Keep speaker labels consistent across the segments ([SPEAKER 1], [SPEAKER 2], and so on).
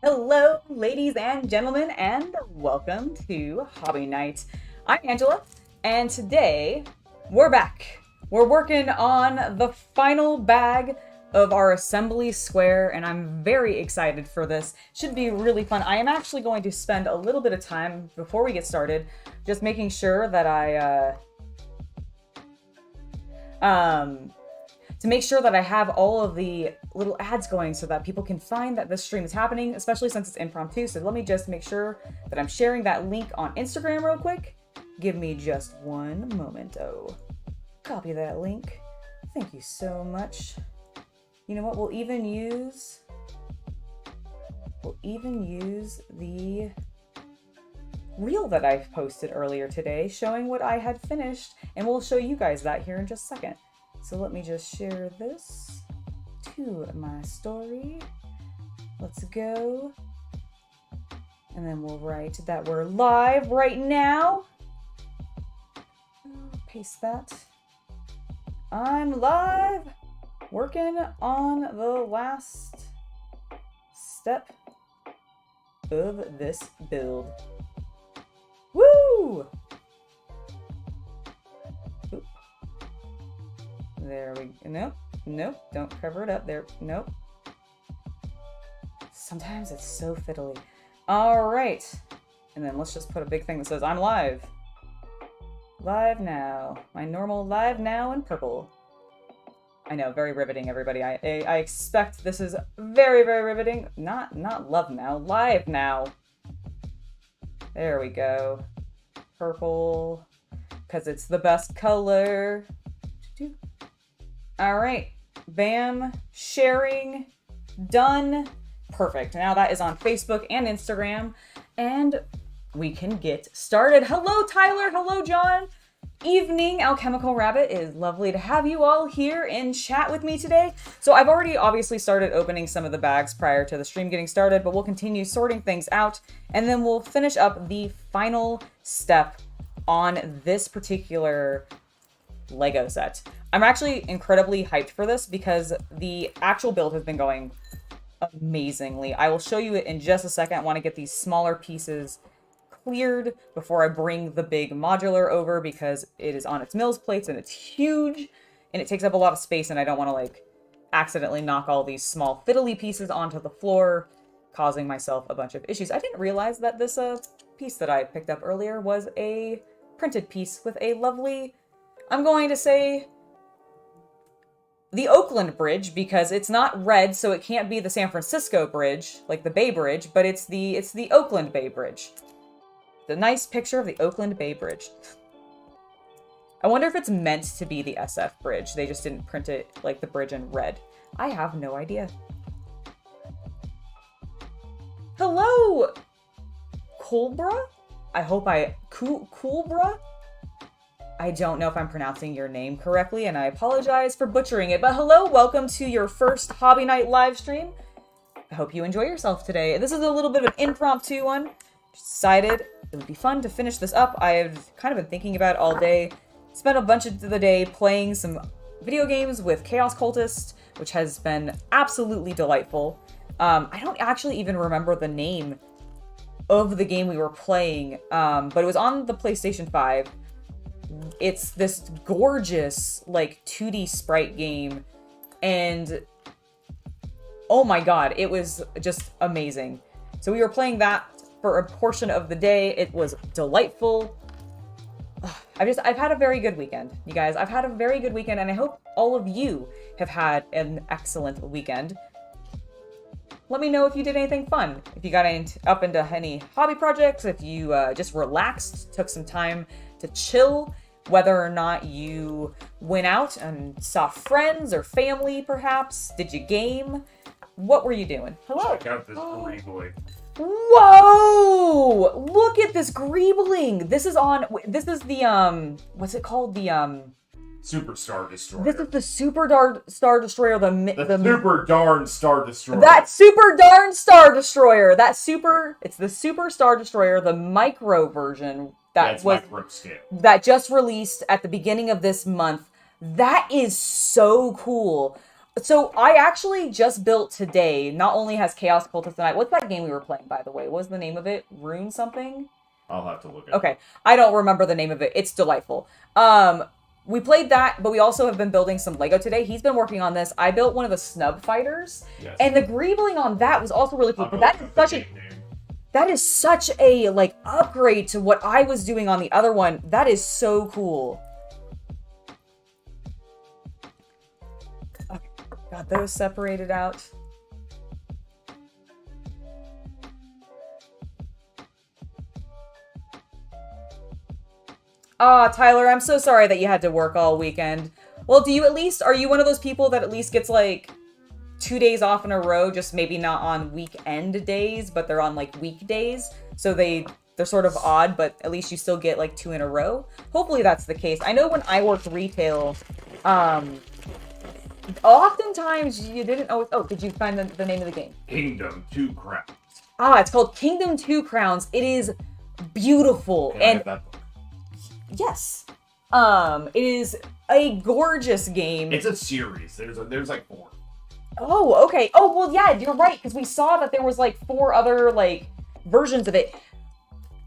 [SPEAKER 1] Hello, ladies and gentlemen, and welcome to Hobby Night. I'm Angela, and today we're back. We're working on the final bag of our assembly square, and I'm very excited for this. Should be really fun. I am actually going to spend a little bit of time before we get started just making sure that to make sure that I have all of the little ads going so that people can find that this stream is happening, especially since it's impromptu. So let me just make sure that I'm sharing that link on Instagram real quick. Give me just one moment. Oh, copy that link. Thank you so much. You know what? We'll even use the reel that I posted earlier today showing what I had finished, and we'll show you guys that here in just a second. So let me just share this to my story. Let's go. And then we'll write that we're live right now. Paste that. I'm live, working on the last step of this build. Woo! There we go. Nope, don't cover it up there. Nope. Sometimes it's so fiddly. All right. And then let's just put a big thing that says, I'm live. Live now. My normal live now in purple. I know, very riveting, everybody. I expect this is very, very riveting. Not love now, live now. There we go. Purple, because it's the best color. All right, bam, sharing, done, perfect. Now that is on Facebook and Instagram, and we can get started. Hello, Tyler. Hello, John. Evening, Alchemical Rabbit. It is lovely to have you all here in chat with me today. So I've already obviously started opening some of the bags prior to the stream getting started, but we'll continue sorting things out, and then we'll finish up the final step on this particular Lego set. I'm actually incredibly hyped for this because the actual build has been going amazingly. I will show you it in just a second. I want to get these smaller pieces cleared before I bring the big modular over because it is on its mills plates and it's huge and it takes up a lot of space, and I don't want to like accidentally knock all these small fiddly pieces onto the floor, causing myself a bunch of issues. I didn't realize that this piece that I picked up earlier was a printed piece with a lovely, I'm going to say, the Oakland Bridge, because it's not red, so it can't be the San Francisco Bridge, like the Bay Bridge, but it's the Oakland Bay Bridge. The nice picture of the Oakland Bay Bridge. I wonder if it's meant to be the SF Bridge. They just didn't print it like the bridge in red. I have no idea. Hello, Colbra? I hope Coolbra? I don't know if I'm pronouncing your name correctly, and I apologize for butchering it, but hello, welcome to your first Hobby Night live stream. I hope you enjoy yourself today. This is a little bit of an impromptu one. Decided it would be fun to finish this up. I've kind of been thinking about it all day. Spent a bunch of the day playing some video games with Chaos Cultist, which has been absolutely delightful. I don't actually even remember the name of the game we were playing, but it was on the PlayStation 5. It's this gorgeous, like, 2D sprite game, and oh my god, it was just amazing. So we were playing that for a portion of the day. It was delightful. I've had a very good weekend, you guys. I've had a very good weekend, and I hope all of you have had an excellent weekend. Let me know if you did anything fun, if you got up into any hobby projects, if you just relaxed, took some time to chill, whether or not you went out and saw friends or family, perhaps. Did you game? What were you doing? Hello.
[SPEAKER 2] Check out this Greeboy.
[SPEAKER 1] Whoa! Look at this Greebling. This is the what's it called? The
[SPEAKER 2] Super Star Destroyer.
[SPEAKER 1] This is the Super Star Destroyer.
[SPEAKER 2] The Super Darn Star Destroyer.
[SPEAKER 1] That Super Darn Star Destroyer. It's the Super Star Destroyer, the micro version that just released at the beginning of this month. That is so cool. So I actually just built today. Not only has Chaos Cultist and what's that game we were playing, by the way? What was the name of it? Rune something?
[SPEAKER 2] I'll have to look at
[SPEAKER 1] Okay. I don't remember the name of it. It's delightful. We played that, but we also have been building some Lego today. He's been working on this. I built one of the snub fighters.
[SPEAKER 2] Yes.
[SPEAKER 1] And the greebling on that was also really cool. But that is such a like upgrade to what I was doing on the other one. That is so cool. Okay. Got those separated out. Ah, Tyler, I'm so sorry that you had to work all weekend. Well, are you one of those people that at least gets like 2 days off in a row, just maybe not on weekend days, but they're on like weekdays? So they're sort of odd, but at least you still get like 2 in a row. Hopefully that's the case. I know when I worked retail, oftentimes you didn't always, did you find the name of the game?
[SPEAKER 2] Kingdom 2 Crowns.
[SPEAKER 1] Ah, it's called Kingdom 2 Crowns. It is beautiful.
[SPEAKER 2] I have that book.
[SPEAKER 1] Yes. It is a gorgeous game.
[SPEAKER 2] It's a series. There's like 4.
[SPEAKER 1] Oh, okay. Oh, well, yeah, you're right, because we saw that there was like 4 other like versions of it.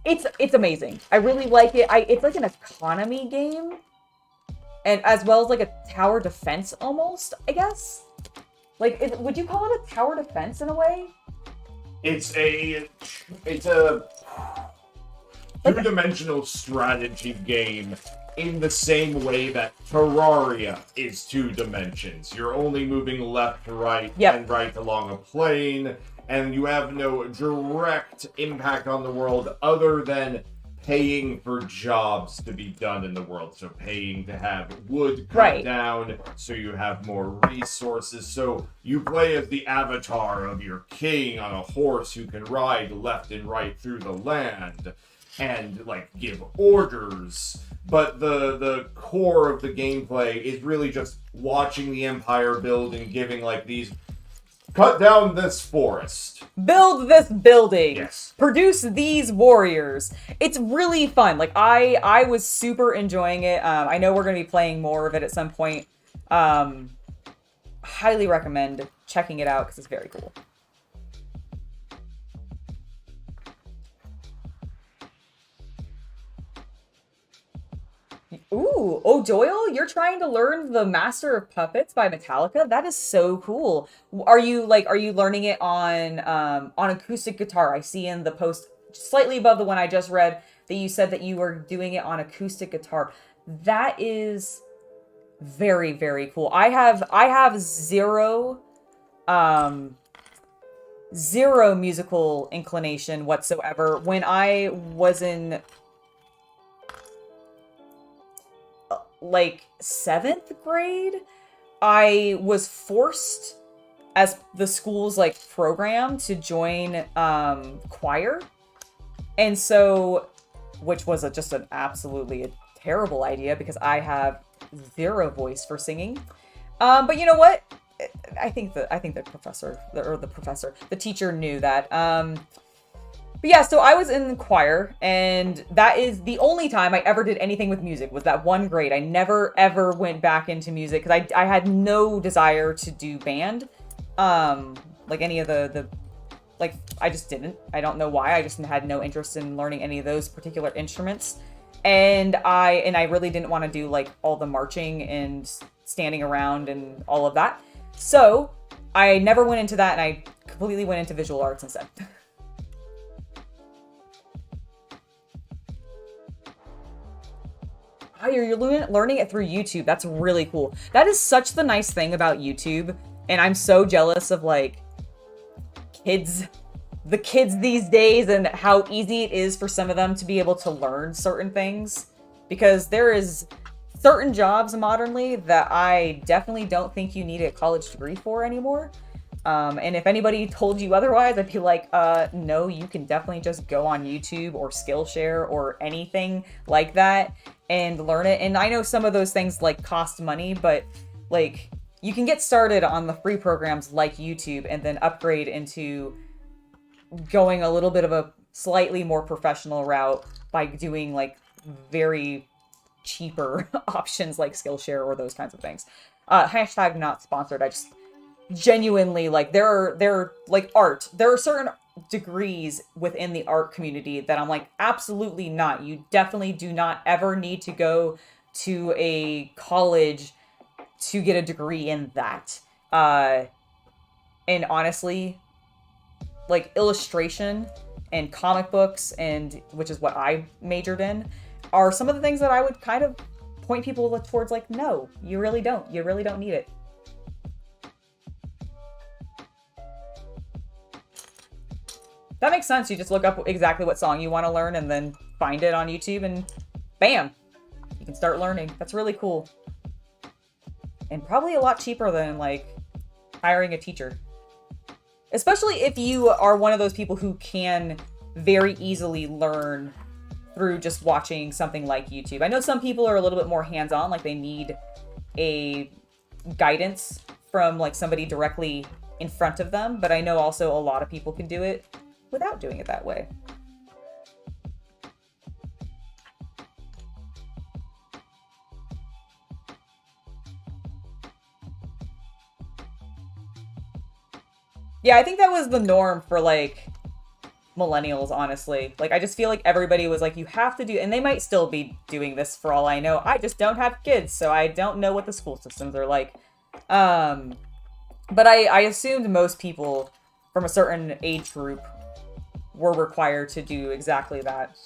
[SPEAKER 1] It's amazing. I really like it. It's like an economy game, and as well as like a tower defense almost, I guess. Like, would you call it a tower defense in a way?
[SPEAKER 2] It's a two-dimensional strategy game in the same way that Terraria is 2 dimensions. You're only moving left to right and right along a plane, and you have no direct impact on the world other than paying for jobs to be done in the world. So paying to have wood cut down so you have more resources. So you play as the avatar of your king on a horse who can ride left and right through the land and like give orders, but the core of the gameplay is really just watching the empire build and giving like these, cut down this forest,
[SPEAKER 1] build this building,
[SPEAKER 2] yes,
[SPEAKER 1] produce these warriors. It's really fun. Like I was super enjoying it. I know we're going to be playing more of it at some point. Highly recommend checking it out because it's very cool. Ooh, oh Doyle, you're trying to learn the Master of Puppets by Metallica? That is so cool. Are you learning it on acoustic guitar? I see in the post slightly above the one I just read that you said that you were doing it on acoustic guitar. That is very, very cool. I have zero musical inclination whatsoever. When I was in like 7th grade, I was forced as the school's like program to join choir, and so which was just an absolutely a terrible idea because I have zero voice for singing. But you know what? I think the teacher knew that. But yeah, so I was in the choir, and that is the only time I ever did anything with music, was that one grade. I never, ever went back into music, because I had no desire to do band. Like any of like, I just didn't. I don't know why. I just had no interest in learning any of those particular instruments. And I really didn't want to do, like, all the marching and standing around and all of that. So I never went into that, and I completely went into visual arts instead. Oh, you're learning it through YouTube. That's really cool. That is such the nice thing about YouTube. And I'm so jealous of, like, the kids these days and how easy it is for some of them to be able to learn certain things. Because there is certain jobs modernly that I definitely don't think you need a college degree for anymore. And if anybody told you otherwise, I'd be like, no, you can definitely just go on YouTube or Skillshare or anything like that and learn it. And I know some of those things like cost money, but like you can get started on the free programs like YouTube and then upgrade into going a little bit of a slightly more professional route by doing like very cheaper options like Skillshare or those kinds of things. Hashtag not sponsored. I just genuinely, like, there are like art. There are certain degrees within the art community that I'm like, absolutely not. You definitely do not ever need to go to a college to get a degree in that. And honestly, like illustration and comic books, and which is what I majored in, are some of the things that I would kind of point people towards, like, no, you really don't. You really don't need it. That makes sense. You just look up exactly what song you want to learn and then find it on YouTube and bam, you can start learning. That's really cool. And probably a lot cheaper than like hiring a teacher. Especially if you are one of those people who can very easily learn through just watching something like YouTube. I know some people are a little bit more hands-on, like they need a guidance from like somebody directly in front of them, but I know also a lot of people can do it without doing it that way. Yeah, I think that was the norm for like millennials, honestly. Like, I just feel like everybody was like, you have to do, and they might still be doing this for all I know. I just don't have kids, so I don't know what the school systems are like. But I assumed most people from a certain age group were required to do exactly that.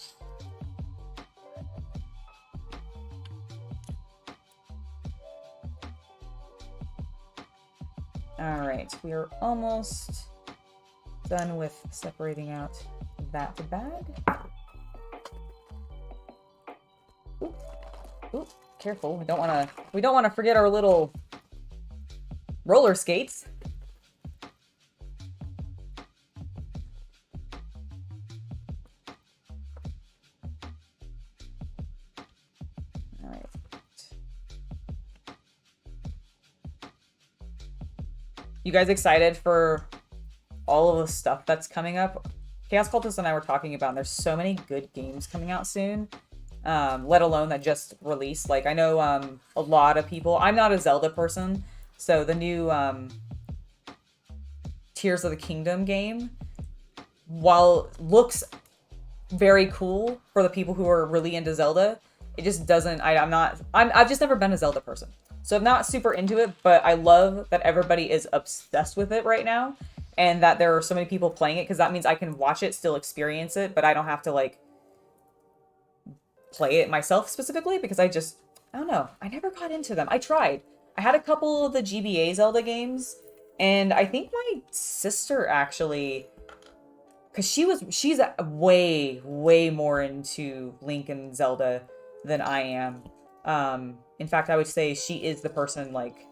[SPEAKER 1] All right, we are almost done with separating out that bag. Ooh, ooh, careful! We don't want to forget our little roller skates. You guys excited for all of the stuff that's coming up? Chaos Cultist and I were talking about, and there's so many good games coming out soon, let alone that just released. Like, I know a lot of people, I'm not a Zelda person, so the new Tears of the Kingdom game, while it looks very cool for the people who are really into Zelda, it just doesn't, I've just never been a Zelda person. So I'm not super into it, but I love that everybody is obsessed with it right now, and that there are so many people playing it, because that means I can watch it, still experience it, but I don't have to, like, play it myself specifically, because I don't know. I never got into them. I tried. I had a couple of the GBA Zelda games, and I think my sister actually, because she's way, way more into Link and Zelda than I am. In fact, I would say she is the person, like,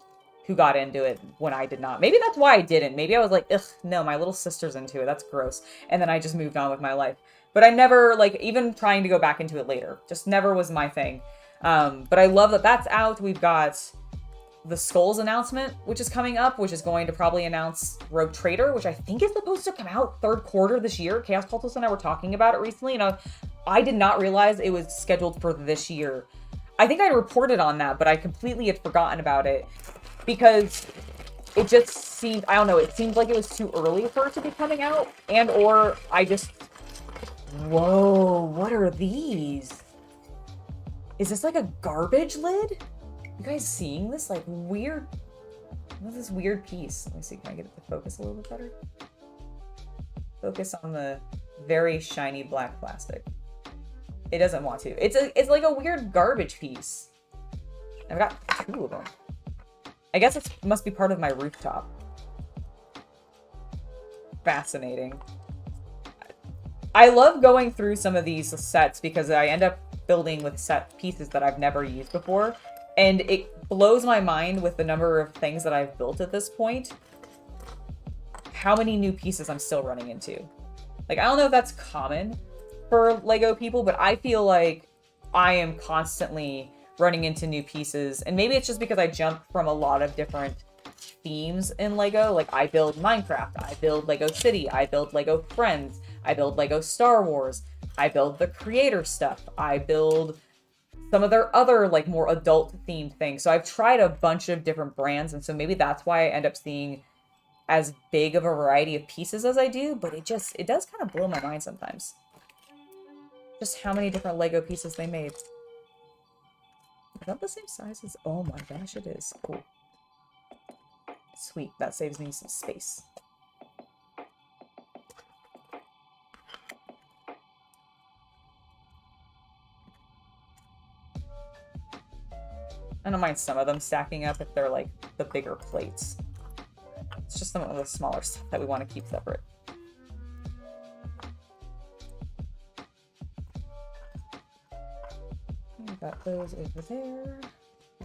[SPEAKER 1] who got into it when I did not. Maybe that's why I didn't. Maybe I was like, ugh, no, my little sister's into it. That's gross. And then I just moved on with my life. But I never, like, even trying to go back into it later, just never was my thing. But I love that that's out. We've got the Skulls announcement, which is coming up, which is going to probably announce Rogue Trader, which I think is supposed to come out third quarter this year. Chaos Cultist and I were talking about it recently, and I did not realize it was scheduled for this year. I think I reported on that, but I completely had forgotten about it because it just seemed, I don't know, it seemed like it was too early for it to be coming out, and or I just, whoa, what are these? Is this like a garbage lid? You guys seeing this? Like, weird, what's this weird piece? Let me see, can I get it to focus a little bit better? Focus on the very shiny black plastic. It doesn't want to. It's like a weird garbage piece. I've got 2 of them. I guess it must be part of my rooftop. Fascinating. I love going through some of these sets because I end up building with set pieces that I've never used before. And it blows my mind with the number of things that I've built at this point, how many new pieces I'm still running into. Like, I don't know if that's common for Lego people, but I feel like I am constantly running into new pieces. And maybe it's just because I jump from a lot of different themes in Lego. Like, I build Minecraft, I build Lego City, I build Lego Friends, I build Lego Star Wars, I build the creator stuff, I build some of their other, like, more adult themed things. So I've tried a bunch of different brands, and so maybe that's why I end up seeing as big of a variety of pieces as I do, but it does kind of blow my mind sometimes. Just how many different Lego pieces they made. Is that the same size as... Oh my gosh, it is. Cool. Sweet. That saves me some space. I don't mind some of them stacking up if they're like the bigger plates. It's just some of the smaller stuff that we want to keep separate. Got those over there.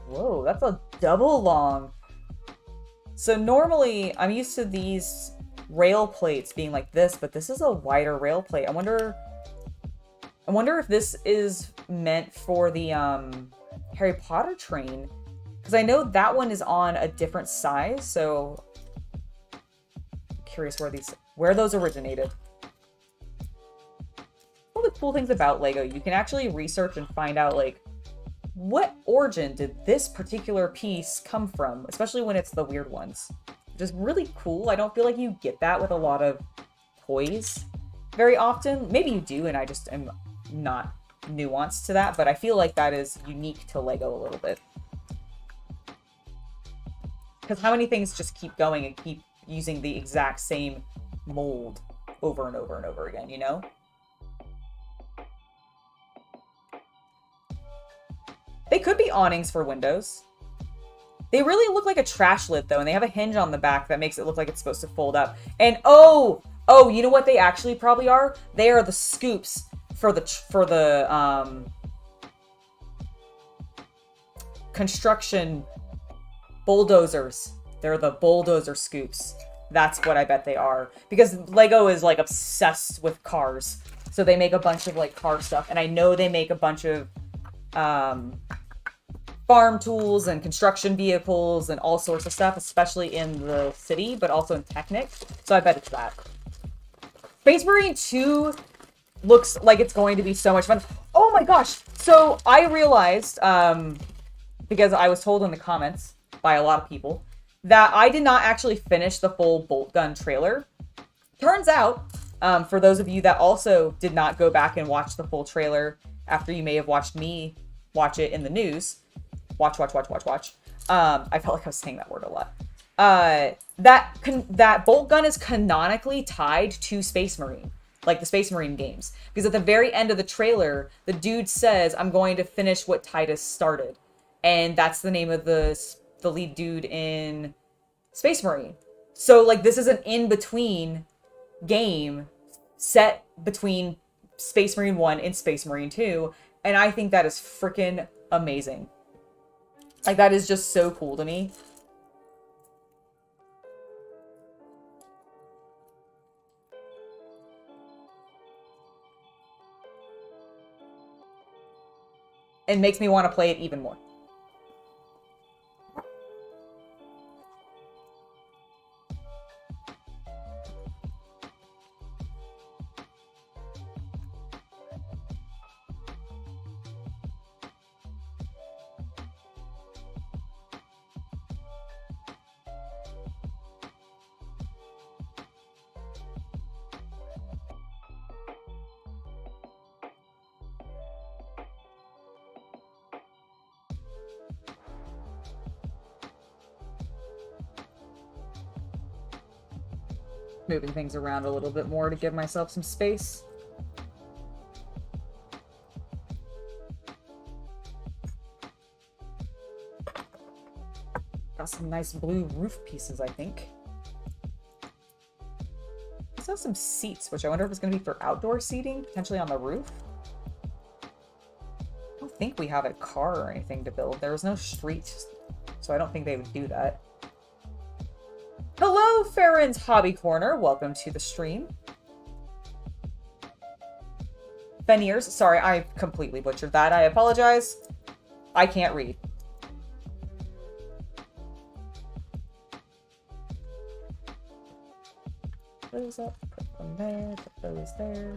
[SPEAKER 1] Whoa, that's a double long. So normally I'm used to these rail plates being like this, but this is a wider rail plate. I wonder if this is meant for the Harry Potter train, because I know that one is on a different size, so I'm curious where those originated. One of the cool things about Lego, you can actually research and find out like what origin did this particular piece come from, especially when it's the weird ones. Just really cool. I don't feel like you get that with a lot of toys very often. Maybe you do, and I just am not nuanced to that, but I feel like that is unique to Lego a little bit. Because how many things just keep going and keep using the exact same mold over and over and over again, you know? They could be awnings for windows. They really look like a trash lid though, and they have a hinge on the back that makes it look like it's supposed to fold up. And oh, you know what they actually probably are? They are the scoops for the construction bulldozers. They're the bulldozer scoops. That's what I bet they are. Because Lego is like obsessed with cars. So they make a bunch of like car stuff. And I know they make a bunch of farm tools and construction vehicles and all sorts of stuff, especially in the city, but also in Technic. So I bet it's that. Space Marine 2 looks like it's going to be so much fun. Oh my gosh. So I realized, because I was told in the comments by a lot of people, that I did not actually finish the full Bolt Gun trailer. Turns out, for those of you that also did not go back and watch the full trailer after you may have watched me watch it in the news, watch. I felt like I was saying that word a lot. That Bolt Gun is canonically tied to Space Marine, like the Space Marine games. Because at the very end of the trailer, the dude says, I'm going to finish what Titus started. And that's the name of the lead dude in Space Marine. So, like, this is an in-between game set between Space Marine 1 and Space Marine 2. And I think that is freaking amazing. Like, that is just so cool to me. It makes me want to play it even more. Moving things around a little bit more to give myself some space. Got some nice blue roof pieces, I think. Also some seats, which I wonder if it's going to be for outdoor seating, potentially on the roof. I don't think we have a car or anything to build. There was no street, so I don't think they would do that. Hello, Farron's Hobby Corner. Welcome to the stream. Veneers. Sorry, I completely butchered that. I apologize. I can't read. Those up, put them there, put those there.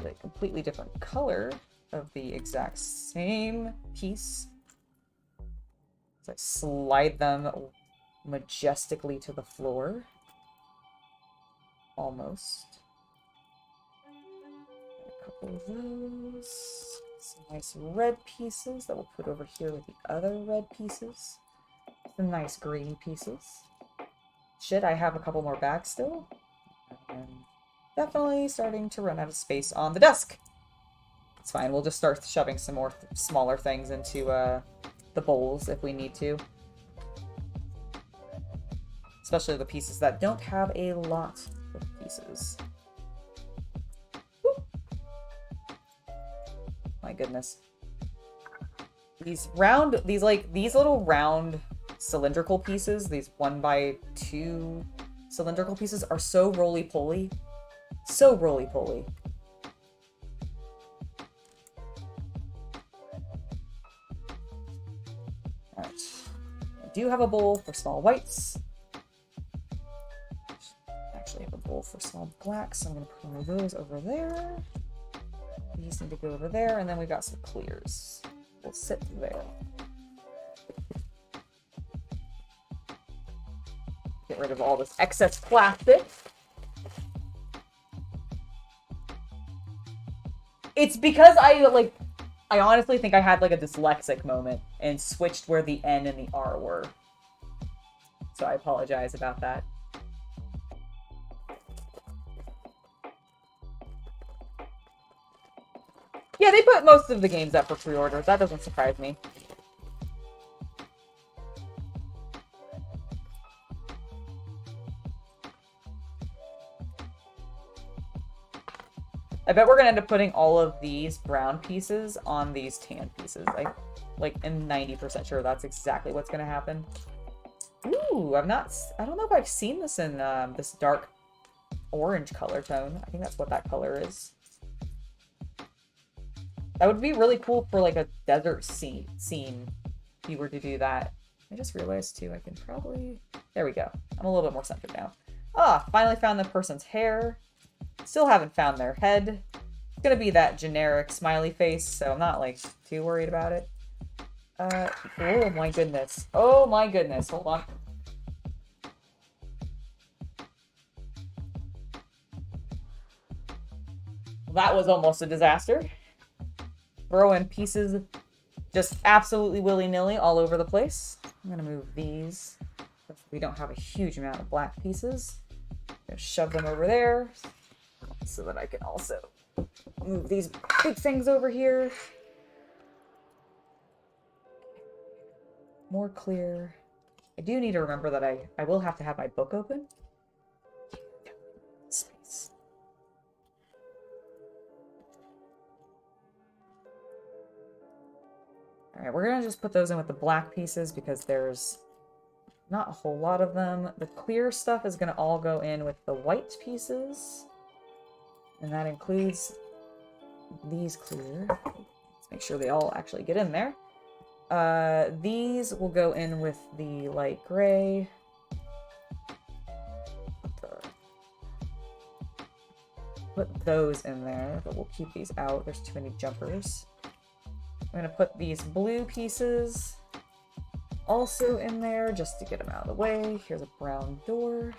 [SPEAKER 1] A completely different color. of the exact same piece. So I slide them majestically to the floor. Almost. A couple of those. Some nice red pieces that we'll put over here with the other red pieces. Some nice green pieces. Should I have a couple more bags still? And definitely starting to run out of space on the desk. It's fine. We'll just start shoving some more smaller things into the bowls if we need to. Especially the pieces that don't have a lot of pieces. Woo. My goodness. These little round cylindrical pieces, these 1x2 cylindrical pieces are so roly-poly. So roly-poly. Alright. I do have a bowl for small whites. Actually have a bowl for small blacks, so I'm going to put one of those over there. These need to go over there, and then we got some clears. We'll sit there. Get rid of all this excess plastic. It's because I honestly think I had like a dyslexic moment and switched where the N and the R were. So I apologize about that. Yeah, they put most of the games up for pre-orders. That doesn't surprise me. I bet we're gonna end up putting all of these brown pieces on these tan pieces. I am 90% sure that's exactly what's gonna happen. Ooh, I don't know if I've seen this in this dark orange color tone. I think that's what that color is. That would be really cool for like a desert scene if you were to do that. I just realized too, I can probably, there we go. I'm a little bit more centered now. Ah, finally found the person's hair. Still haven't found their head. It's gonna be that generic smiley face, so I'm not like too worried about it. Oh my goodness. Oh my goodness. Hold on. That was almost a disaster. Throwing pieces just absolutely willy-nilly all over the place. I'm gonna move these. We don't have a huge amount of black pieces. I'm gonna shove them over there so that I can also move these big things over here. More clear. I do need to remember that I will have to have my book open. Space. Alright, we're gonna just put those in with the black pieces because there's not a whole lot of them. The clear stuff is gonna all go in with the white pieces. And that includes these clear. Let's make sure they all actually get in there. These will go in with the light gray. Put those in there, but we'll keep these out. There's too many jumpers. I'm gonna put these blue pieces also in there just to get them out of the way. Here's a brown door.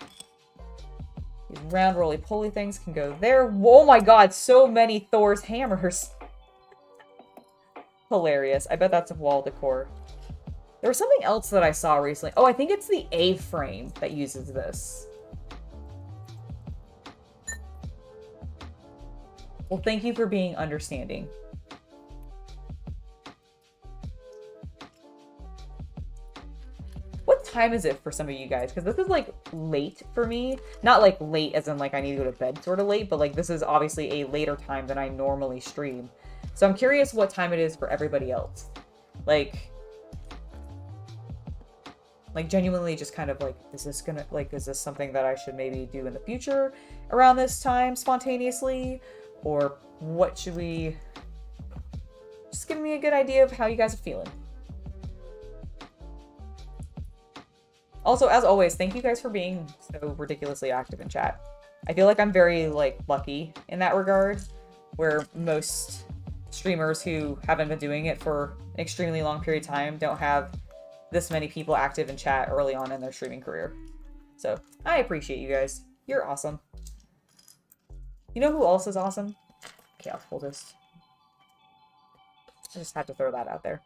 [SPEAKER 1] These round roly-poly things can go there. Oh my god, so many Thor's hammers. Hilarious. I bet that's a wall decor. There was something else that I saw recently. Oh, I think it's the A-frame that uses this. Well, thank you for being understanding. What time is it for some of you guys? Because this is like late for me. Not like late as in like I need to go to bed sort of late, but like this is obviously a later time than I normally stream. So I'm curious what time it is for everybody else. Like genuinely just kind of like, is this something that I should maybe do in the future around this time spontaneously? Or what should we... Just give me a good idea of how you guys are feeling. Also, as always, thank you guys for being so ridiculously active in chat. I feel like I'm very, like, lucky in that regard, where most streamers who haven't been doing it for an extremely long period of time don't have this many people active in chat early on in their streaming career. So I appreciate you guys. You're awesome. You know who else is awesome? Chaos Cultist. I just had to throw that out there.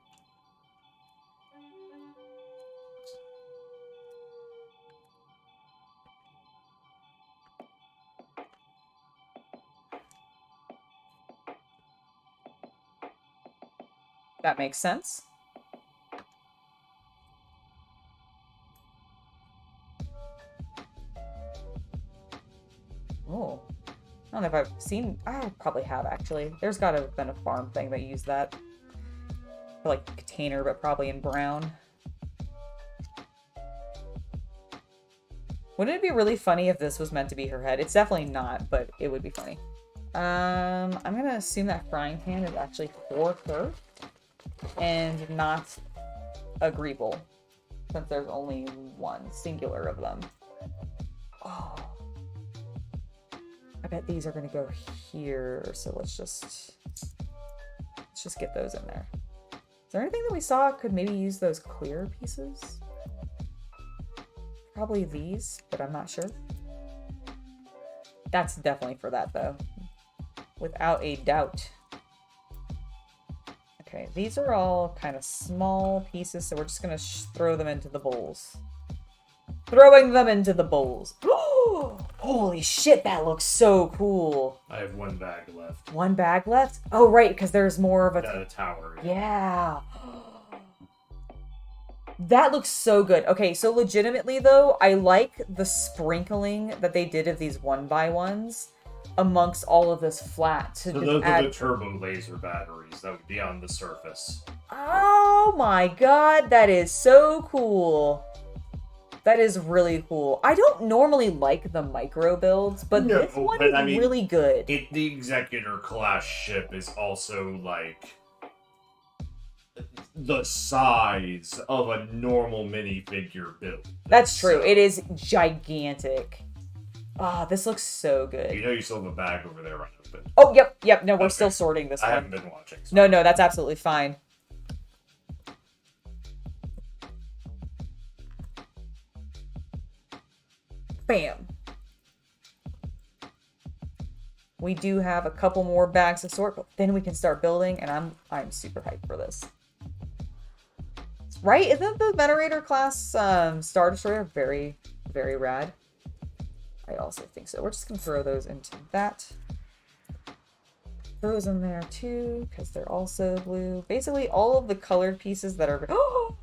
[SPEAKER 1] That makes sense. Oh. I don't know if I've seen... I probably have, actually. There's got to have been a farm thing that used that. For, like, container, but probably in brown. Wouldn't it be really funny if this was meant to be her head? It's definitely not, but it would be funny. I'm gonna assume that frying pan is actually for her. And not a greeble. Since there's only one singular of them. Oh. I bet these are gonna go here, so let's just get those in there. Is there anything that we saw could maybe use those clear pieces? Probably these, but I'm not sure. That's definitely for that though. Without a doubt. Okay, these are all kind of small pieces, so we're just gonna throw them into the bowls. Throwing them into the bowls. Holy shit, that looks so cool.
[SPEAKER 2] I have one bag left.
[SPEAKER 1] One bag left? Oh, right, because there's more of
[SPEAKER 2] a tower.
[SPEAKER 1] Yeah. That looks so good. Okay, so legitimately, though, I like the sprinkling that they did of these 1x1s amongst all of this flat.
[SPEAKER 2] So those are the turbo laser batteries that would be on the surface.
[SPEAKER 1] Oh my god, that is so cool. That is really cool. I don't normally like the micro builds, but no, this one is really good.
[SPEAKER 2] The Executor class ship is also like the size of a normal minifigure build.
[SPEAKER 1] That's true. It is gigantic. Ah, this looks so good.
[SPEAKER 2] You know you still have a bag over there right open.
[SPEAKER 1] Oh, yep. No, we're still sorting this one.
[SPEAKER 2] I haven't been watching.
[SPEAKER 1] So. No, that's absolutely fine. Bam. We do have a couple more bags to sort, but then we can start building, and I'm super hyped for this. Right? Isn't the Venerator class Star Destroyer very, very rad? I also think so. We're just going to throw those into that. Throw those in there too, because they're also blue. Basically, all of the colored pieces that are... Oh!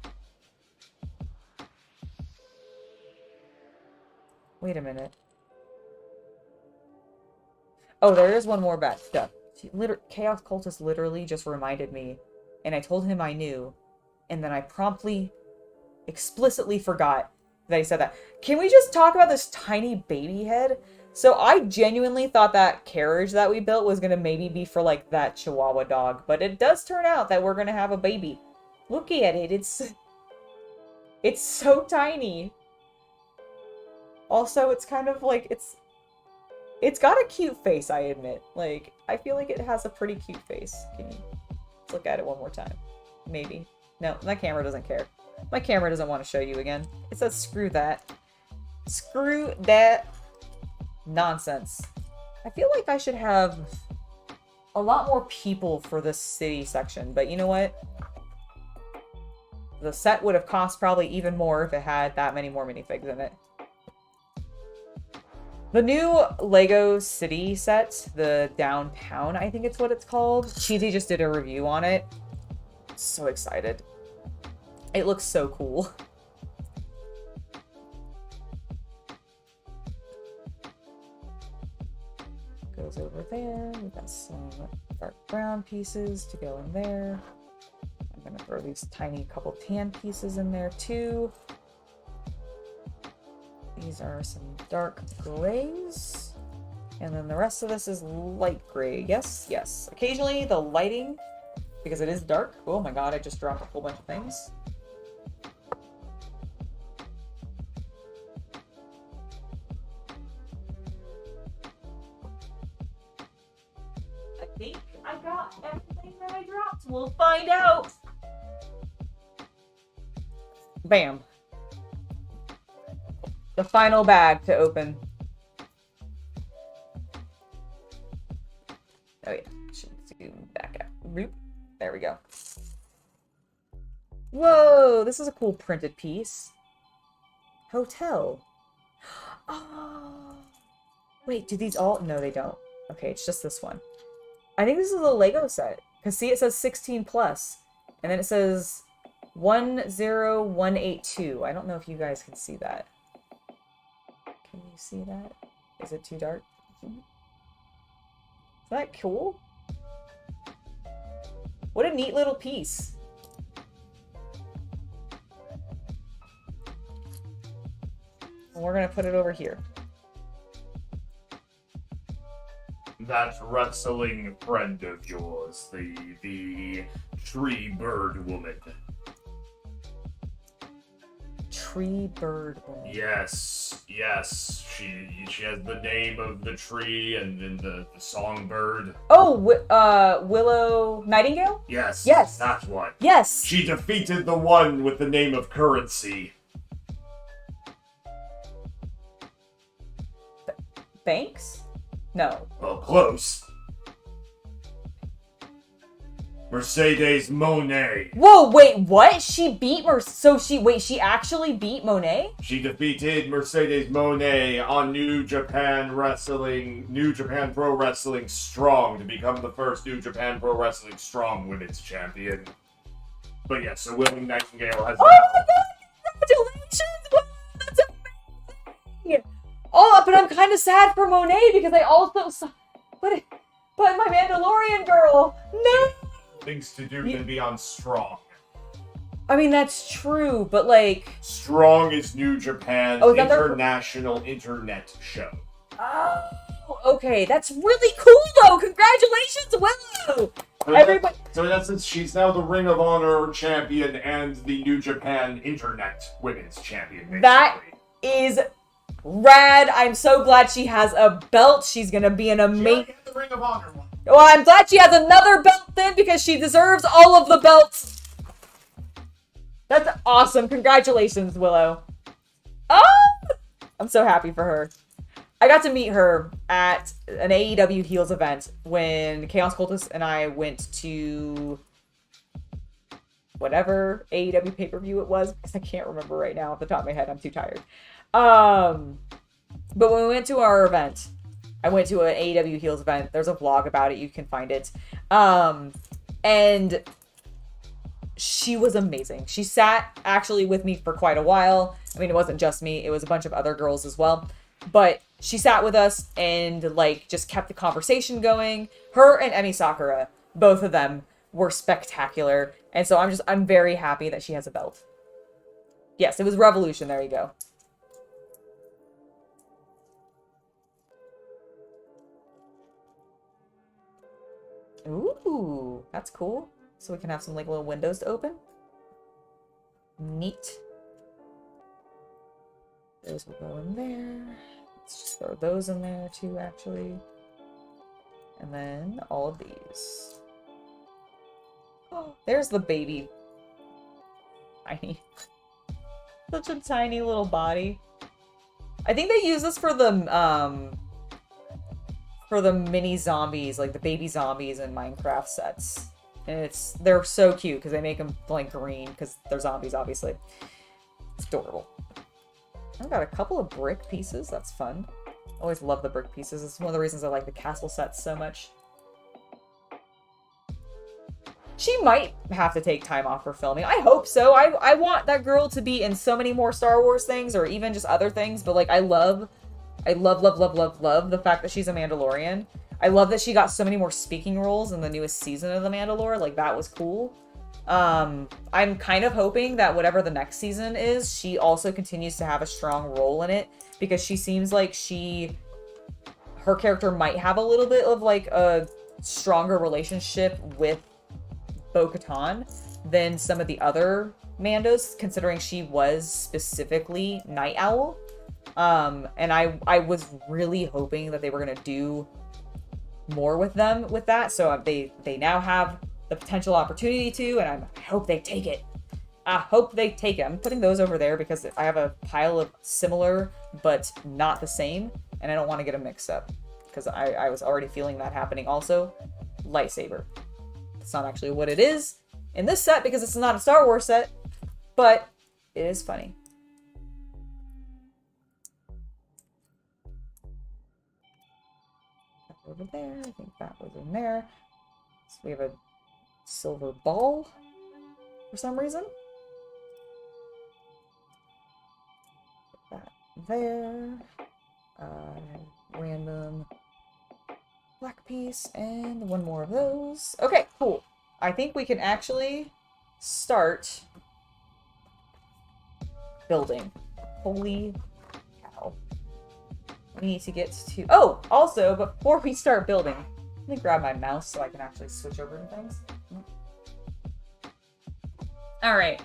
[SPEAKER 1] Wait a minute. Oh, there is one more bag. Duh. Chaos Cultist literally just reminded me, and I told him I knew, and then I promptly, explicitly forgot that he said that. Can we just talk about this tiny baby head? So I genuinely thought that carriage that we built was going to maybe be for, like, that Chihuahua dog, but it does turn out that we're going to have a baby. Look at it. It's so tiny. Also, it's kind of like, it's got a cute face, I admit. Like, I feel like it has a pretty cute face. Can you look at it one more time? Maybe. No, my camera doesn't care. My camera doesn't want to show you again. It says screw that. Screw that nonsense. I feel like I should have a lot more people for this city section, but you know what? The set would have cost probably even more if it had that many more minifigs in it. The new Lego City set, the Downtown, I think it's what it's called. Cheesy just did a review on it. So excited. It looks so cool. Goes over there. We've got some dark brown pieces to go in there. I'm gonna throw these tiny couple tan pieces in there too. These are some dark grays. And then the rest of this is light gray. Yes, yes. Occasionally the lighting, because it is dark. Oh my god, I just dropped a whole bunch of things. I I got everything that I dropped? We'll find out. Bam. The final bag to open. Oh yeah, should zoom back out. Boop. There we go. Whoa, this is a cool printed piece. Hotel. Oh. Wait, do these all? No, they don't. Okay, it's just this one. I think this is a Lego set. Because see, it says 16 plus. And then it says 10182. I don't know if you guys can see that. Can you see that? Is it too dark? Is that cool? What a neat little piece. And we're going to put it over here.
[SPEAKER 2] That wrestling friend of yours, the tree bird woman.
[SPEAKER 1] Tree bird woman.
[SPEAKER 2] Yes. She has the name of the tree and then the songbird.
[SPEAKER 1] Oh, Willow Nightingale?
[SPEAKER 2] Yes.
[SPEAKER 1] Yes.
[SPEAKER 2] That's one.
[SPEAKER 1] Yes.
[SPEAKER 2] She defeated the one with the name of Currency.
[SPEAKER 1] Banks? No.
[SPEAKER 2] Well, close. Mercedes Monet.
[SPEAKER 1] Whoa, wait, what? She beat she actually beat Monet?
[SPEAKER 2] She defeated Mercedes Monet on New Japan Pro Wrestling Strong to become the first New Japan Pro Wrestling Strong Women's Champion. But yeah, so Willow Nightingale has...
[SPEAKER 1] Oh my god! Congratulations! Wow, that's amazing! Oh, but I'm kind of sad for Monet because I also saw... But my Mandalorian girl! No!
[SPEAKER 2] Things to do than be on Strong.
[SPEAKER 1] I mean, that's true, but like...
[SPEAKER 2] Strong is New Japan's international internet show.
[SPEAKER 1] Oh, okay. That's really cool, though. Congratulations, Willow! Everybody...
[SPEAKER 2] So in essence, she's now the Ring of Honor champion and the New Japan Internet Women's Champion, basically.
[SPEAKER 1] That is rad. I'm so glad she has a belt. She's gonna be an amazing...
[SPEAKER 2] the Ring of Honor one.
[SPEAKER 1] Well, I'm glad she has another belt then, because she deserves all of the belts. That's awesome. Congratulations, Willow. Oh! I'm so happy for her. I got to meet her at an AEW Heels event when Chaos Cultist and I went to whatever AEW pay-per-view it was, because I can't remember right now off the top of my head. I'm too tired. But when we went to our event, I went to an AEW Heels event. There's a vlog about it. You can find it. And she was amazing. She sat actually with me for quite a while. I mean, it wasn't just me. It was a bunch of other girls as well. But she sat with us and like just kept the conversation going. Her and Emi Sakura, both of them were spectacular. And so I'm very happy that she has a belt. Yes, it was Revolution. There you go. Ooh, that's cool. So we can have some like little windows to open. Neat. Those will go in there. Let's just throw those in there too, actually. And then all of these. Oh, there's the baby. Tiny. Such a tiny little body. I think they use this for the mini zombies, like the baby zombies in Minecraft sets. And they're so cute because they make them like green because they're zombies, obviously. It's adorable. I've got a couple of brick pieces. That's fun. Always love the brick pieces. It's one of the reasons I like the castle sets so much. She might have to take time off for filming. I hope so. I want that girl to be in so many more Star Wars things or even just other things. But like, I love the fact that she's a Mandalorian. I love that she got so many more speaking roles in the newest season of The Mandalore. Like, that was cool. I'm kind of hoping that whatever the next season is, she also continues to have a strong role in it, because she seems like her character might have a little bit of like a stronger relationship with Bo-Katan than some of the other Mandos, considering she was specifically Night Owl. And I was really hoping that they were gonna do more with them with that. So they now have the potential opportunity to, and I hope they take it. I hope they take it. I'm putting those over there because I have a pile of similar but not the same, and I don't want to get them mixed up because I was already feeling that happening. Also, lightsaber. It's not actually what it is in this set because it's not a Star Wars set, but it is funny. Over there, I think that was in there. So we have a silver ball for some reason. Put that there. Random black piece and one more of those. Okay, cool. I think we can actually start building. Holy cow. We need to get to... Oh, also, before we start building, let me grab my mouse so I can actually switch over to things. All right.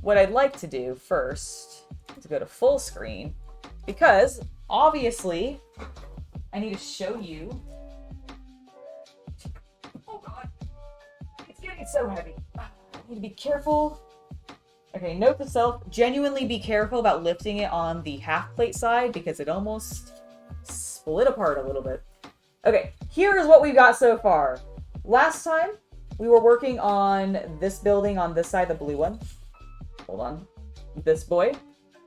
[SPEAKER 1] What I'd like to do first is go to full screen because obviously I need to show you. Oh God, it's getting so heavy. I need to be careful. Okay, note to self, genuinely be careful about lifting it on the half plate side because it almost split apart a little bit. Okay, here is what we've got so far. Last time, we were working on this building on this side, the blue one. Hold on. This boy.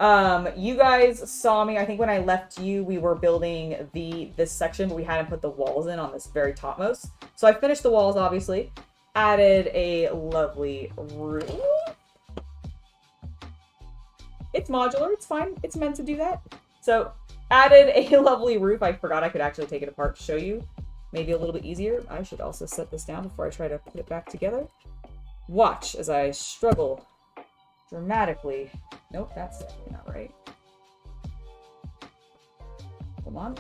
[SPEAKER 1] You guys saw me, I think when I left you, we were building this section, but we hadn't put the walls in on this very topmost. So I finished the walls, obviously. Added a lovely roof. It's modular, it's fine. It's meant to do that. So, added a lovely roof. I forgot I could actually take it apart to show you. Maybe a little bit easier. I should also set this down before I try to put it back together. Watch as I struggle dramatically. Nope, that's definitely not right. Hold on.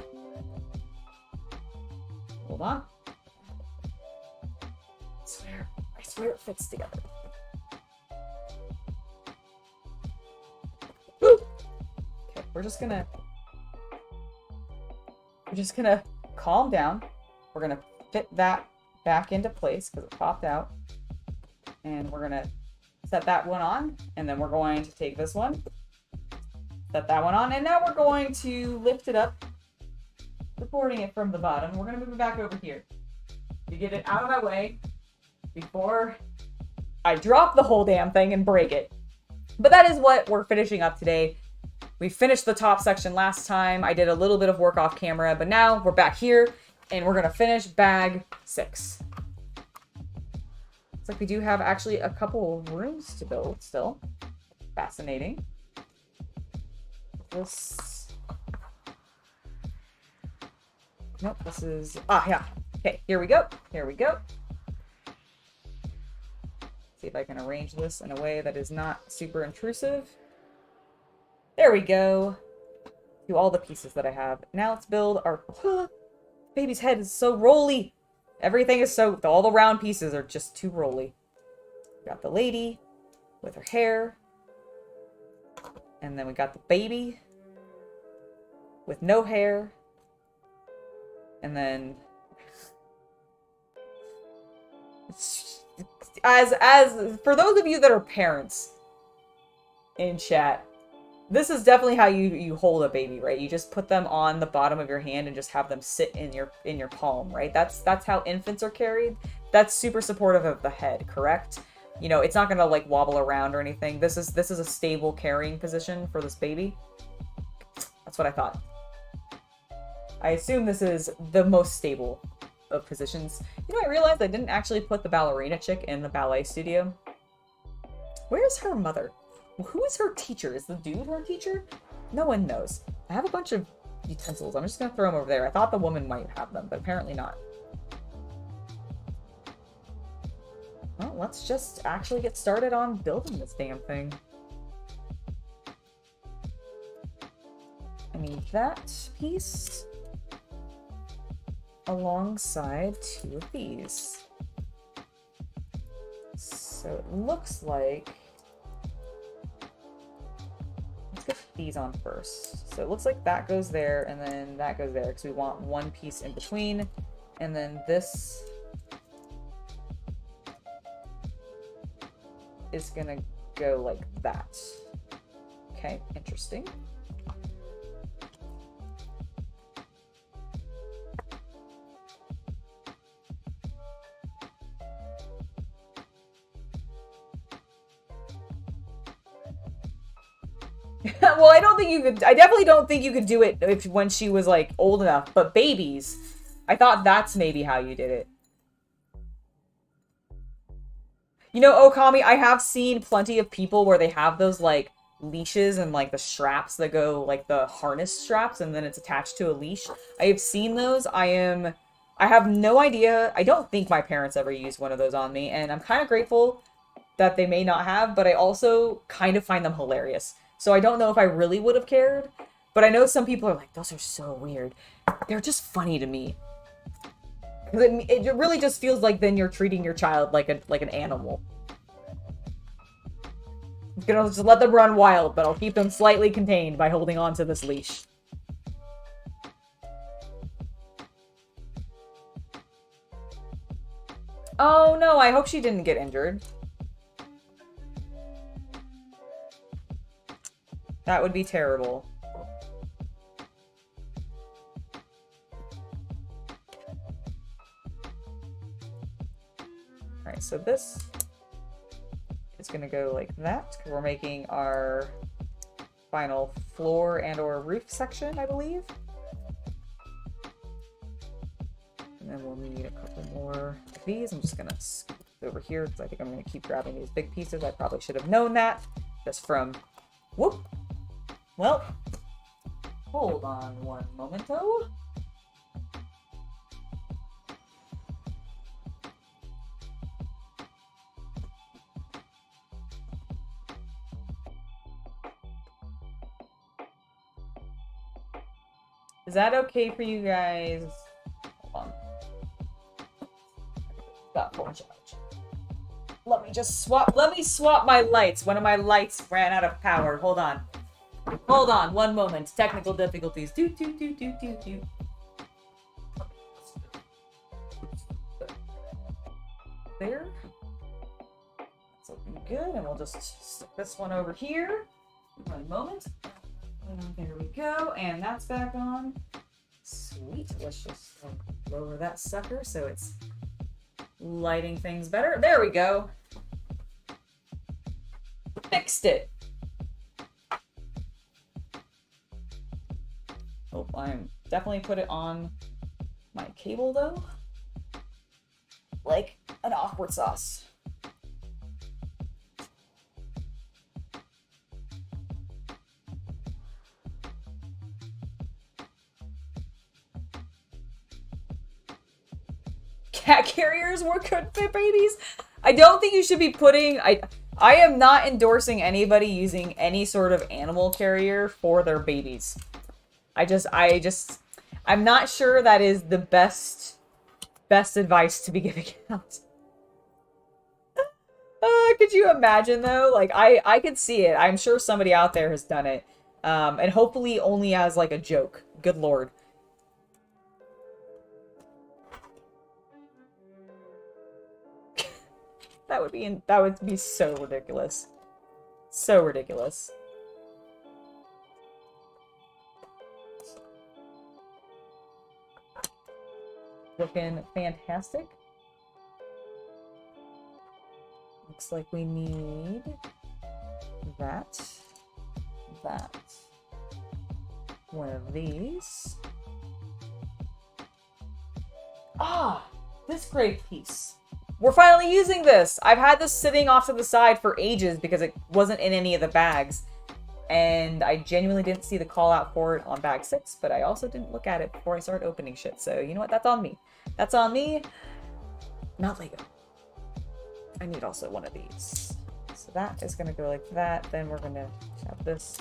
[SPEAKER 1] Hold on. I swear it fits together. Woo! Okay, we're just gonna calm down. We're gonna fit that back into place because it popped out. And we're gonna set that one on, and then we're going to take this one, set that one on, and now we're going to lift it up, supporting it from the bottom. We're gonna move it back over here to get it out of my way before I drop the whole damn thing and break it. But that is what we're finishing up today. We finished the top section last time. I did a little bit of work off camera, but now we're back here and we're gonna finish bag 6. Looks like we do have actually a couple of rooms to build still. Fascinating. This... Nope, this is... Ah, yeah. Okay, here we go. Here we go. See if I can arrange this in a way that is not super intrusive. There we go. Do all the pieces that I have. Now let's build our... Baby's head is so rolly. Everything is so... All the round pieces are just too rolly. We got the lady with her hair. And then we got the baby with no hair. And then... As for those of you that are parents in chat, this is definitely how you hold a baby, right? You just put them on the bottom of your hand and just have them sit in your palm, right? That's how infants are carried. That's super supportive of the head, correct? You know, it's not gonna like wobble around or anything. This is a stable carrying position for this baby. That's what I thought. I assume this is the most stable of positions. You know, I realized I didn't actually put the ballerina chick in the ballet studio. Where's her mother? Who is her teacher? Is the dude her teacher? No one knows. I have a bunch of utensils. I'm just gonna throw them over there. I thought the woman might have them, but apparently not. Well, let's just actually get started on building this damn thing. I need that piece alongside 2 of these. So it looks like... Let's get these on first. So it looks like that goes there and then that goes there because we want one piece in between. And then this is gonna go like that. Okay, interesting. Well, I don't think you could, I definitely don't think you could do it when she was like old enough, but babies, I thought that's maybe how you did it. You know, Okami, I have seen plenty of people where they have those like leashes and like the straps that go like the harness straps and then it's attached to a leash. I have seen those. I have no idea. I don't think my parents ever used one of those on me, and I'm kind of grateful that they may not have, but I also kind of find them hilarious. So I don't know if I really would have cared, but I know some people are like, those are so weird. They're just funny to me. It really just feels like then you're treating your child like an animal. I'm gonna just let them run wild, but I'll keep them slightly contained by holding on to this leash. Oh no, I hope she didn't get injured. That would be terrible. Alright, so this is gonna go like that, because we're making our final floor and or roof section, I believe. And then we'll need a couple more of these. I'm just gonna scoot over here, because I think I'm gonna keep grabbing these big pieces. I probably should have known that, just from, whoop. Well, hold on one momento. Is that okay for you guys? Hold on. Got full charge. Let me swap my lights. One of my lights ran out of power. Hold on. Hold on, one moment. Technical difficulties. Do. There. That's looking good, and we'll just stick this one over here. One moment. There we go, and that's back on. Sweet. Let's just lower that sucker so it's lighting things better. There we go. Fixed it. Oh, I'm definitely put it on my cable though. Like an awkward sauce. Cat carriers were good for babies. I don't think you should be putting, I am not endorsing anybody using any sort of animal carrier for their babies. I'm not sure that is the best advice to be giving out. Could you imagine though? Like I could see it. I'm sure somebody out there has done it. And hopefully only as like a joke. Good Lord. That would be so ridiculous. So ridiculous. Looking fantastic. Looks like we need that. One of these. Ah, this great piece. We're finally using this! I've had this sitting off to the side for ages because it wasn't in any of the bags. And I genuinely didn't see the call out for it on bag 6, but I also didn't look at it before I started opening shit. So, you know what? That's on me. That's on me. Not Lego. I need also one of these. So that is going to go like that. Then we're going to have this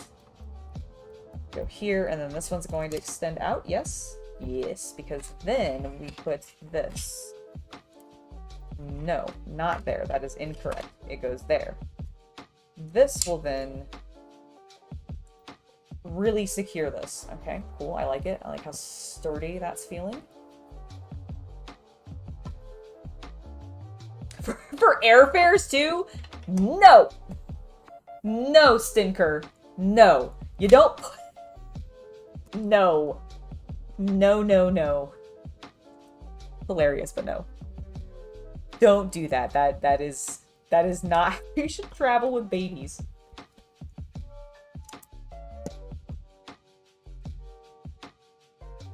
[SPEAKER 1] go here. And then this one's going to extend out. Yes. Yes. Because then we put this. No, not there. That is incorrect. It goes there. This will then really secure this. Okay, cool. I like it. I like how sturdy that's feeling. For airfares too? No. No, Stinker. No. You don't put... No. No, no, no. Hilarious, but no. Don't do that. That is not... You should travel with babies.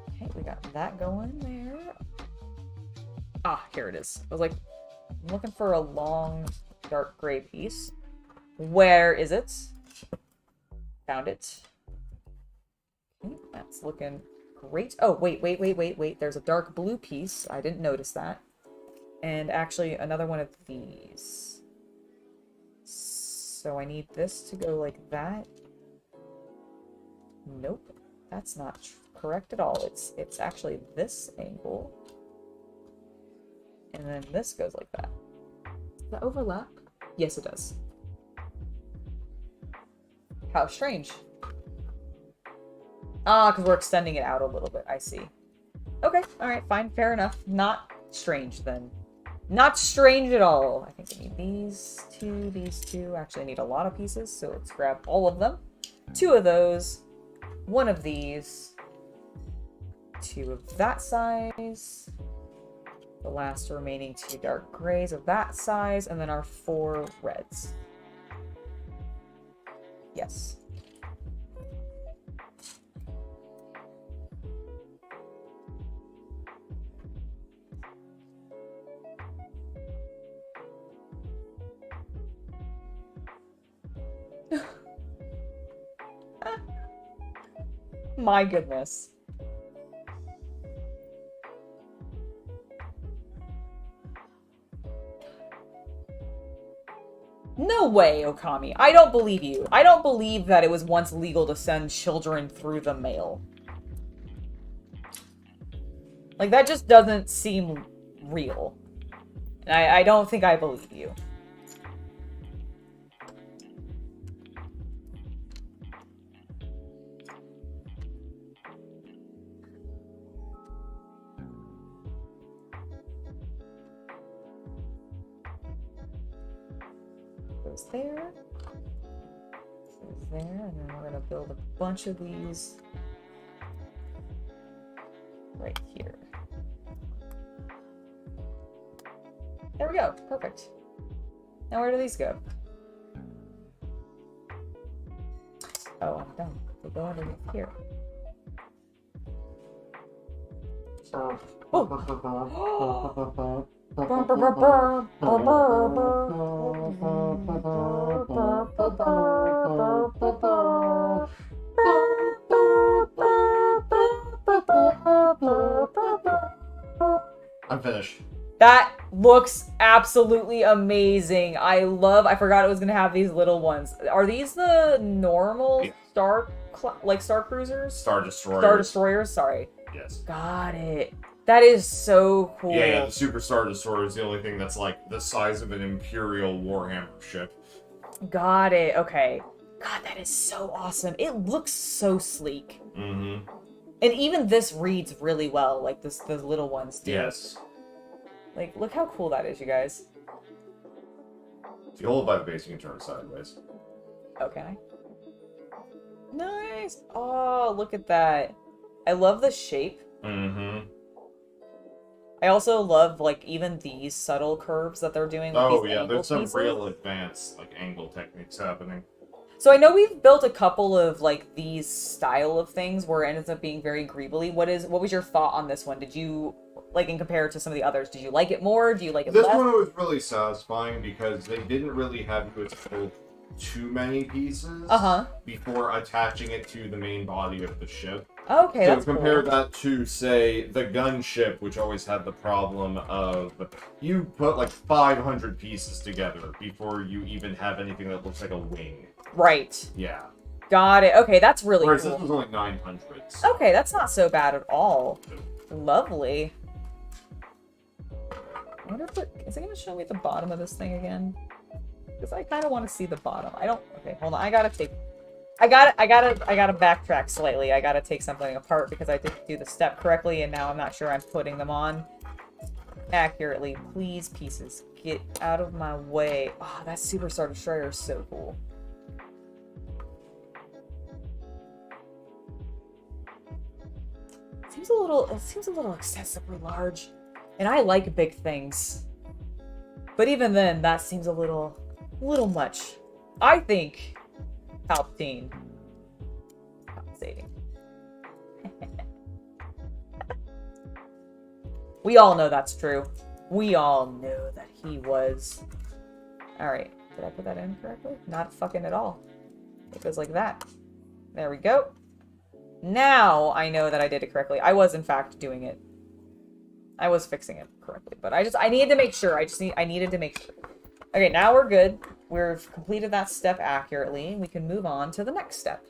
[SPEAKER 1] Okay, we got that going there. Ah, here it is. I was like, I'm looking for a long, dark gray piece. Where is it? Found it. Okay, that's looking great. Oh, wait. There's a dark blue piece. I didn't notice that. And actually, another one of these. So I need this to go like that. Nope. That's not correct at all. It's actually this angle. And then this goes like that. Does that overlap? Yes, it does. How strange. Ah, because we're extending it out a little bit. I see. Okay, alright, fine, fair enough. Not strange, then. Not strange at all. I think I need these two. Actually, I need a lot of pieces, so let's grab all of them. 2 of those. 1 of these. 2 of that size. The last remaining 2 dark grays of that size, and then our 4 reds. Yes. My goodness. No way, Okami. I don't believe you. I don't believe that it was once legal to send children through the mail. Like, that just doesn't seem real. And I don't think I believe you. Goes there. Goes there, and then we're gonna build a bunch of these right here. There we go. Perfect. Now where do these go? Oh, I'm done. They go underneath here. Oh.
[SPEAKER 2] I'm finished.
[SPEAKER 1] That looks absolutely amazing. I forgot it was gonna have these little ones. Are these the normal star cruisers?
[SPEAKER 2] Star destroyers.
[SPEAKER 1] Star destroyers, sorry.
[SPEAKER 2] Yes.
[SPEAKER 1] Got it. That is so cool.
[SPEAKER 2] Yeah, the Super Star Destroyer is the only thing that's like the size of an Imperial Warhammer ship.
[SPEAKER 1] Got it. Okay. God, that is so awesome. It looks so sleek.
[SPEAKER 2] Mm-hmm.
[SPEAKER 1] And even this reads really well, like the little ones do.
[SPEAKER 2] Yes.
[SPEAKER 1] Like, look how cool that is, you guys.
[SPEAKER 2] If you hold it by the base, you can turn it sideways.
[SPEAKER 1] Okay. Nice. Oh, look at that. I love the shape.
[SPEAKER 2] Mm-hmm.
[SPEAKER 1] I also love, like, even these subtle curves that they're doing with
[SPEAKER 2] Oh,
[SPEAKER 1] these
[SPEAKER 2] yeah,
[SPEAKER 1] angle
[SPEAKER 2] there's some
[SPEAKER 1] pieces.
[SPEAKER 2] real advanced, like, angle techniques happening.
[SPEAKER 1] So I know we've built a couple of, like, these style of things where it ends up being very greebly. What was your thought on this one? Did you, like, in compare to some of the others, did you like it more? Do you like it less?
[SPEAKER 2] This one was really satisfying because they didn't really have you assemble too many pieces before attaching it to the main body of the ship.
[SPEAKER 1] Okay,
[SPEAKER 2] so
[SPEAKER 1] that's
[SPEAKER 2] compare
[SPEAKER 1] cool.
[SPEAKER 2] that to, say, the gunship, which always had the problem of you put like 500 pieces together before you even have anything that looks like a wing.
[SPEAKER 1] Right.
[SPEAKER 2] Yeah.
[SPEAKER 1] Got it. Okay, that's really
[SPEAKER 2] Whereas
[SPEAKER 1] cool.
[SPEAKER 2] this was only 900.
[SPEAKER 1] Okay, that's not so bad at all. Lovely. I wonder if is it going to show me the bottom of this thing again? Because I kind of want to see the bottom. Okay, hold on. I gotta backtrack slightly. I gotta take something apart because I didn't do the step correctly, and now I'm not sure I'm putting them on. accurately. Please, pieces. Get out of my way. Oh, that Superstar Destroyer is so cool. It seems a little excessively large. And I like big things. But even then, that seems a little much. I think Palpatine. Compensating. We all know that's true. We all know that he was. Alright. Did I put that in correctly? Not fucking at all. It goes like that. There we go. Now I know that I did it correctly. I was, in fact, doing it. I was fixing it correctly. But I needed to make sure. I needed to make sure. Okay, now we're good. We've completed that step accurately. We can move on to the next step.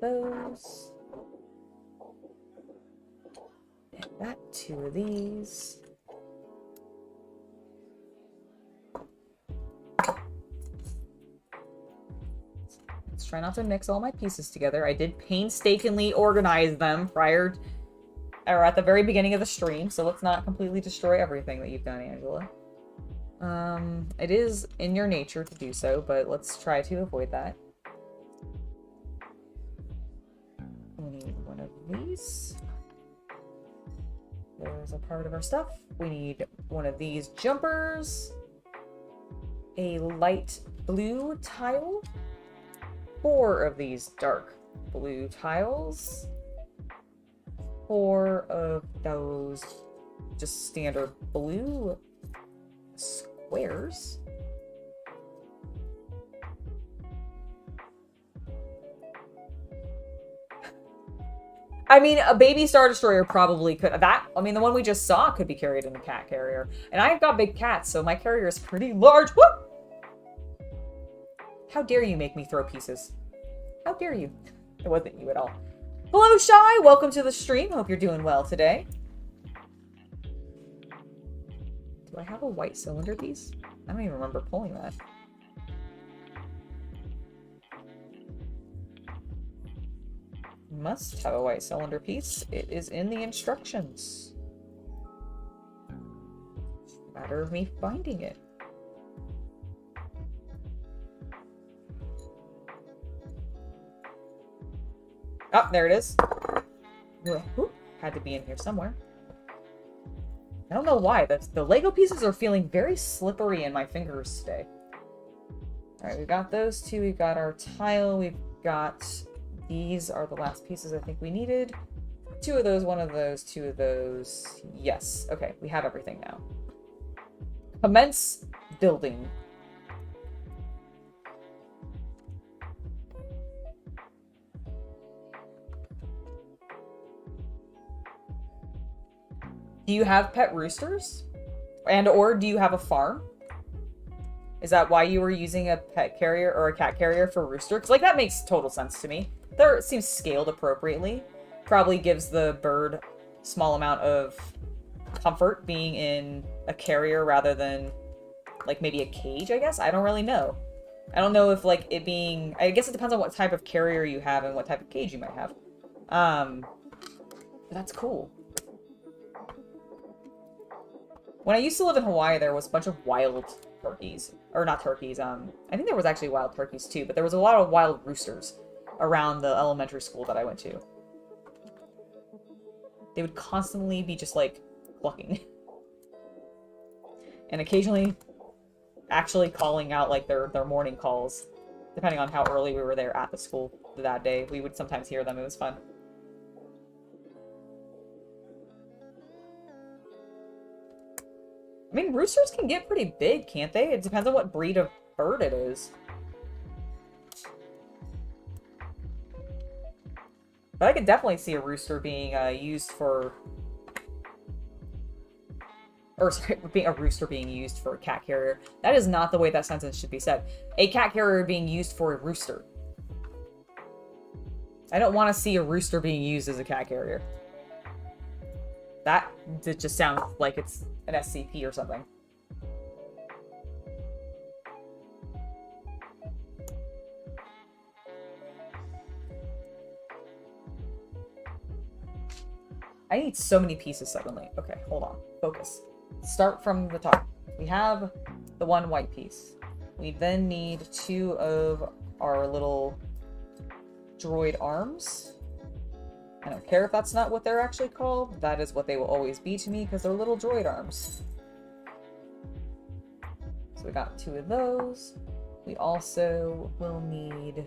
[SPEAKER 1] Those. And that, 2 of these. Let's try not to mix all my pieces together. I did painstakingly organize them prior or at the very beginning of the stream, so let's not completely destroy everything that you've done, Angela. It is in your nature to do so, but let's try to avoid that. We need one of these. There's a part of our stuff. We need one of these jumpers. A light blue tile. 4 of these dark blue tiles. 4 of those just standard blue squares. I mean, a baby Star Destroyer probably could. I mean, the one we just saw could be carried in the cat carrier. And I've got big cats, so my carrier is pretty large. Whoop! How dare you make me throw pieces? How dare you? It wasn't you at all. Hello, Shy! Welcome to the stream. Hope you're doing well today. Do I have a white cylinder piece? I don't even remember pulling that. Must have a white cylinder piece. It is in the instructions. Matter of me finding it. Oh, there it is. Ooh, had to be in here somewhere. I don't know why. The Lego pieces are feeling very slippery in my fingers today. Alright, we've got those 2. We've got our tile. We've got... These are the last pieces I think we needed. 2 of those, 1 of those, 2 of those. Yes. Okay, we have everything now. Commence building. Do you have pet roosters? And or do you have a farm? Is that why you were using a pet carrier or a cat carrier for rooster? Because, like, that makes total sense to me. It seems scaled appropriately. Probably gives the bird a small amount of comfort being in a carrier rather than, like, maybe a cage, I guess? I don't really know. I don't know if, like, it being... I guess it depends on what type of carrier you have and what type of cage you might have. But that's cool. When I used to live in Hawaii, there was a bunch of wild turkeys. Or not turkeys, I think there was actually wild turkeys too, but there was a lot of wild roosters around the elementary school that I went to. They would constantly be just, like, clucking. And occasionally actually calling out, like, their morning calls. Depending on how early we were there at the school that day. We would sometimes hear them. It was fun. I mean, roosters can get pretty big, can't they? It depends on what breed of bird it is. But I could definitely see a rooster being used for... Or, sorry, being a rooster being used for a cat carrier. That is not the way that sentence should be said. A cat carrier being used for a rooster. I don't want to see a rooster being used as a cat carrier. That just sounds like it's an SCP or something. I need so many pieces suddenly. Okay, hold on. Focus. Start from the top. We have the one white piece. We then need 2 of our little droid arms. I don't care if that's not what they're actually called. That is what they will always be to me because they're little droid arms. So we got 2 of those. We also will need...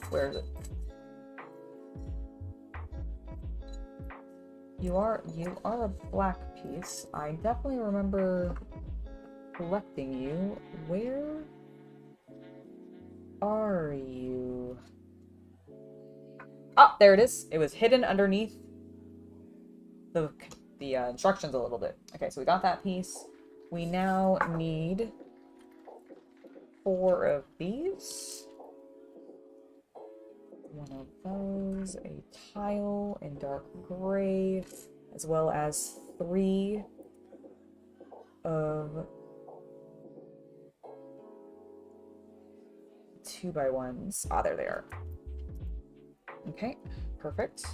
[SPEAKER 1] Where is it? You are a black piece. I definitely remember collecting you. Where are you? Oh, there it is. It was hidden underneath the instructions a little bit. Okay, so we got that piece. We now need 4 of these. 1 of those, a tile in dark gray, as well as 3 of 2x1s. Ah, there they are. Okay, perfect.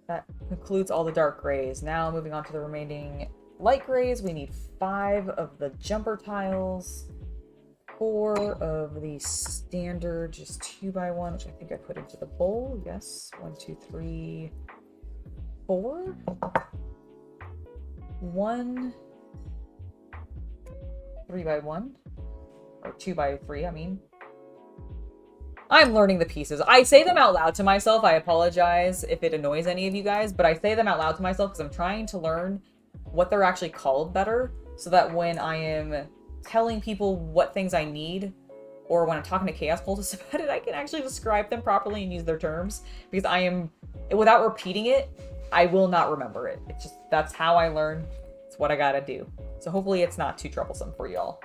[SPEAKER 1] That concludes all the dark grays. Now moving on to the remaining light grays, we need 5 of the jumper tiles. 4 of the standard, just 2x1, which I think I put into the bowl. Yes. 1, 2, 3, 4. 1 3x1. Or 2x3, I mean. I'm learning the pieces. I say them out loud to myself. I apologize if it annoys any of you guys, but I say them out loud to myself because I'm trying to learn what they're actually called better, so that when I am telling people what things I need, or when I'm talking to Chaos Cultists about it, I can actually describe them properly and use their terms, because I am, without repeating it, I will not remember it. It's just, that's how I learn. It's what I gotta do. So hopefully it's not too troublesome for y'all.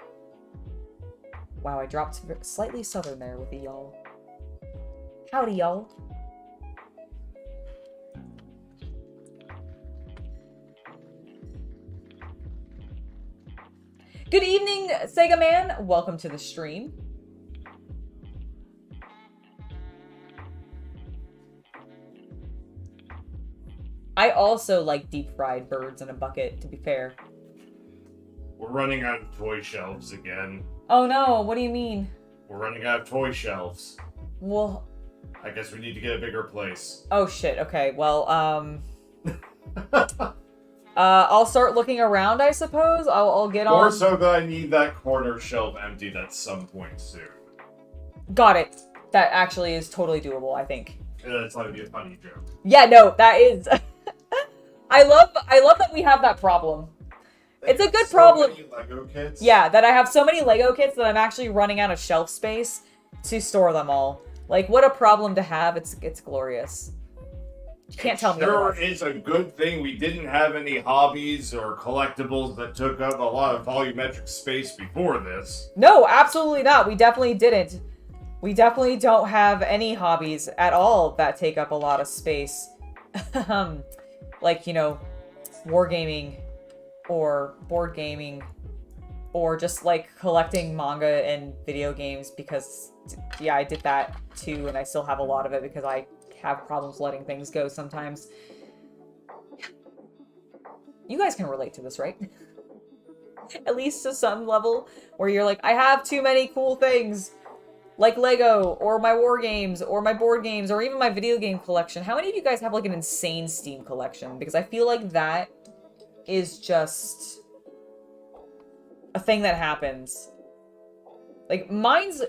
[SPEAKER 1] Wow, I dropped slightly southern there with the y'all. Howdy, y'all. Good evening, Sega Man. Welcome to the stream. I also like deep-fried birds in a bucket, to be fair.
[SPEAKER 2] We're running out of toy shelves again.
[SPEAKER 1] Oh no, what do you mean?
[SPEAKER 2] We're running out of toy shelves.
[SPEAKER 1] Well...
[SPEAKER 2] I guess we need to get a bigger place.
[SPEAKER 1] Oh shit, okay, well, I'll start looking around, I suppose. I'll get on...
[SPEAKER 2] More so that I need that corner shelf emptied at some point soon.
[SPEAKER 1] Got it. That actually is totally doable, I think.
[SPEAKER 2] That's going to be a funny joke.
[SPEAKER 1] Yeah, no, that is... I love that we have that problem. It's a good problem.
[SPEAKER 2] Many Lego kits.
[SPEAKER 1] Yeah, that I have so many Lego kits that I'm actually running out of shelf space to store them all. Like, what a problem to have. It's glorious. You can't tell me.
[SPEAKER 2] Sure is a good thing we didn't have any hobbies or collectibles that took up a lot of volumetric space before this.
[SPEAKER 1] No, absolutely not. We definitely didn't. We definitely don't have any hobbies at all that take up a lot of space. Like, you know, wargaming or board gaming or just like collecting manga and video games, because yeah, I did that too, and I still have a lot of it because I have problems letting things go sometimes. You guys can relate to this, right? At least to some level, where you're like, I have too many cool things, like Lego, or my war games, or my board games, or even my video game collection. How many of you guys have like an insane Steam collection? Because I feel like that is just a thing that happens. Like, mine's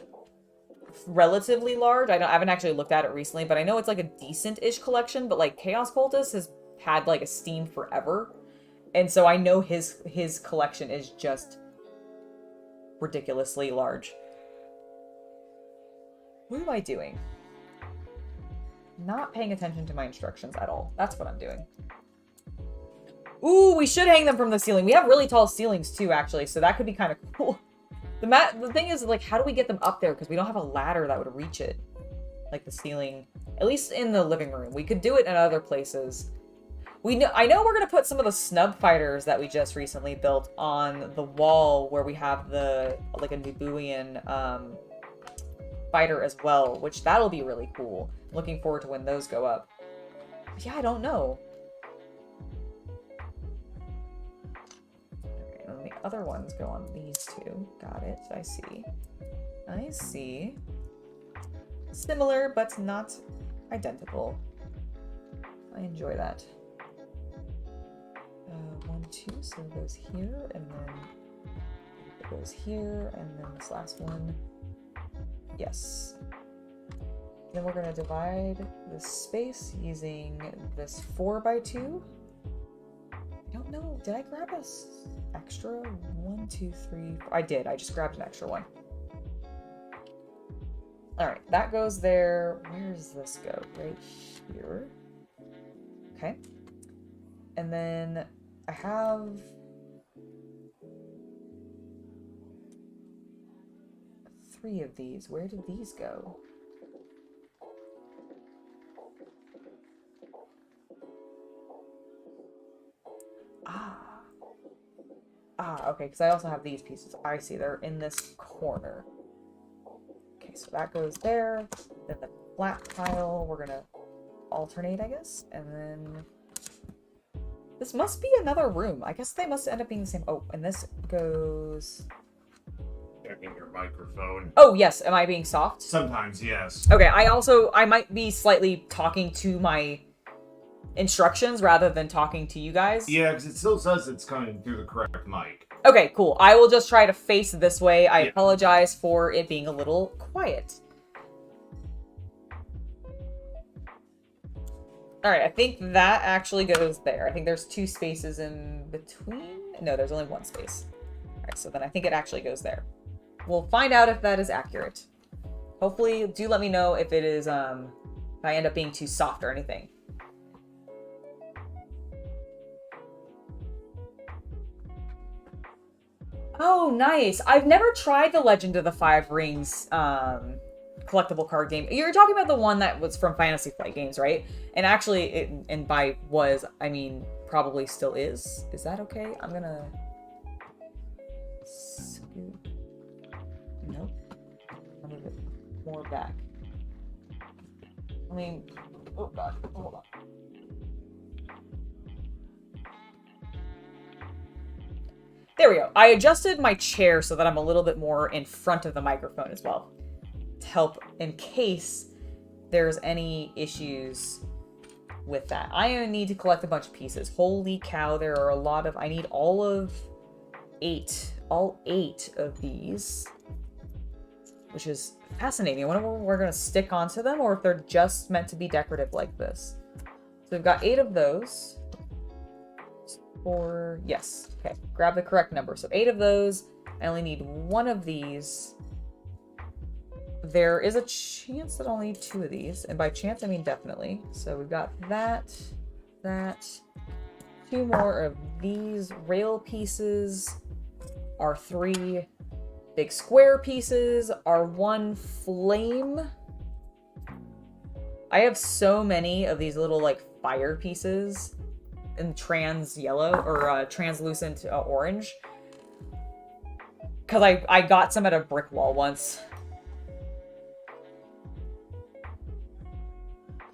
[SPEAKER 1] relatively large. I haven't actually looked at it recently, but I know it's like a decent-ish collection. But like Chaos Cultist has had like a Steam forever, and so I know his collection is just ridiculously large. What am I doing? Not paying attention to my instructions at all. That's what I'm doing. Ooh, we should hang them from the ceiling. We have really tall ceilings too, actually, so that could be kind of cool. The thing is, like, how do we get them up there? Because we don't have a ladder that would reach it. Like the ceiling. At least in the living room. We could do it in other places. I know we're going to put some of the snub fighters that we just recently built on the wall where we have the, like, a Nubuian fighter as well, which that'll be really cool. looking forward to when those go up. Yeah, I don't know. Okay, and then the other ones go on these two. Got it. I see. I see. Similar, but not identical. I enjoy that. 1, 2, so it goes here, and then it goes here, and then this last one. Yes. Then we're going to divide this space using this 4x2. I don't know. Did I grab a extra? 1, 2, 3. I did. I just grabbed an extra one. All right, that goes there. Where does this go? Right here. Okay. And then I have three of these. Where did these go? Okay, because I also have these pieces. I see, they're in this corner. Okay, so that goes there. Then the flat tile, we're gonna alternate, I guess. And then this must be another room. I guess they must end up being the same. Oh, and this goes...
[SPEAKER 2] Checking your microphone.
[SPEAKER 1] Oh, yes. Am I being soft?
[SPEAKER 2] Sometimes, yes.
[SPEAKER 1] Okay, I might be slightly talking to my instructions rather than talking to you guys.
[SPEAKER 2] Yeah, because it still says it's coming through the correct mic.
[SPEAKER 1] Okay, cool. I will just try to face this way. I apologize for it being a little quiet. Alright, I think that actually goes there. I think there's 2 spaces in between. No, there's only 1 space. Alright, so then I think it actually goes there. We'll find out if that is accurate. Hopefully, do let me know if it is, if I end up being too soft or anything. Oh, nice. I've never tried the Legend of the Five Rings collectible card game. You're talking about the one that was from Fantasy Flight Games, right? And actually, and by was, I mean, probably still is. Is that okay? I'm gonna... Nope. I'll move it more back. I mean... Oh, God. Hold on. There we go. I adjusted my chair so that I'm a little bit more in front of the microphone as well, to help in case there's any issues with that. I need to collect a bunch of pieces. Holy cow, there are a lot of... I need all 8 of these, which is fascinating. I wonder if we're going to stick onto them or if they're just meant to be decorative like this. So we've got 8 of those. Or yes. Okay, grab the correct number. So 8 of those. I only need 1 of these. There is a chance that I'll need 2 of these. And by chance, I mean definitely. So we've got that, 2 more of these rail pieces, our 3 big square pieces, our 1 flame. I have so many of these little like fire pieces in trans yellow or translucent orange, because I got some at a brick wall once.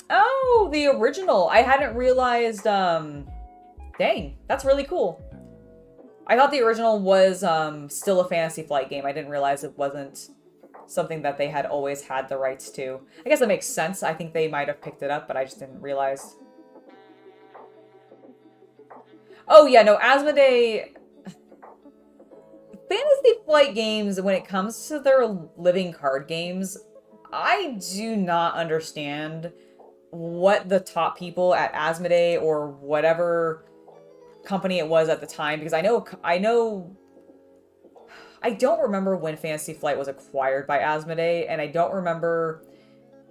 [SPEAKER 1] Oh, the original. I hadn't realized. Dang, that's really cool. I thought the original was still a Fantasy Flight game. I didn't realize it wasn't something that they had always had the rights to. I guess that makes sense. I think they might have picked it up, but I just didn't realize. Oh, yeah, no, Asmodee... Fantasy Flight Games, when it comes to their living card games, I do not understand what the top people at Asmodee or whatever company it was at the time, because I don't remember when Fantasy Flight was acquired by Asmodee, and I don't remember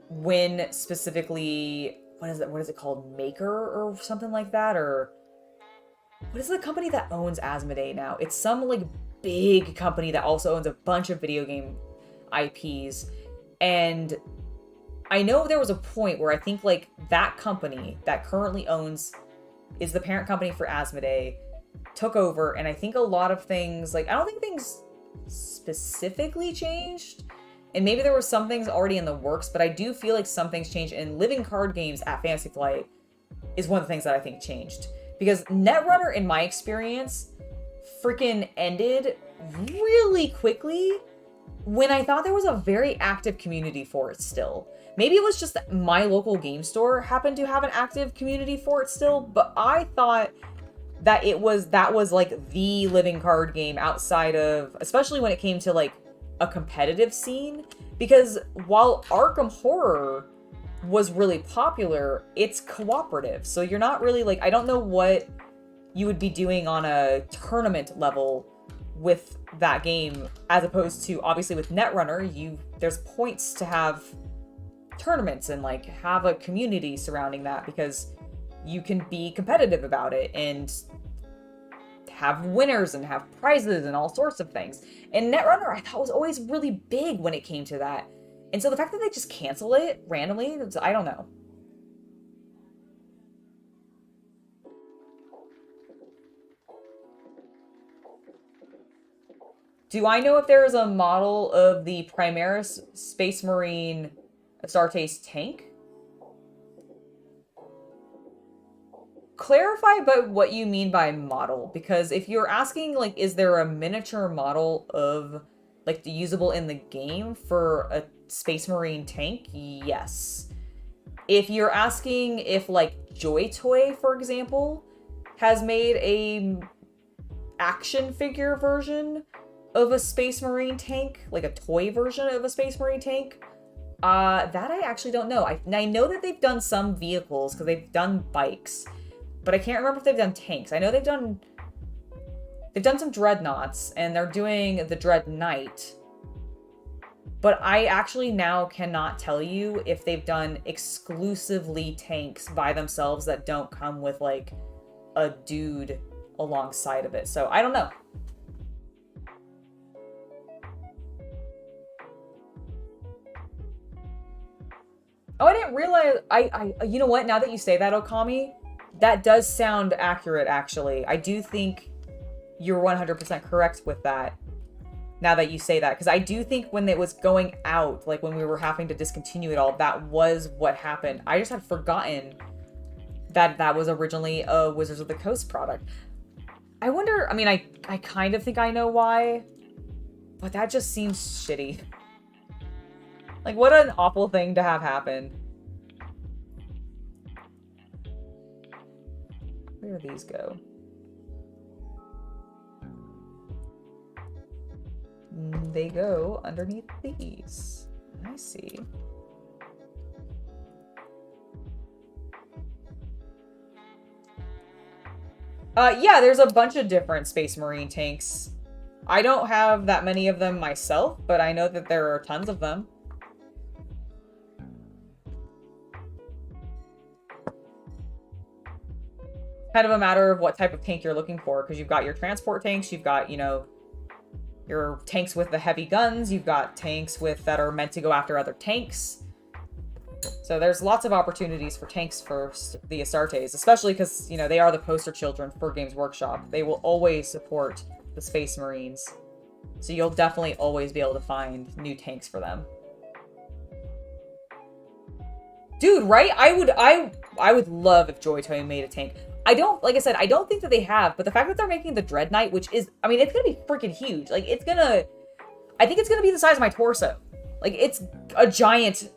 [SPEAKER 1] when specifically, what is it called, Maker or something like that, or... What is the company that owns Asmodee now? It's some, like, big company that also owns a bunch of video game IPs. And I know there was a point where I think, like, that company that currently owns, is the parent company for Asmodee, took over. And I think a lot of things, like, I don't think things specifically changed. And maybe there were some things already in the works, but I do feel like some things changed. And living card games at Fantasy Flight is one of the things that I think changed. Because Netrunner, in my experience, freaking ended really quickly when I thought there was a very active community for it still. Maybe it was just that my local game store happened to have an active community for it still, but I thought that that was like the living card game outside of, especially when it came to like a competitive scene. Because while Arkham Horror was really popular, it's cooperative. So you're not really like, I don't know what you would be doing on a tournament level with that game, as opposed to obviously with Netrunner, there's points to have tournaments and like have a community surrounding that, because you can be competitive about it and have winners and have prizes and all sorts of things. And Netrunner, I thought, was always really big when it came to that. And so the fact that they just cancel it randomly, I don't know. Do I know if there is a model of the Primaris Space Marine Astartes tank? Clarify but what you mean by model, because if you're asking like, is there a miniature model of like the usable in the game for a Space Marine tank? Yes. If you're asking if like Joy Toy, for example, has made a action figure version of a Space Marine tank, like a toy version of a Space Marine tank, that I actually don't know. I know that they've done some vehicles because they've done bikes, but I can't remember if they've done tanks. I know they've done some dreadnoughts, and they're doing the Dread Knight. But I actually now cannot tell you if they've done exclusively tanks by themselves that don't come with like a dude alongside of it. So I don't know. Oh, I didn't realize, you know what, now that you say that, Okami, that does sound accurate, actually. I do think you're 100% correct with that, now that you say that. Because I do think when it was going out, like when we were having to discontinue it all, that was what happened. I just had forgotten that that was originally a Wizards of the Coast product. I wonder, I mean, I kind of think I know why, but that just seems shitty. Like, what an awful thing to have happen. Where do these go? They go underneath these. I see. Yeah, there's a bunch of different Space Marine tanks. I don't have that many of them myself, but I know that there are tons of them. Kind of a matter of what type of tank you're looking for, because you've got your transport tanks, you've got, you know, your tanks with the heavy guns, you've got tanks that are meant to go after other tanks. So there's lots of opportunities for tanks for the Astartes, especially because, you know, they are the poster children for Games Workshop. They will always support the Space Marines. So you'll definitely always be able to find new tanks for them. Dude, right? I would love if Joy Toy made a tank. Like I said, I don't think that they have, but the fact that they're making the Dread Knight, which is, I mean, it's gonna be freaking huge. Like, I think it's gonna be the size of my torso. Like, it's a giant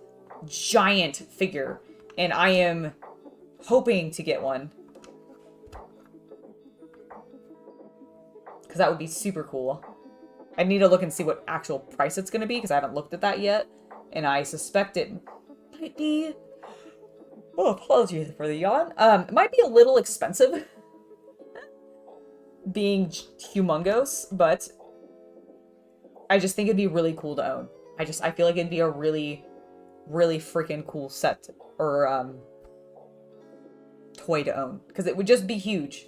[SPEAKER 1] figure, and I am hoping to get one. Because that would be super cool. I need to look and see what actual price it's gonna be, because I haven't looked at that yet, and I suspect it might be... Oh, apologies for the yawn. It might be a little expensive. Being humongous, but I just think it'd be really cool to own. I feel like it'd be a really, really freaking cool set or toy to own, because it would just be huge.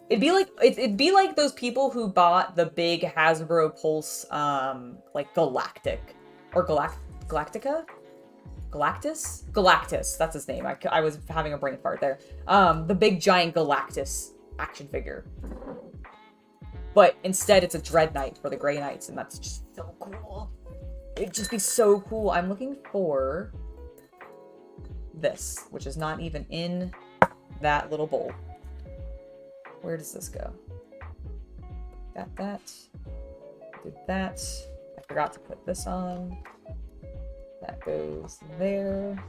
[SPEAKER 1] It'd be like those people who bought the big Hasbro Pulse like Galactic or Galactica? Galactus, that's his name. I was having a brain fart there. The big giant Galactus action figure. But instead it's a Dread Knight for the Grey Knights, and that's just so cool. It'd just be so cool. I'm looking for this, which is not even in that little bowl. Where does this go? Got that. Did that. I forgot to put this on. That goes there.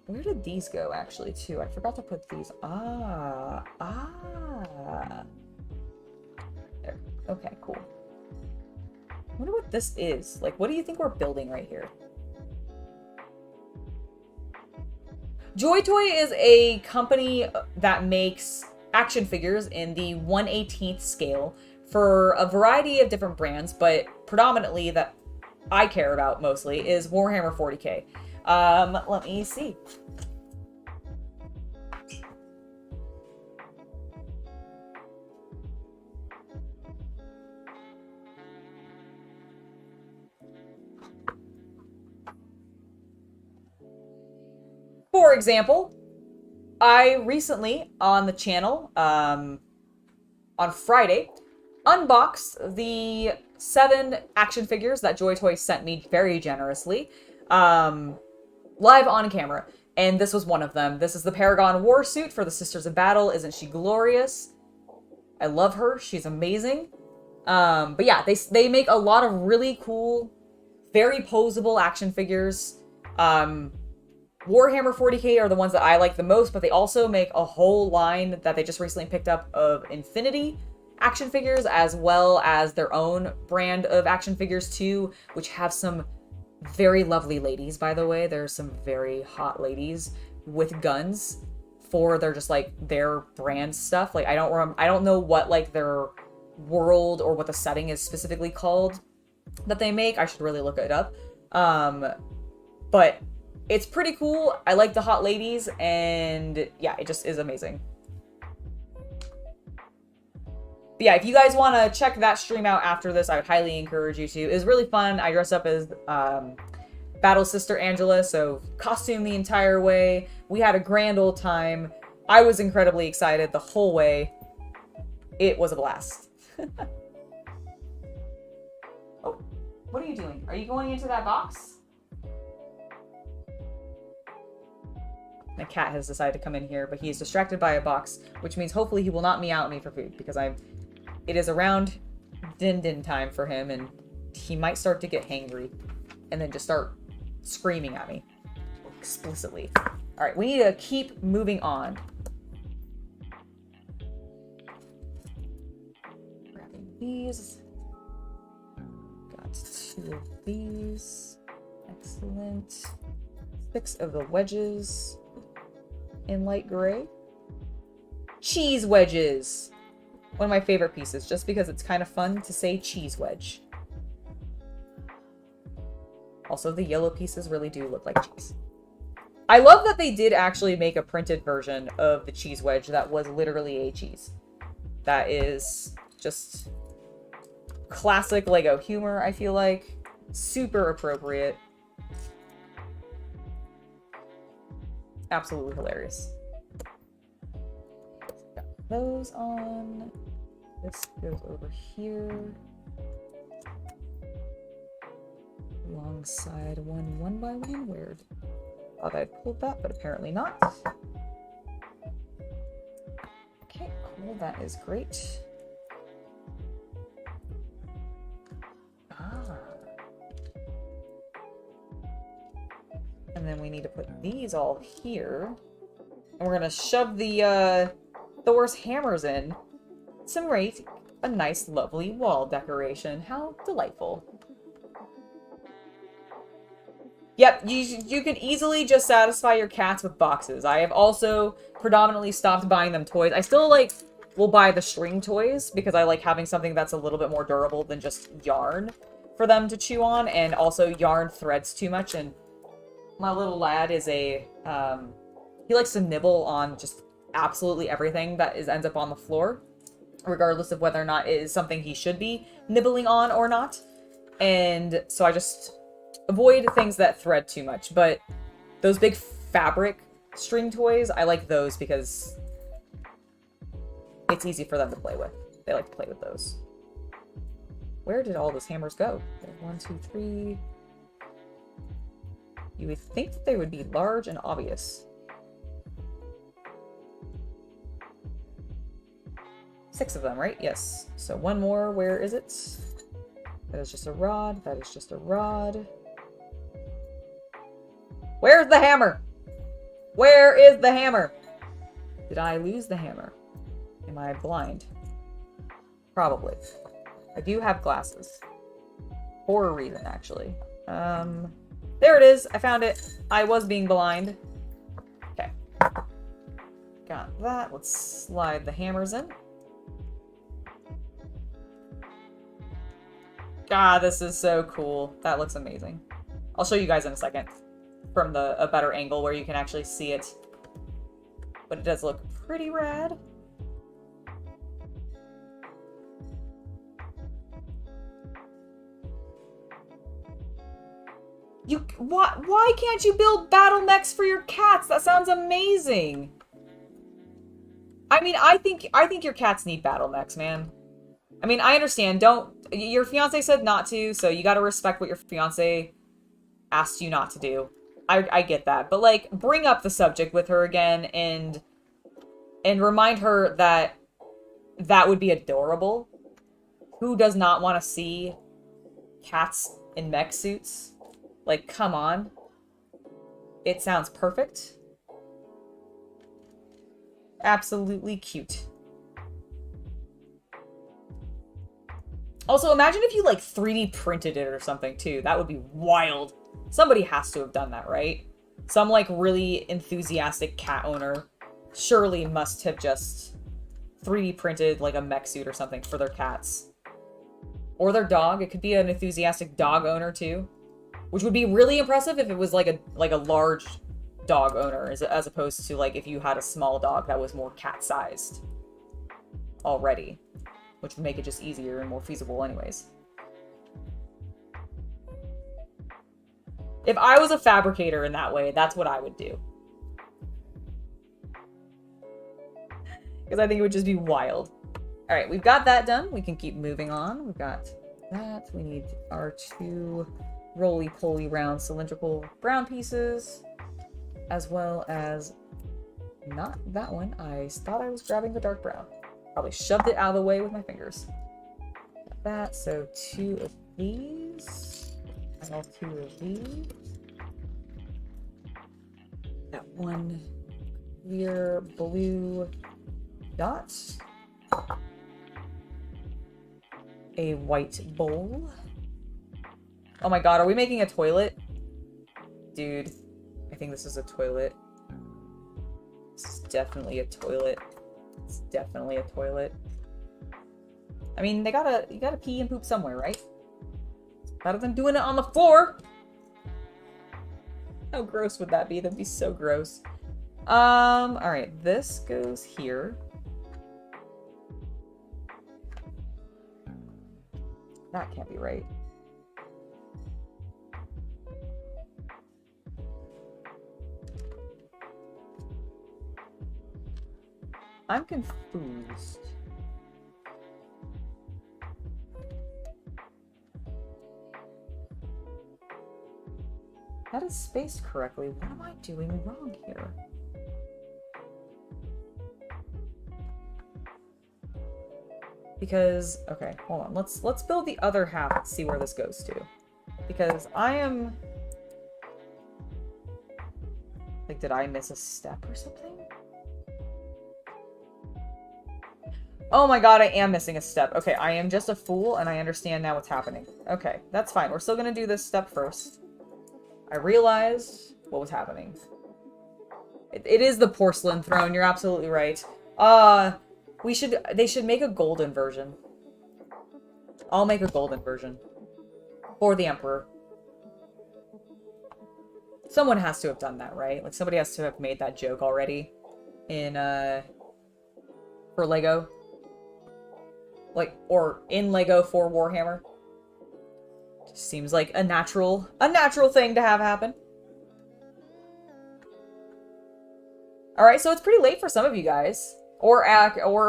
[SPEAKER 1] Where did these go, actually, too? I forgot to put these. Ah. There. Okay, cool. I wonder what this is. Like, what do you think we're building right here? Joy Toy is a company that makes action figures in the 1/18th scale for a variety of different brands, but predominantly that I care about mostly is Warhammer 40k. Let me see. For example, I recently on the channel, on Friday, unboxed the 7 action figures that Joy Toy sent me very generously, live on camera. And this was one of them. This is the Paragon War Suit for the Sisters of Battle. Isn't she glorious? I love her. She's amazing. But yeah, they make a lot of really cool, very posable action figures. Warhammer 40k are the ones that I like the most, but they also make a whole line that they just recently picked up of Infinity action figures, as well as their own brand of action figures too, which have some very lovely ladies, by the way. There's some very hot ladies with guns for their just like their brand stuff. Like I don't know what like their world or what the setting is specifically called that they make. I should really look it up. But it's pretty cool. I like the hot ladies, and yeah, it just is amazing. But yeah, if you guys want to check that stream out after this, I would highly encourage you to. It was really fun. I dressed up as Battle Sister Angela, so costume the entire way. We had a grand old time. I was incredibly excited the whole way. It was a blast. Oh, what are you doing? Are you going into that box? My cat has decided to come in here, but he is distracted by a box, which means hopefully he will not meow at me for food, because it is around din time for him, and he might start to get hangry and then just start screaming at me explicitly. All right, we need to keep moving on. Grabbing these. Got 2 of these. Excellent. 6 of the wedges in light gray. Cheese wedges! One of my favorite pieces, just because it's kind of fun to say cheese wedge. Also, the yellow pieces really do look like cheese. I love that they did actually make a printed version of the cheese wedge that was literally a cheese. That is just classic Lego humor, I feel like. Super appropriate. Absolutely hilarious. Got those on. This goes over here. Alongside one by one. Weird. Thought I'd pulled that, but apparently not. Okay, cool. That is great. And then we need to put these all here. And we're gonna shove the Thor's hammers in. To create a nice, lovely wall decoration. How delightful. Yep, you could easily just satisfy your cats with boxes. I have also predominantly stopped buying them toys. I still will buy the string toys because I like having something that's a little bit more durable than just yarn for them to chew on, and also yarn threads too much. And my little lad is he likes to nibble on just absolutely everything that ends up on the floor, regardless of whether or not it is something he should be nibbling on or not. And so I just avoid things that thread too much. But those big fabric string toys, I like those because it's easy for them to play with. They like to play with those. Where did all those hammers go? 1, 2, 3. You would think that they would be large and obvious. 6 of them, right? Yes. So one more. Where is it? That is just a rod. That is just a rod. Where's the hammer? Where is the hammer? Did I lose the hammer? Am I blind? Probably. I do have glasses. For a reason, actually. There it is. I found it. I was being blind. Okay. Got that. Let's slide the hammers in. God, this is so cool. That looks amazing. I'll show you guys in a second from a better angle where you can actually see it. But it does look pretty rad. Why can't you build battle mechs for your cats? That sounds amazing. I mean, I think your cats need battle mechs, man. I mean, I understand. Your fiance said not to, so you gotta respect what your fiance asked you not to do. I get that. But, like, bring up the subject with her again and remind her that that would be adorable. Who does not want to see cats in mech suits? Like, come on. It sounds perfect. Absolutely cute. Also, imagine if you, like, 3D printed it or something, too. That would be wild. Somebody has to have done that, right? Some, like, really enthusiastic cat owner surely must have just 3D printed, like, a mech suit or something for their cats. Or their dog. It could be an enthusiastic dog owner, too. Which would be really impressive if it was, like a large dog owner, as opposed to, like, if you had a small dog that was more cat-sized already. Which would make it just easier and more feasible anyways. If I was a fabricator in that way, that's what I would do. Because I think it would just be wild. Alright, we've got that done. We can keep moving on. We've got that. We need our 2 roly-poly round cylindrical brown pieces. As well as... not that one. I thought I was grabbing the dark brown. Probably shoved it out of the way with my fingers. Got that. So 2 of these. And all 2 of these. That 1 clear blue dot. A white bowl. Oh my god, are we making a toilet? Dude, I think this is a toilet. This is definitely a toilet. It's definitely a toilet. I mean, you gotta pee and poop somewhere, right? Better than doing it on the floor! How gross would that be? That'd be so gross. Alright, this goes here. That can't be right. I'm confused. That is spaced correctly. What am I doing wrong here? Because, okay, hold on. Let's build the other half and see where this goes to. Because I am... like, did I miss a step or something? Oh my god, I am missing a step. Okay, I am just a fool, and I understand now what's happening. Okay, that's fine. We're still gonna do this step first. I realized what was happening. It is the porcelain throne, you're absolutely right. They should make a golden version. I'll make a golden version. For the Emperor. Someone has to have done that, right? Like, somebody has to have made that joke already. In, for LEGO. Like, or in LEGO for Warhammer. Just seems like a natural thing to have happen. Alright, so it's pretty late for some of you guys. Or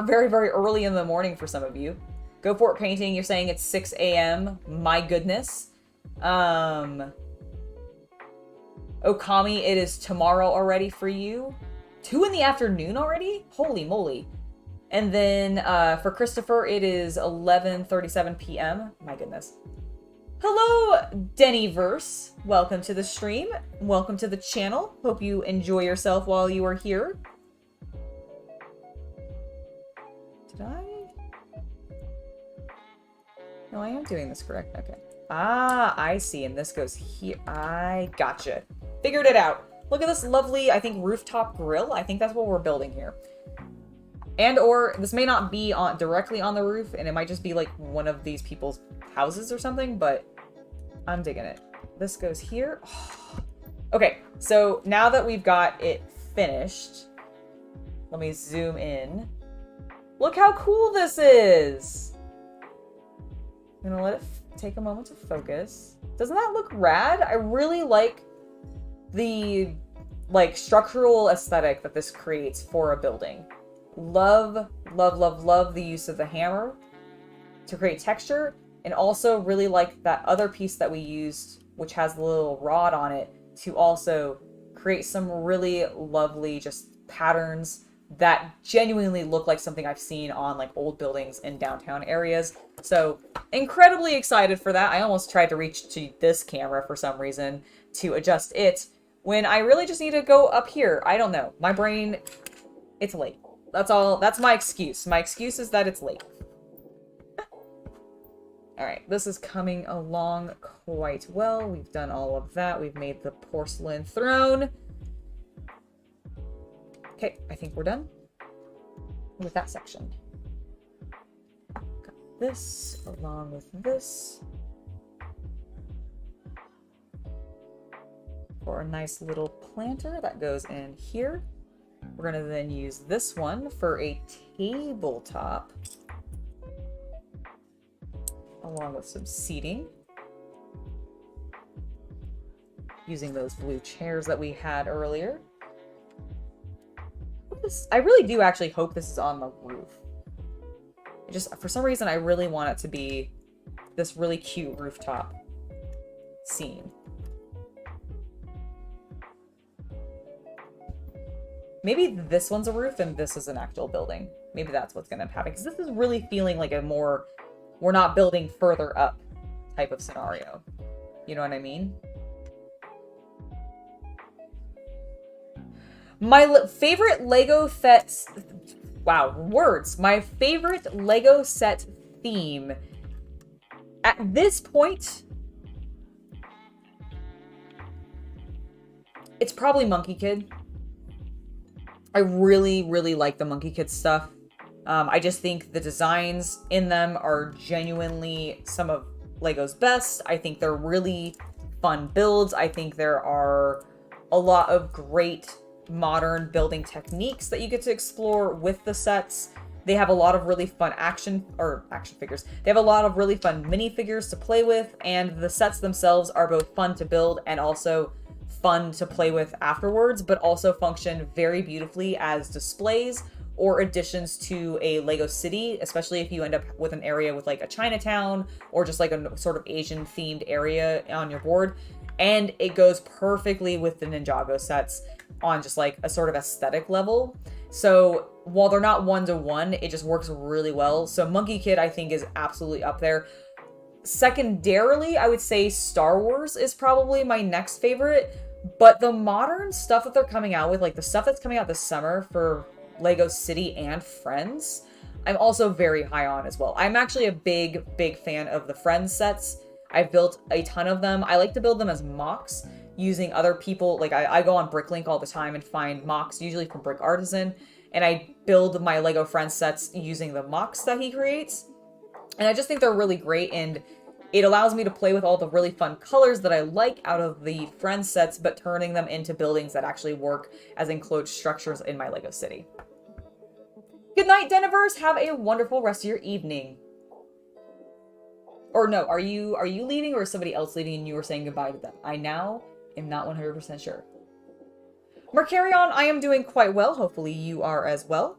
[SPEAKER 1] very, very early in the morning for some of you. Go for it painting. You're saying it's 6 a.m. My goodness. Okami, it is tomorrow already for you. 2 in the afternoon already? Holy moly. And then for Christopher, it is 11:37 p.m. My goodness. Hello, Dennyverse. Welcome to the stream. Welcome to the channel. Hope you enjoy yourself while you are here. Did I? No, I am doing this correct. Okay. Ah, I see. And this goes here. I gotcha. Figured it out. Look at this lovely, I think, rooftop grill. I think that's what we're building here. And or this may not be on directly on the roof, and it might just be like one of these people's houses or something, but I'm digging it. This goes here. Okay, so now that we've got it finished, let me zoom in. Look how cool this is. I'm gonna let it take a moment to focus. Doesn't that look rad? I really like the structural aesthetic that this creates for a building. Love, love, love, love the use of the hammer to create texture, and also really like that other piece that we used, which has the little rod on it, to also create some really lovely just patterns that genuinely look like something I've seen on like old buildings in downtown areas. So incredibly excited for that. I almost tried to reach to this camera for some reason to adjust it when I really just need to go up here. I don't know. My brain, it's late. That's all. That's my excuse. My excuse is that it's late. All right, this is coming along quite well. We've done all of that. We've made the porcelain throne. Okay, I think we're done with that section. Got this along with this for a nice little planter that goes in here. We're going to then use this one for a tabletop along with some seating. Using those blue chairs that we had earlier. I really do actually hope this is on the roof. It just, for some reason, I really want it to be this really cute rooftop scene. Maybe this one's a roof and this is an actual building. Maybe that's what's going to happen. Because this is really feeling like a more, we're not building further up type of scenario. You know what I mean? My favorite Lego sets... Wow, words. My favorite Lego set theme. At this point... It's probably Monkey Kid. I really, really like the Monkey Kid stuff. I just think the designs in them are genuinely some of Lego's best. I think they're really fun builds. I think there are a lot of great modern building techniques that you get to explore with the sets. They have a lot of really fun action figures. They have a lot of really fun minifigures to play with, and the sets themselves are both fun to build and also fun to play with afterwards, but also function very beautifully as displays or additions to a Lego city, especially if you end up with an area with like a Chinatown or just like a sort of Asian themed area on your board. And it goes perfectly with the Ninjago sets on just like a sort of aesthetic level. So while they're not one-to-one, it just works really well. So Monkey Kid, I think, is absolutely up there. Secondarily, I would say Star Wars is probably my next favorite, but the modern stuff that they're coming out with, like the stuff that's coming out this summer for Lego City and Friends, I'm also very high on as well. I'm actually a big, big fan of the Friends sets. I've built a ton of them. I like to build them as mocks using other people. Like I go on Bricklink all the time and find mocks, usually from Brick Artisan, and I build my Lego Friends sets using the mocks that he creates. And I just think they're really great, and it allows me to play with all the really fun colors that I like out of the Friends sets, but turning them into buildings that actually work as enclosed structures in my Lego city. Good night, Deniverse. Have a wonderful rest of your evening. Or no, are you leaving or is somebody else leaving and you were saying goodbye to them? I now am not 100% sure. Mercurion, I am doing quite well. Hopefully you are as well.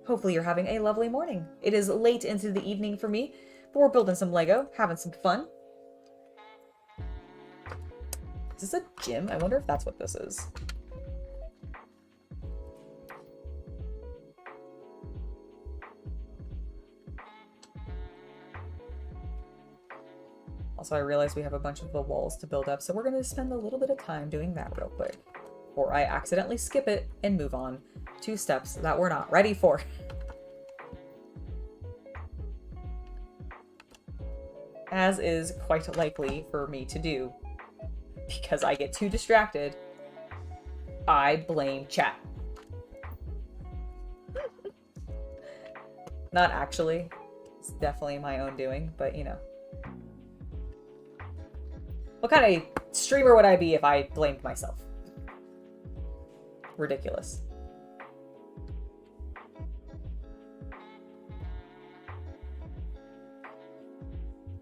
[SPEAKER 1] Hopefully you're having a lovely morning. It is late into the evening for me, but we're building some Lego, having some fun. Is this a gym? I wonder if that's what this is. Also, I realize we have a bunch of the walls to build up, so we're going to spend a little bit of time doing that real quick. Or I accidentally skip it and move on 2 steps that we're not ready for. As is quite likely for me to do. Because I get too distracted, I blame chat. Not actually. It's definitely my own doing, but you know. What kind of streamer would I be if I blamed myself? Ridiculous.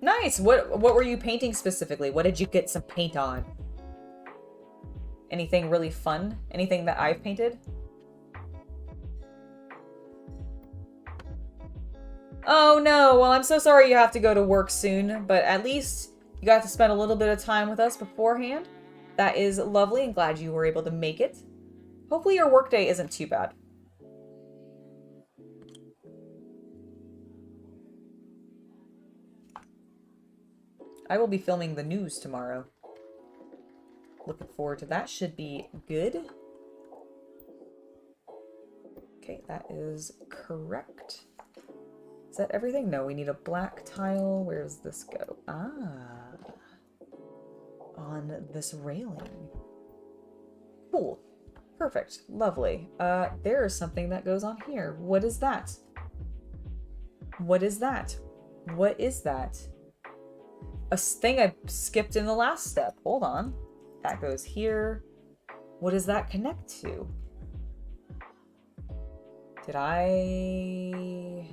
[SPEAKER 1] Nice! What were you painting specifically? What did you get some paint on? Anything really fun? Anything that I've painted? Oh no, well I'm so sorry you have to go to work soon, but at least you got to spend a little bit of time with us beforehand. That is lovely and glad you were able to make it. Hopefully your workday isn't too bad. I will be filming the news tomorrow. Looking forward to that. Should be good. Okay, that is correct. Is that everything? No, we need a black tile. Where does this go? Ah. On this railing. Cool. Perfect. Lovely. There is something that goes on here. What is that? What is that? What is that? A thing I skipped in the last step. Hold on. That goes here. What does that connect to? Did I...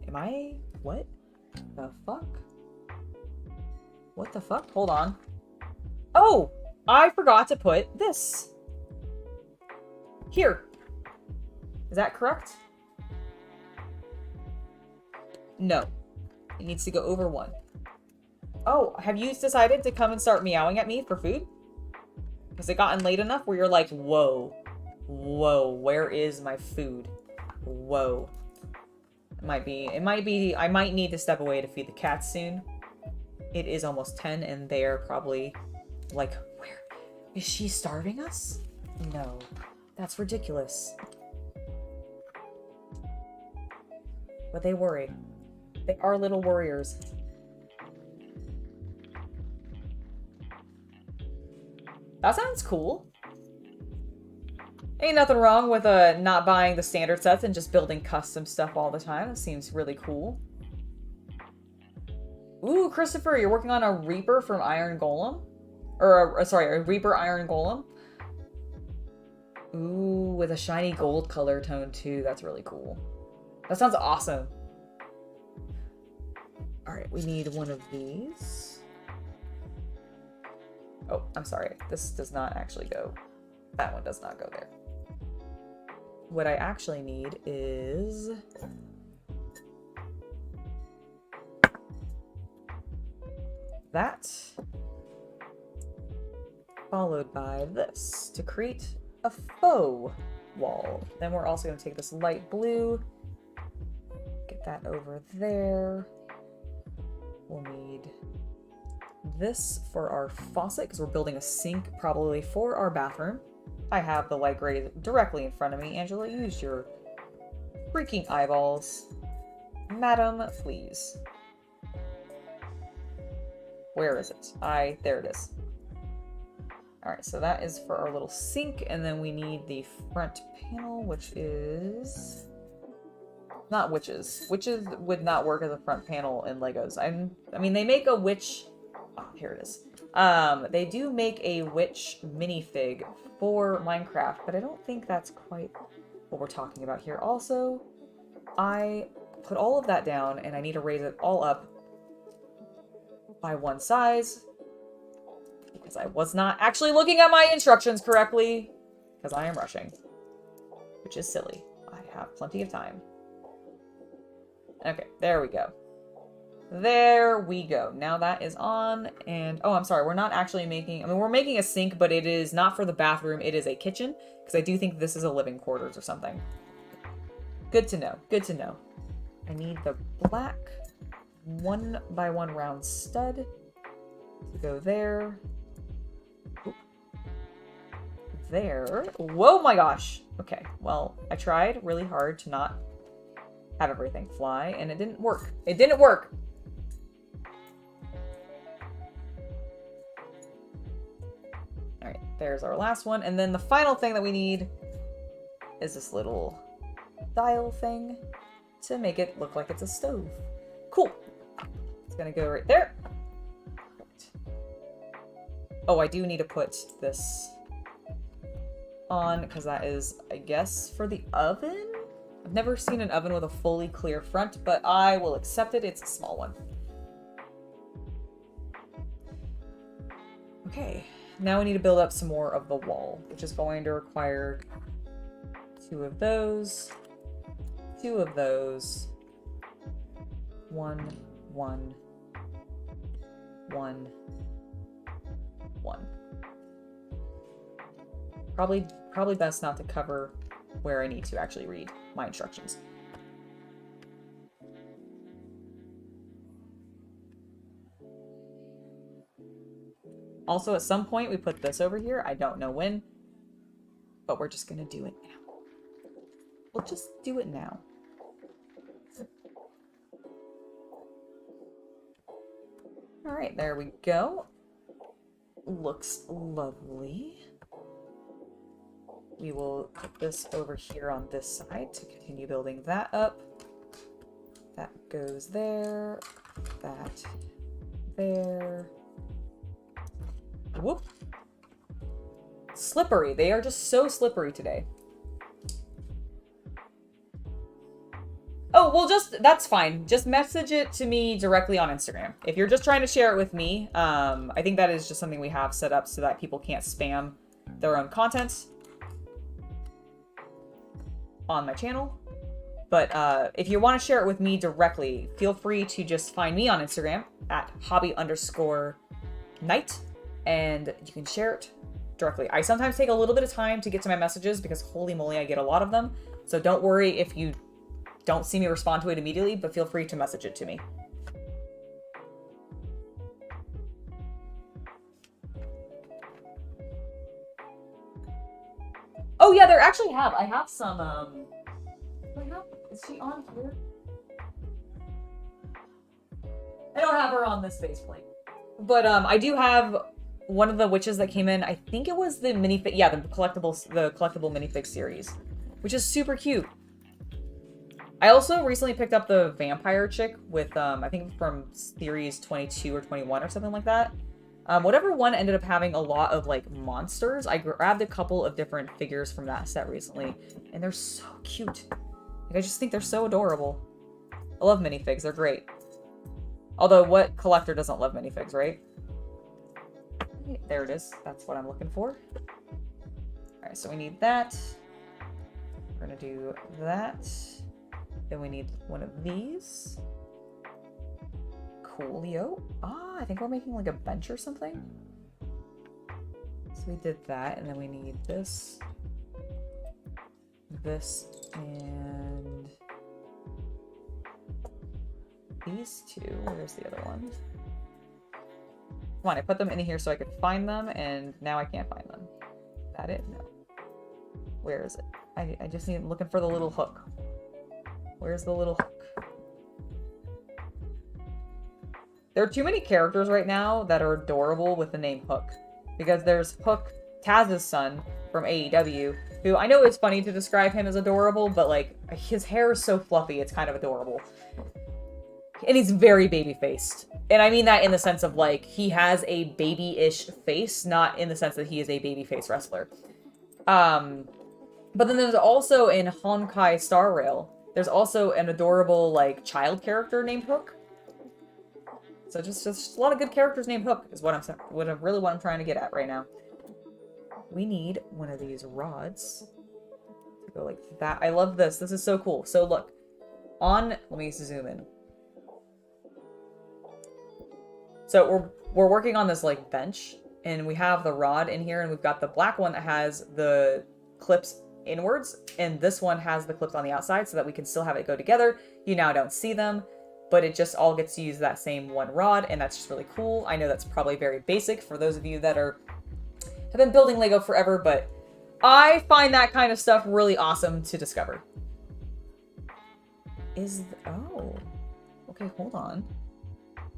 [SPEAKER 1] Am I... What the fuck? What the fuck? Hold on. Oh! I forgot to put this. Here. Is that correct? No. It needs to go over 1. Oh, have you decided to come and start meowing at me for food? Has it gotten late enough where you're like, whoa, whoa, where is my food? Whoa. It might be, I might need to step away to feed the cats soon. It is almost 10 and they're probably like, where, is she starving us? No, that's ridiculous. But they worry. They are little worriers. That sounds cool. Ain't nothing wrong with not buying the standard sets and just building custom stuff all the time. It seems really cool. Ooh, Christopher, you're working on a Reaper from Iron Golem? Or, sorry, a Reaper Iron Golem? Ooh, with a shiny gold color tone too. That's really cool. That sounds awesome. Alright, we need one of these. Oh, I'm sorry. This does not actually go. That one does not go there. What I actually need is... that. Followed by this to create a faux wall. Then we're also going to take this light blue. Get that over there. We'll need... this for our faucet, because we're building a sink probably for our bathroom. I have the light gray directly in front of me. Angela, use your freaking eyeballs. Madam, please. Where is it? There it is. Alright, so that is for our little sink, and then we need the front panel, which is... not witches. Witches would not work as a front panel in Legos. I mean, they make a witch... oh, here it is. They do make a witch minifig for Minecraft, but I don't think that's quite what we're talking about here. Also, I put all of that down, and I need to raise it all up by 1 size, because I was not actually looking at my instructions correctly, because I am rushing, which is silly. I have plenty of time. Okay, there we go. There we go. Now that is on, and oh, I'm sorry, we're not actually making, I mean, we're making a sink, but it is not for the bathroom, it is a kitchen, because I do think this is a living quarters or something. Good to know, good to know. I need the black 1x1 round stud to go there. Oop. There. Whoa, my gosh. Okay, well, I tried really hard to not have everything fly, and it didn't work. It didn't work. All right, there's our last one. And then the final thing that we need is this little dial thing to make it look like it's a stove. Cool. It's gonna go right there. Oh, I do need to put this on because that is, I guess, for the oven? I've never seen an oven with a fully clear front, but I will accept it. It's a small one. Okay, now we need to build up some more of the wall, which is going to require 2 of those, 2 of those, 1, 1, 1, 1. Probably best not to cover where I need to actually read my instructions. Also, at some point, we put this over here. I don't know when, but we're just gonna do it now. We'll just do it now. All right, there we go. Looks lovely. We will put this over here on this side to continue building that up. That goes there. That there. Whoop. Slippery. They are just so slippery today. Oh, well, that's fine. Just message it to me directly on Instagram. If you're just trying to share it with me, I think that is just something we have set up so that people can't spam their own content on my channel. But if you want to share it with me directly, feel free to just find me on Instagram at hobby_night, and you can share it directly. I sometimes take a little bit of time to get to my messages because holy moly, I get a lot of them. So don't worry if you don't see me respond to it immediately, but feel free to message it to me. Oh yeah, there actually I have some, is she on here? I don't have her on this base plate. But I do have one of the witches that came in. I think it was the minifig, yeah, the collectible minifig series, which is super cute. I also recently picked up the vampire chick with, I think from series 22 or 21 or something like that. Whatever one ended up having a lot of, like, monsters. I grabbed a couple of different figures from that set recently, and they're so cute. Like, I just think they're so adorable. I love minifigs. They're great. Although, what collector doesn't love minifigs, right? There it is. That's what I'm looking for. Alright, so we need that. We're gonna do that. Then we need one of these. Coolio. Ah, I think we're making like a bench or something. So we did that, and then we need this, this, and these two. Where's the other one? Come on, I put them in here so I could find them, and now I can't find them. Is that it? No. Where is it? I just need, looking for the little hook. Where's the little hook? There are too many characters right now that are adorable with the name Hook. Because there's Hook, Taz's son from AEW, who I know it's funny to describe him as adorable, but like, his hair is so fluffy, it's kind of adorable. And he's very baby-faced. And I mean that in the sense of like, he has a baby-ish face, not in the sense that he is a baby-face wrestler. But then there's also in Honkai Star Rail, there's also an adorable like child character named Hook. So just a lot of good characters named Hook is what I'm trying to get at right now. We need one of these rods to go like that. I love this. This is so cool. So look, let me zoom in. So we're working on this like bench, and we have the rod in here, and we've got the black one that has the clips inwards, and this one has the clips on the outside so that we can still have it go together. You now don't see them, but it just all gets to use that same one rod, and that's just really cool. I know that's probably very basic for those of you that have been building Lego forever, but I find that kind of stuff really awesome to discover. Oh, okay, hold on.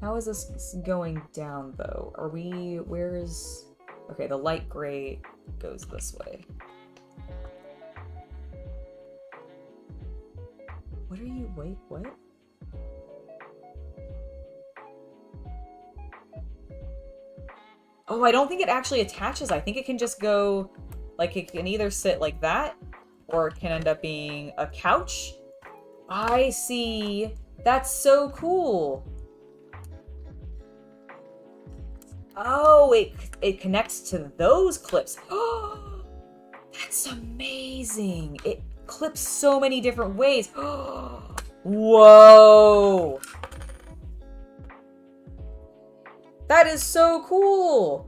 [SPEAKER 1] How is this going down though? Okay, the light gray goes this way. Wait, what? Oh, I don't think it actually attaches. I think it can just go, like, it can either sit like that, or it can end up being a couch. I see. That's so cool. Oh, it connects to those clips. Oh, that's amazing. It clips so many different ways. Whoa. That is so cool.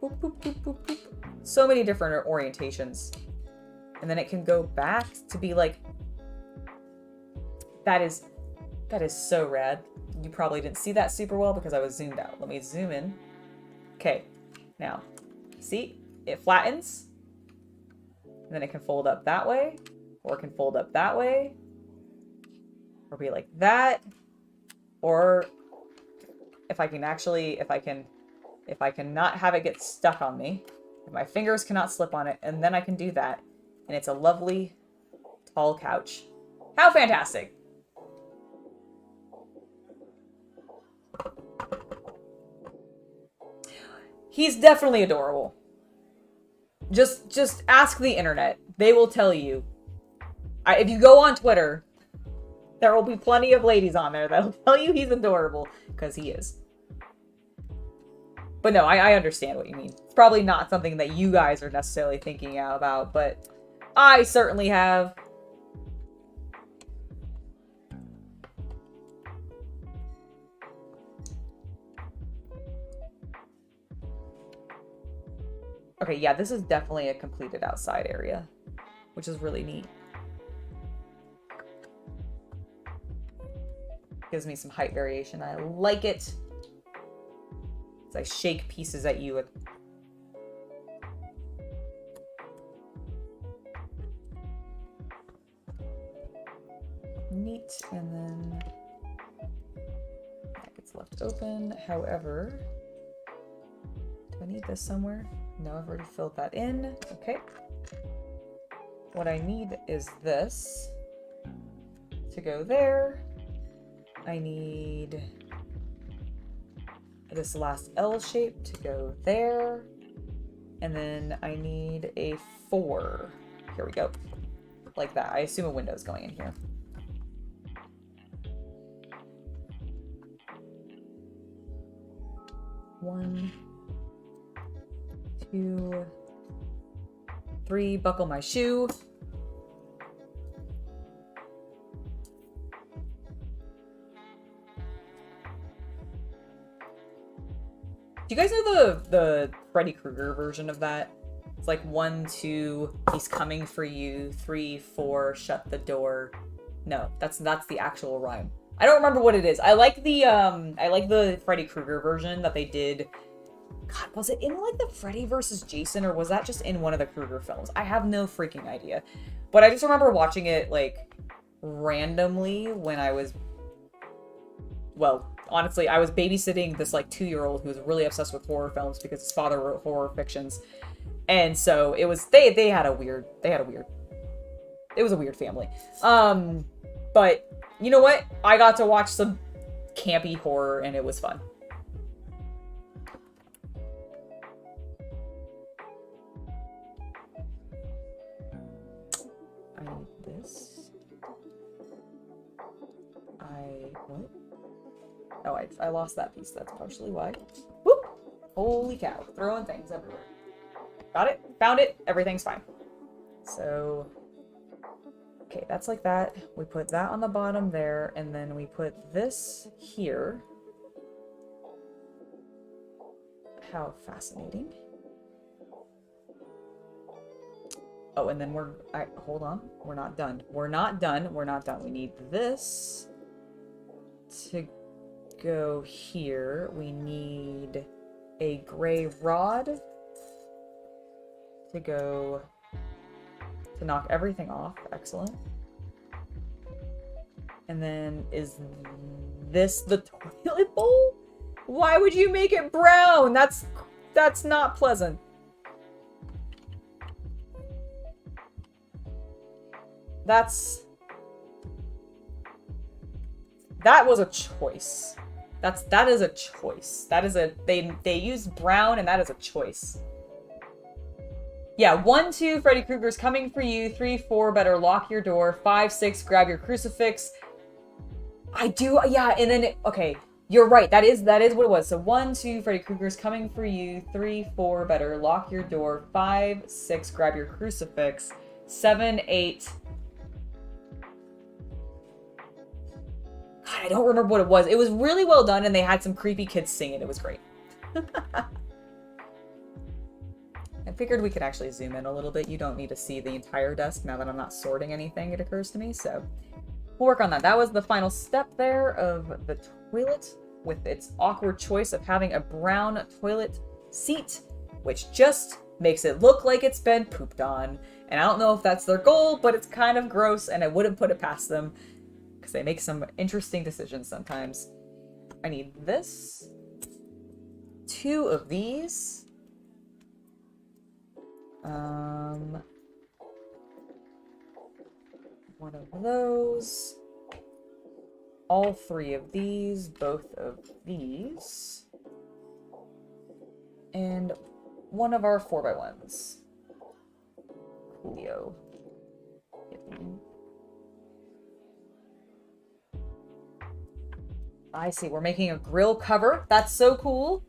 [SPEAKER 1] Boop, boop, boop, boop, boop. So many different orientations. And then it can go back to be like, that is so rad. You probably didn't see that super well because I was zoomed out. Let me zoom in. Okay, now, see? It flattens. And then it can fold up that way, or it can fold up that way, or be like that, or if I can not have it get stuck on me, if my fingers cannot slip on it, and then I can do that, and it's a lovely, tall couch. How fantastic! He's definitely adorable. Just ask the internet. They will tell you. If you go on Twitter, there will be plenty of ladies on there that'll tell you he's adorable, because he is. But no, I understand what you mean. It's probably not something that you guys are necessarily thinking about, but I certainly have. Okay, yeah, this is definitely a completed outside area, which is really neat. Gives me some height variation. I like it. As I shake pieces at you. Neat, and then that gets left open. However, do I need this somewhere? No, I've already filled that in. Okay. What I need is this to go there. I need this last L shape to go there. And then I need a 4. Here we go. Like that. I assume a window's going in here. One, 2, 3, buckle my shoe. Do you guys know the Freddy Krueger version of that? It's like 1, 2, he's coming for you. 3, 4, shut the door. No, that's the actual rhyme. I don't remember what it is. I like the Freddy Krueger version that they did. God, was it in like the Freddy versus Jason, or was that just in one of the Krueger films? I have no freaking idea. But I just remember watching it like randomly when I was, well, honestly, I was babysitting this like 2-year-old who was really obsessed with horror films because his father wrote horror fictions. And so it was, it was a weird family. But you know what? I got to watch some campy horror and it was fun. I need this. What? Oh, I lost that piece. That's partially why. Whoop! Holy cow. Throwing things everywhere. Got it? Found it. Everything's fine. So, Okay, that's like that. We put that on the bottom there, and then we put this here. How fascinating. Oh, and then hold on. We're not done. We're not done. We're not done. We need this to go here. We need a gray rod to go to knock everything off. Excellent. And then is this the toilet bowl? Why would you make it brown? That's not pleasant. That was a choice. That is a choice. That is they used brown, and that is a choice. Yeah, 1, 2, Freddy Krueger's coming for you. 3, 4, better lock your door. 5, 6, grab your crucifix. Yeah, and then okay, you're right. That is what it was. So 1, 2, Freddy Krueger's coming for you. 3, 4, better lock your door. 5, 6, grab your crucifix. 7, 8. God, I don't remember what it was. It was really well done, and they had some creepy kids singing. It was great. I figured we could actually zoom in a little bit. You don't need to see the entire desk now that I'm not sorting anything, it occurs to me. So we'll work on that. That was the final step there of the toilet, with its awkward choice of having a brown toilet seat, which just makes it look like it's been pooped on. And I don't know if that's their goal, but it's kind of gross, and I wouldn't put it past them, because they make some interesting decisions sometimes. I need this. 2 of these. One of those. All 3 of these. Both of these. And one of our 4x1s. Coolio. I see. We're making a grill cover. That's so cool.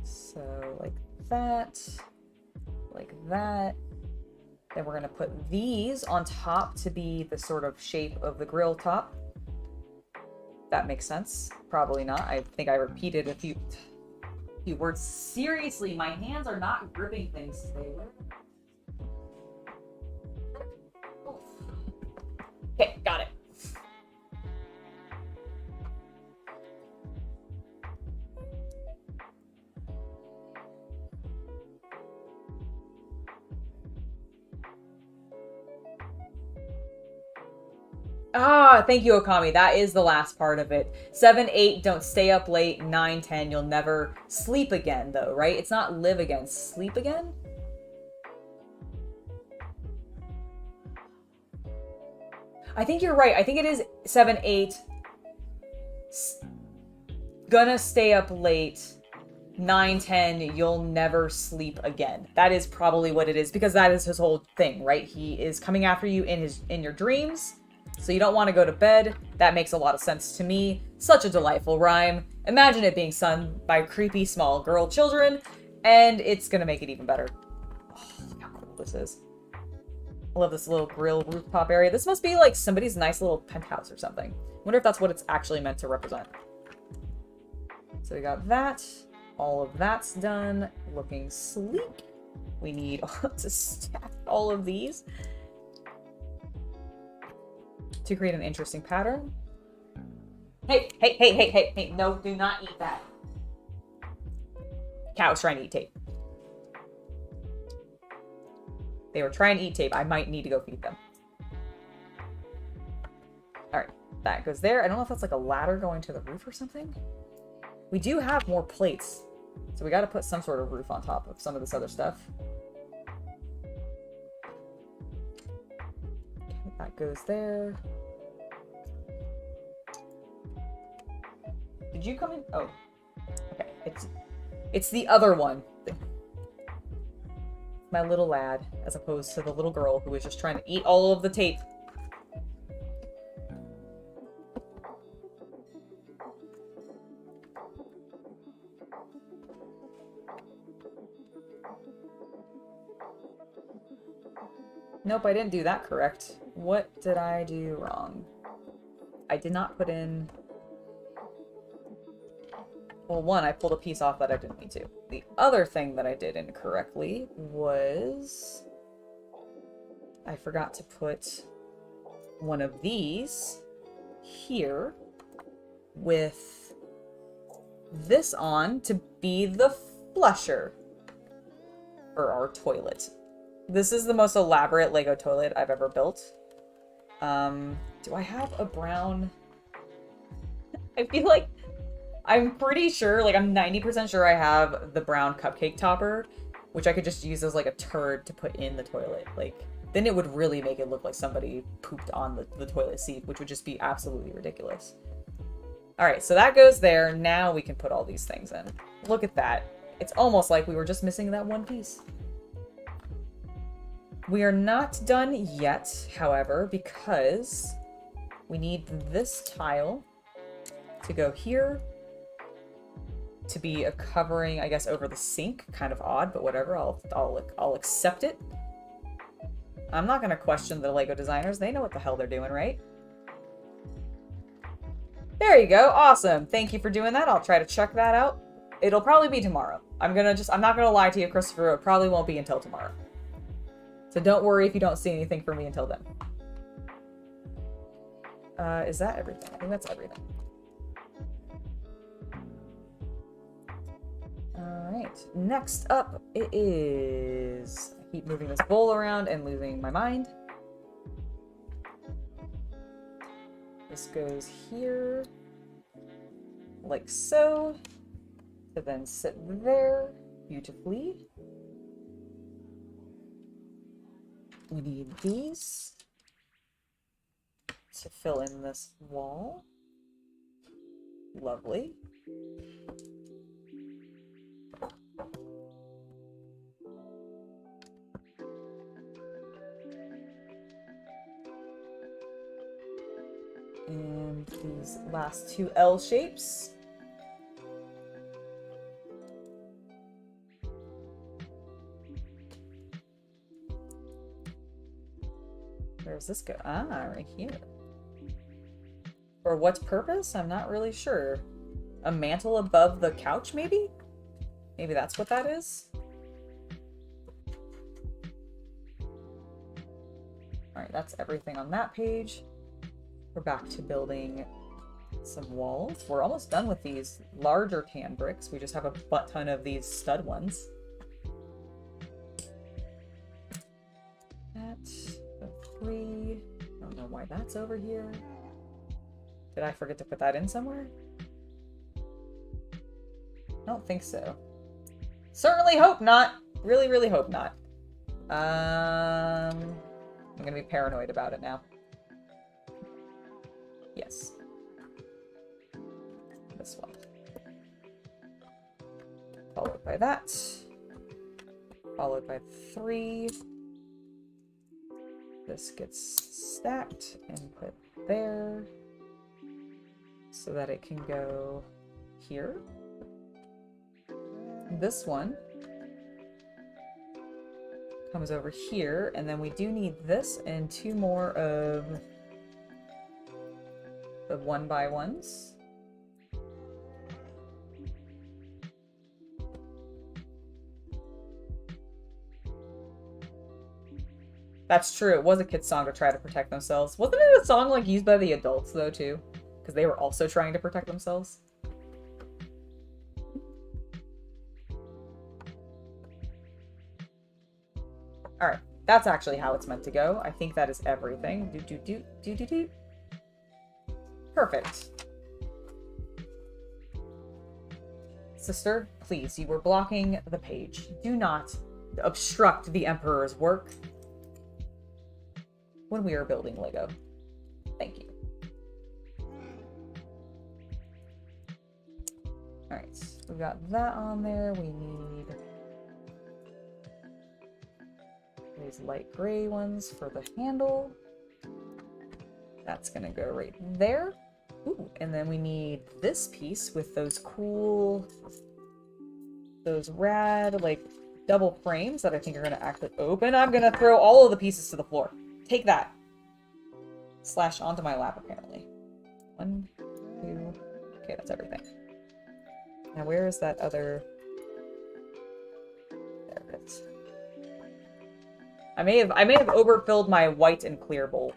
[SPEAKER 1] So like that. Like that. Then we're going to put these on top to be the sort of shape of the grill top. That makes sense. Probably not. I think I repeated a few words. Seriously, my hands are not gripping things today. Okay, got it. Ah, thank you, Okami. That is the last part of it. 7, 8, don't stay up late. 9, 10, you'll never sleep again, though, right? It's not live again. Sleep again? I think you're right. I think it is 7, 8. Gonna stay up late. 9, 10, you'll never sleep again. That is probably what it is, because that is his whole thing, right? He is coming after you in your dreams. So you don't want to go to bed. That makes a lot of sense to me. Such a delightful rhyme. Imagine it being sung by creepy small girl children, and it's gonna make it even better. Oh, look how cool this is. I love this little grill rooftop area. This must be like somebody's nice little penthouse or something. I wonder if that's what it's actually meant to represent. So we got that. All of that's done. Looking sleek. We need to stack all of these to create an interesting pattern. Hey, hey, hey, hey, hey, hey, no, do not eat that. Cow's trying to eat tape. They were trying to eat tape. I might need to go feed them. All right, that goes there. I don't know if that's like a ladder going to the roof or something. We do have more plates, so we got to put some sort of roof on top of some of this other stuff. Okay, that goes there. Did you come in? Oh, okay. It's the other one. My little lad, as opposed to the little girl who was just trying to eat all of the tape. Nope, I didn't do that correct. What did I do wrong? I did not put in... Well, one, I pulled a piece off that I didn't need to. The other thing that I did incorrectly was... I forgot to put one of these here with this on to be the flusher for our toilet. This is the most elaborate Lego toilet I've ever built. Do I have a brown... I feel like I'm pretty sure, like I'm 90% sure I have the brown cupcake topper, which I could just use as like a turd to put in the toilet. Like, then it would really make it look like somebody pooped on the toilet seat, which would just be absolutely ridiculous. All right, so that goes there. Now we can put all these things in. Look at that. It's almost like we were just missing that one piece. We are not done yet, however, because we need this tile to go here to be a covering, I guess, over the sink. Kind of odd, but whatever. I'll accept it. I'm not going to question the Lego designers. They know what the hell they're doing, right? There you go. Awesome. Thank you for doing that. I'll try to check that out. It'll probably be tomorrow. I'm not going to lie to you, Christopher. It probably won't be until tomorrow. So don't worry if you don't see anything from me until then. Is that everything? I think that's everything. Alright, next up it is... I keep moving this bowl around and losing my mind. This goes here, like so, to then sit there beautifully. We need these to fill in this wall. Lovely. And these last two L shapes. Where does this go? Ah, right here. For what purpose? I'm not really sure. A mantle above the couch, maybe? Maybe that's what that is? Alright, that's everything on that page. We're back to building some walls. We're almost done with these larger tan bricks. We just have a butt ton of these stud ones. That's a 3. I don't know why that's over here. Did I forget to put that in somewhere? I don't think so. Certainly hope not. Really, really hope not. I'm gonna be paranoid about it now. Yes. This one. Followed by that. Followed by 3. This gets stacked and put there so that it can go here. This one comes over here, and then we do need this and 2 more of the 1x1s. That's true. It was a kid's song to try to protect themselves. Wasn't it a song like used by the adults though too? Because they were also trying to protect themselves. Alright, that's actually how it's meant to go. I think that is everything. Do. Perfect. Sister, please, you were blocking the page. Do not obstruct the Emperor's work when we are building Lego. Thank you. Alright, so we've got that on there. We need these light gray ones for the handle. That's gonna go right there. Ooh, and then we need this piece with those cool, those rad, like, double frames that I think are going to actually open. I'm going to throw all of the pieces to the floor. Take that. Slash onto my lap, apparently. 1, 2. Okay, that's everything. Now, where is that other... There it is. I may have overfilled my white and clear bowl.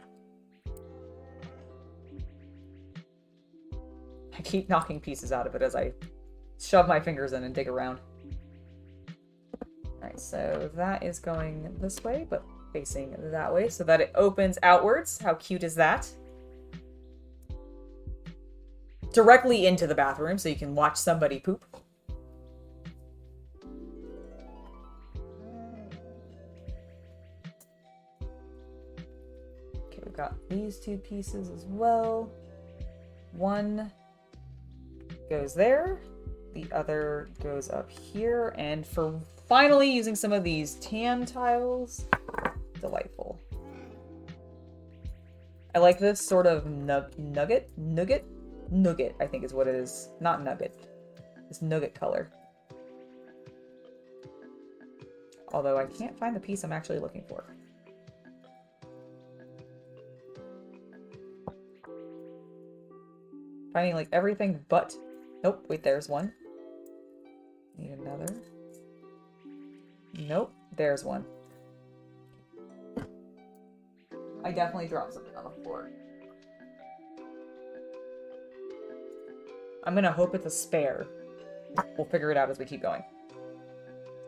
[SPEAKER 1] I keep knocking pieces out of it as I shove my fingers in and dig around. Alright, so that is going this way, but facing that way so that it opens outwards. How cute is that? Directly into the bathroom so you can watch somebody poop. Okay, we've got these 2 pieces as well. One goes there. The other goes up here. And for finally using some of these tan tiles, delightful. I like this sort of nugget, I think is what it is. Not nugget. This nugget color. Although I can't find the piece I'm actually looking for. Finding like everything but... Nope, wait, there's one. Need another. Nope, there's one. I definitely dropped something on the floor. I'm gonna hope it's a spare. We'll figure it out as we keep going.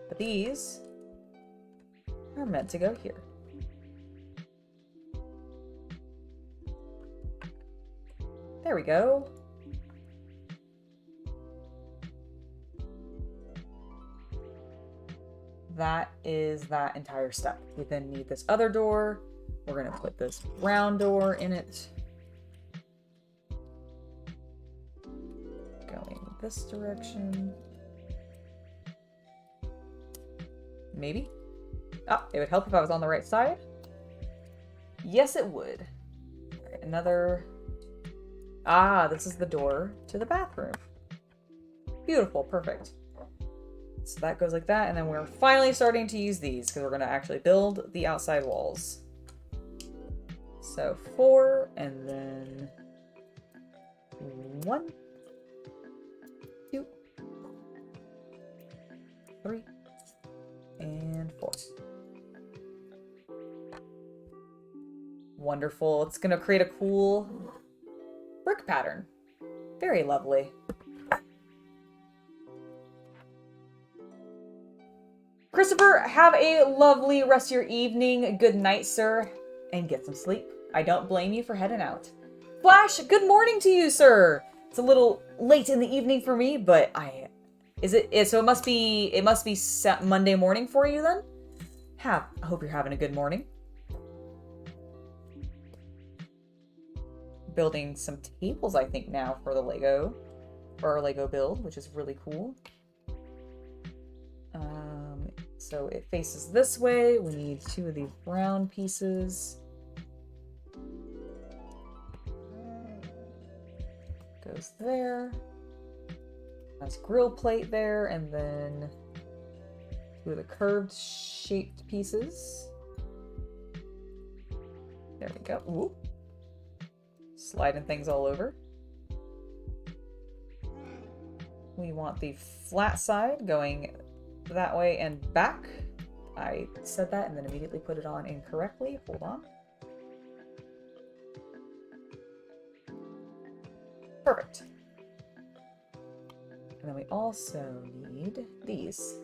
[SPEAKER 1] But these are meant to go here. There we go. That is that entire step. We then need this other door. We're gonna put this round door in it. Going this direction. Maybe? Oh, it would help if I was on the right side. Yes, it would. All right, another... Ah, this is the door to the bathroom. Beautiful, perfect. So that goes like that, and then we're finally starting to use these because we're going to actually build the outside walls. So 4, and then 1, 2, 3, and 4. Wonderful. It's going to create a cool brick pattern. Very lovely. Christopher, have a lovely rest of your evening. Good night, sir, and get some sleep. I don't blame you for heading out. Flash, good morning to you, sir. It's a little late in the evening for me, but so it must be Monday morning for you then? I hope you're having a good morning. Building some tables, I think, now for our Lego build, which is really cool. So it faces this way. We need 2 of these brown pieces. Goes there. Nice grill plate there, and then 2 of the curved shaped pieces. There we go. Ooh. Sliding things all over. We want the flat side going that way and back. I said that and then immediately put it on incorrectly. Hold on. Perfect. And then we also need these.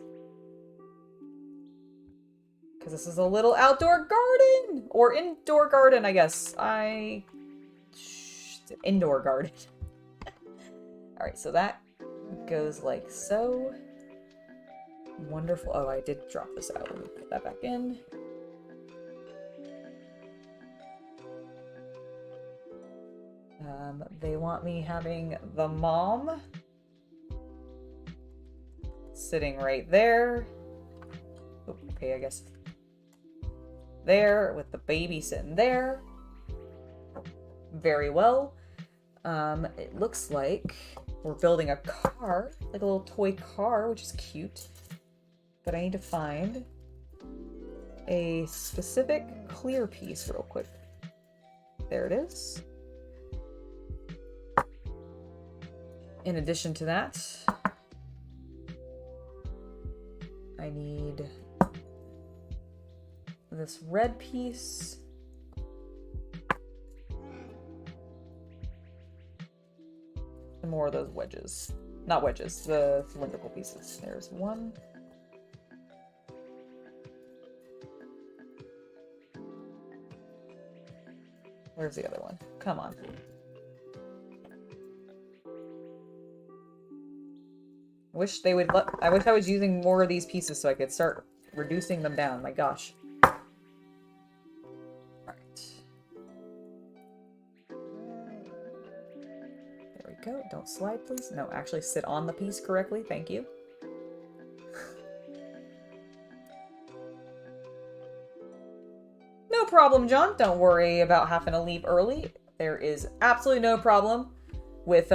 [SPEAKER 1] Because this is a little outdoor garden! Or indoor garden, I guess. It's an indoor garden. Alright, so that goes like so. Wonderful. Oh, I did drop this out. Let me put that back in. They want me having the mom sitting right there. Oh, okay, I guess there with the baby sitting there. Very well. It looks like we're building a car, like a little toy car, which is cute. but I need to find a specific clear piece real quick. There it is. In addition to that, I need this red piece. And more of those wedges. Not wedges, the cylindrical pieces. There's one. Where's the other one? Come on. I wish I was using more of these pieces so I could start reducing them down. My gosh. Alright. There we go. Don't slide, please. No, actually sit on the piece correctly. Thank you. No problem, John. Don't worry about having to leave early. There is absolutely no problem with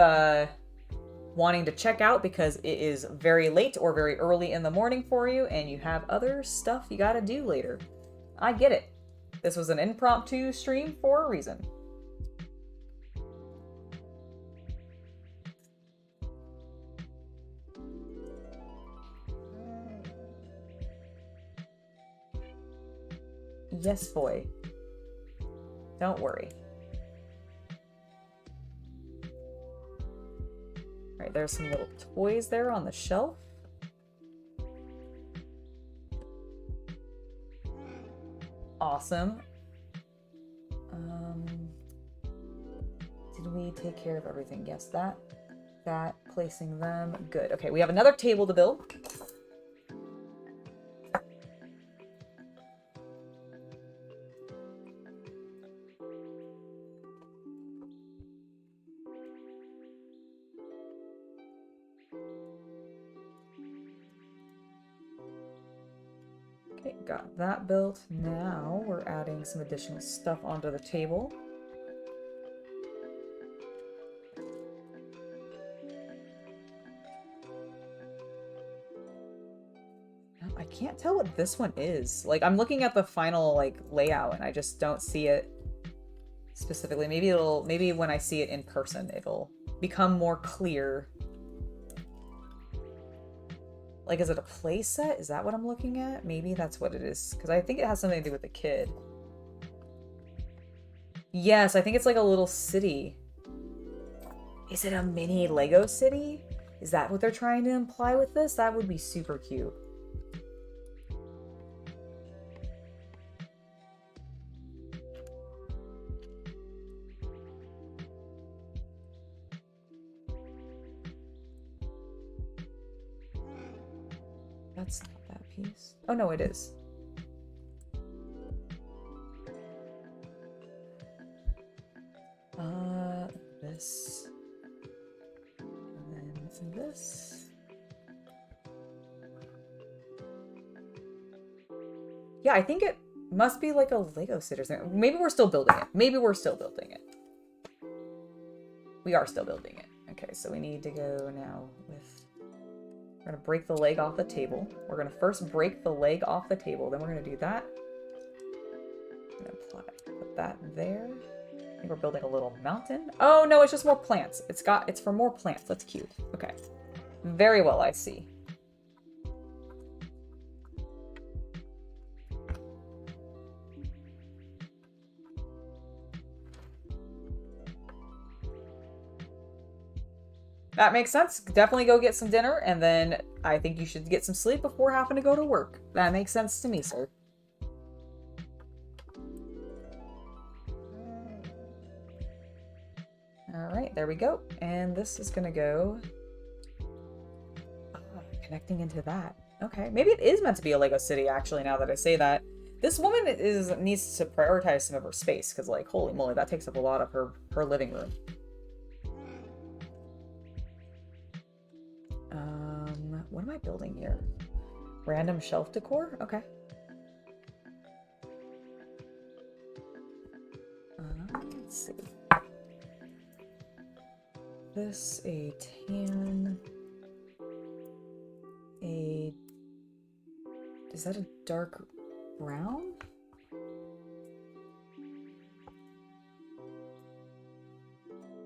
[SPEAKER 1] wanting to check out because it is very late or very early in the morning for you and you have other stuff you gotta do later. I get it. This was an impromptu stream for a reason. Yes, boy. Don't worry. Alright, there's some little toys there on the shelf. Awesome. Did we take care of everything? Yes, that, placing them. Good. Okay, we have another table to build. Okay, got that built. Now we're adding some additional stuff onto the table. I can't tell what this one is. Like, I'm looking at the final, like, layout and I just don't see it specifically. Maybe when I see it in person, it'll become more clear. Like, is it a play set? Is that what I'm looking at? Maybe that's what it is. Because I think it has something to do with the kid. Yes, I think it's like a little city. Is it a mini Lego city? Is that what they're trying to imply with this? That would be super cute. That's not that piece. Oh no, it is. This. And then this. Yeah, I think it must be like a Lego set or something. Maybe we're still building it. Maybe we're still building it. We are still building it. Okay, so we need to go now with... We're going to break the leg off the table. We're going to first break the leg off the table. Then we're going to do that. I'm going to put that there. I think we're building a little mountain. Oh, no, it's just more plants. It's for more plants. That's cute. Okay. Very well, I see. That makes sense. Definitely go get some dinner, and then I think you should get some sleep before having to go to work. That makes sense to me, sir. All right, there we go. And this is gonna go connecting into that. Okay, maybe it is meant to be a Lego city, actually, now that I say that. This woman needs to prioritize some of her space, because, like, holy moly, that takes up a lot of her living room. What am I building here? Random shelf decor? Okay. Let's see. This, a tan, a Is that a dark brown?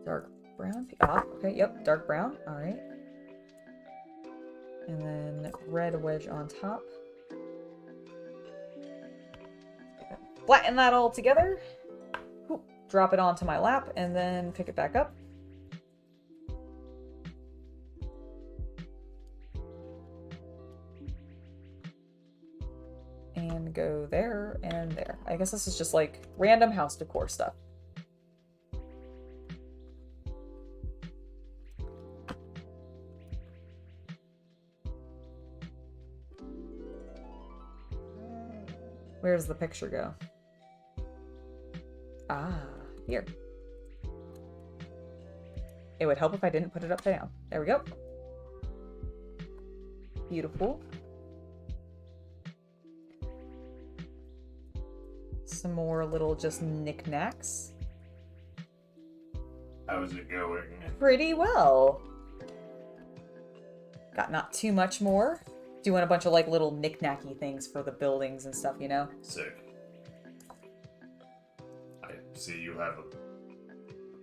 [SPEAKER 1] Dark brown? Ah, okay, yep, dark brown. All right. And then red wedge on top. Flatten that all together. Whoop, drop it onto my lap and then pick it back up. And go there and there. I guess this is just like random house decor stuff. Where's the picture go? Ah, here. It would help if I didn't put it upside down. There we go. Beautiful. Some more little just knickknacks.
[SPEAKER 2] How's it going?
[SPEAKER 1] Pretty well. Got not too much more. Doing a bunch of like little knick-knacky things for the buildings and stuff, you know?
[SPEAKER 2] Sick. I see you have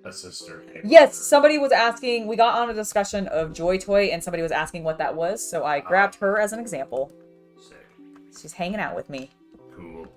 [SPEAKER 2] a sister.
[SPEAKER 1] Yes, somebody was asking, we got on a discussion of Joy Toy and somebody was asking what that was, so I grabbed her as an example.
[SPEAKER 2] Sick.
[SPEAKER 1] She's hanging out with me.
[SPEAKER 2] Cool.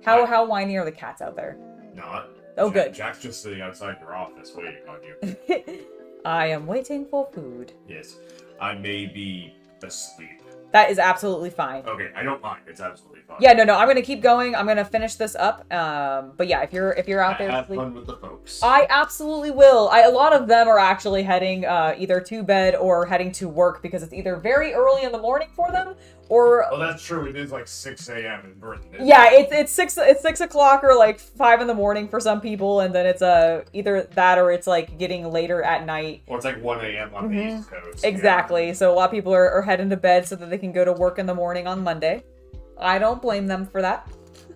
[SPEAKER 1] How whiny are the cats out there?
[SPEAKER 2] Not.
[SPEAKER 1] Oh, good.
[SPEAKER 2] Jack's just sitting outside your office waiting on you.
[SPEAKER 1] I am waiting for food.
[SPEAKER 2] Yes. I may be asleep.
[SPEAKER 1] That is absolutely fine.
[SPEAKER 2] Okay, I don't mind. It's absolutely fine.
[SPEAKER 1] Yeah, no, I'm gonna keep going. I'm gonna finish this up. But yeah, if you're out there,
[SPEAKER 2] have fun with the folks.
[SPEAKER 1] I absolutely will. A lot of them are actually heading either to bed or heading to work because it's either very early in the morning for them or.
[SPEAKER 2] Oh, that's true. It is like 6 a.m. in Britain.
[SPEAKER 1] Yeah, it's 6 o'clock or like 5 in the morning for some people, and then it's either that or it's like getting later at night.
[SPEAKER 2] Or it's like 1 a.m. on the East Coast.
[SPEAKER 1] Exactly. Yeah. So a lot of people are heading to bed so that they can go to work in the morning on Monday. I don't blame them for that.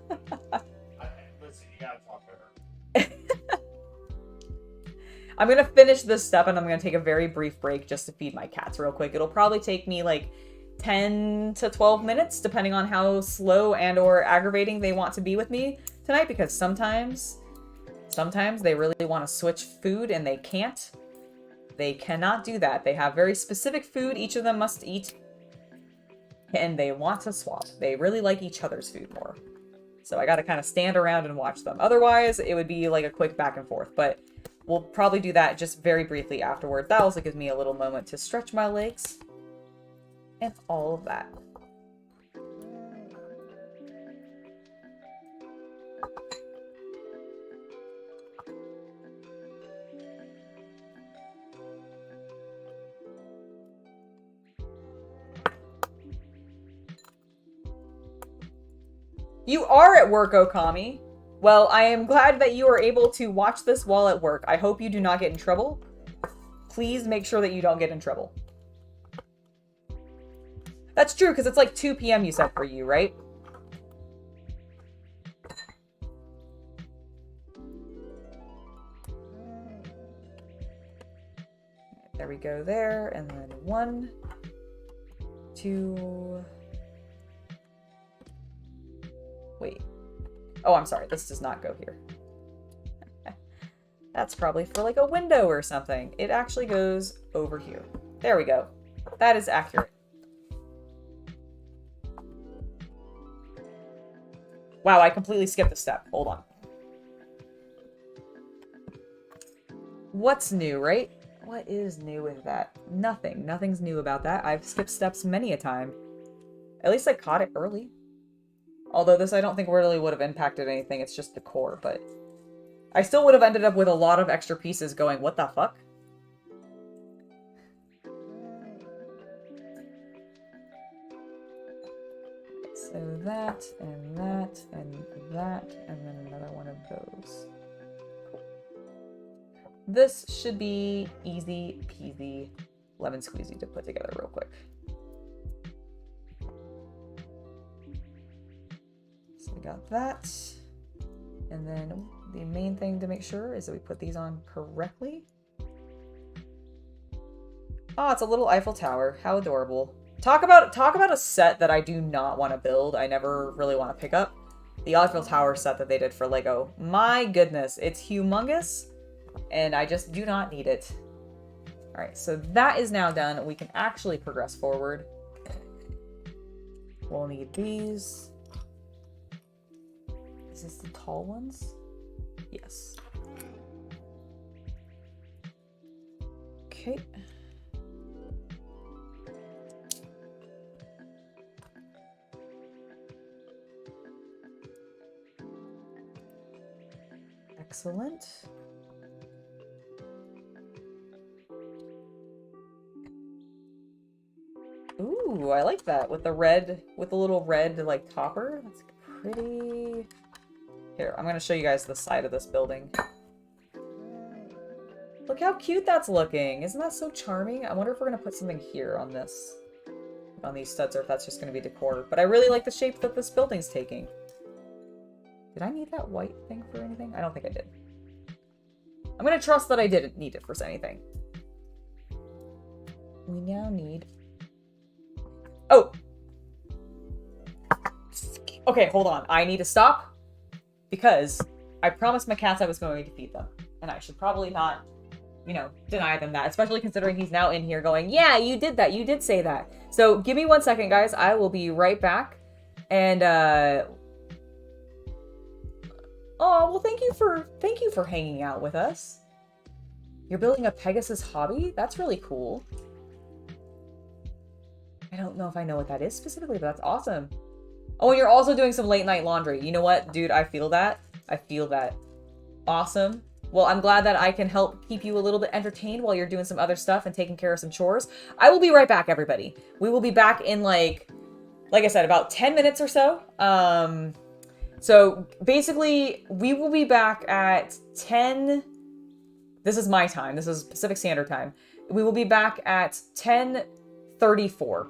[SPEAKER 2] Listen, you gotta talk to her.
[SPEAKER 1] I'm gonna finish this step and I'm gonna take a very brief break just to feed my cats real quick. It'll probably take me like 10 to 12 minutes depending on how slow and or aggravating they want to be with me tonight, because sometimes they really want to switch food and they can't. They cannot do that. They have very specific food each of them must eat. And they want to swap. They really like each other's food more. So I gotta kind of stand around and watch them. Otherwise, it would be like a quick back and forth. But we'll probably do that just very briefly afterwards. That also gives me a little moment to stretch my legs. And all of that. You are at work, Okami. Well, I am glad that you are able to watch this while at work. I hope you do not get in trouble. Please make sure that you don't get in trouble. That's true, because it's like 2 p.m. you said for you, right? There we go there, and then 1, 2... Wait. Oh, I'm sorry. This does not go here. That's probably for like a window or something. It actually goes over here. There we go. That is accurate. Wow, I completely skipped a step. Hold on. What's new, right? What is new with that? Nothing. Nothing's new about that. I've skipped steps many a time. At least I caught it early. Although this I don't think really would have impacted anything, it's just the core, but I still would have ended up with a lot of extra pieces going, what the fuck? So that, and that, and that, and then another one of those. Cool. This should be easy peasy lemon squeezy to put together real quick. So we got that. And then the main thing to make sure is that we put these on correctly. Oh, it's a little Eiffel Tower. How adorable. Talk about a set that I do not want to build. I never really want to pick up. The Eiffel Tower set that they did for Lego. My goodness, it's humongous, and I just do not need it. All right, so that is now done. We can actually progress forward. We'll need these. Is this the tall ones? Yes. Okay. Excellent. Ooh, I like that with the red, with the little red like topper. That's pretty. Here, I'm gonna show you guys the side of this building. Look how cute that's looking. Isn't that so charming? I wonder if we're gonna put something here on this, on these studs, or if that's just gonna be decor. But I really like the shape that this building's taking. Did I need that white thing for anything? I don't think I did. I'm gonna trust that I didn't need it for anything. We now need... Oh! Okay, hold on. I need to stop because I promised my cats I was going to feed them. And I should probably not, you know, deny them that, especially considering he's now in here going, yeah, you did that. You did say that. So give me 1 second, guys. I will be right back. And, oh, well, thank you for hanging out with us. You're building a Pegasus hobby? That's really cool. I don't know if I know what that is specifically, but that's awesome. Oh, and you're also doing some late night laundry. You know what, dude? I feel that. I feel that. Awesome. Well, I'm glad that I can help keep you a little bit entertained while you're doing some other stuff and taking care of some chores. I will be right back, everybody. We will be back in like I said, about 10 minutes or so. So basically, we will be back at 10. This is my time. This is Pacific Standard Time. We will be back at 10:34.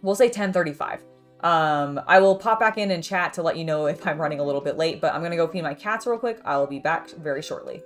[SPEAKER 1] We'll say 10:35. I will pop back in and chat to let you know if I'm running a little bit late, but I'm going to go feed my cats real quick. I will be back very shortly.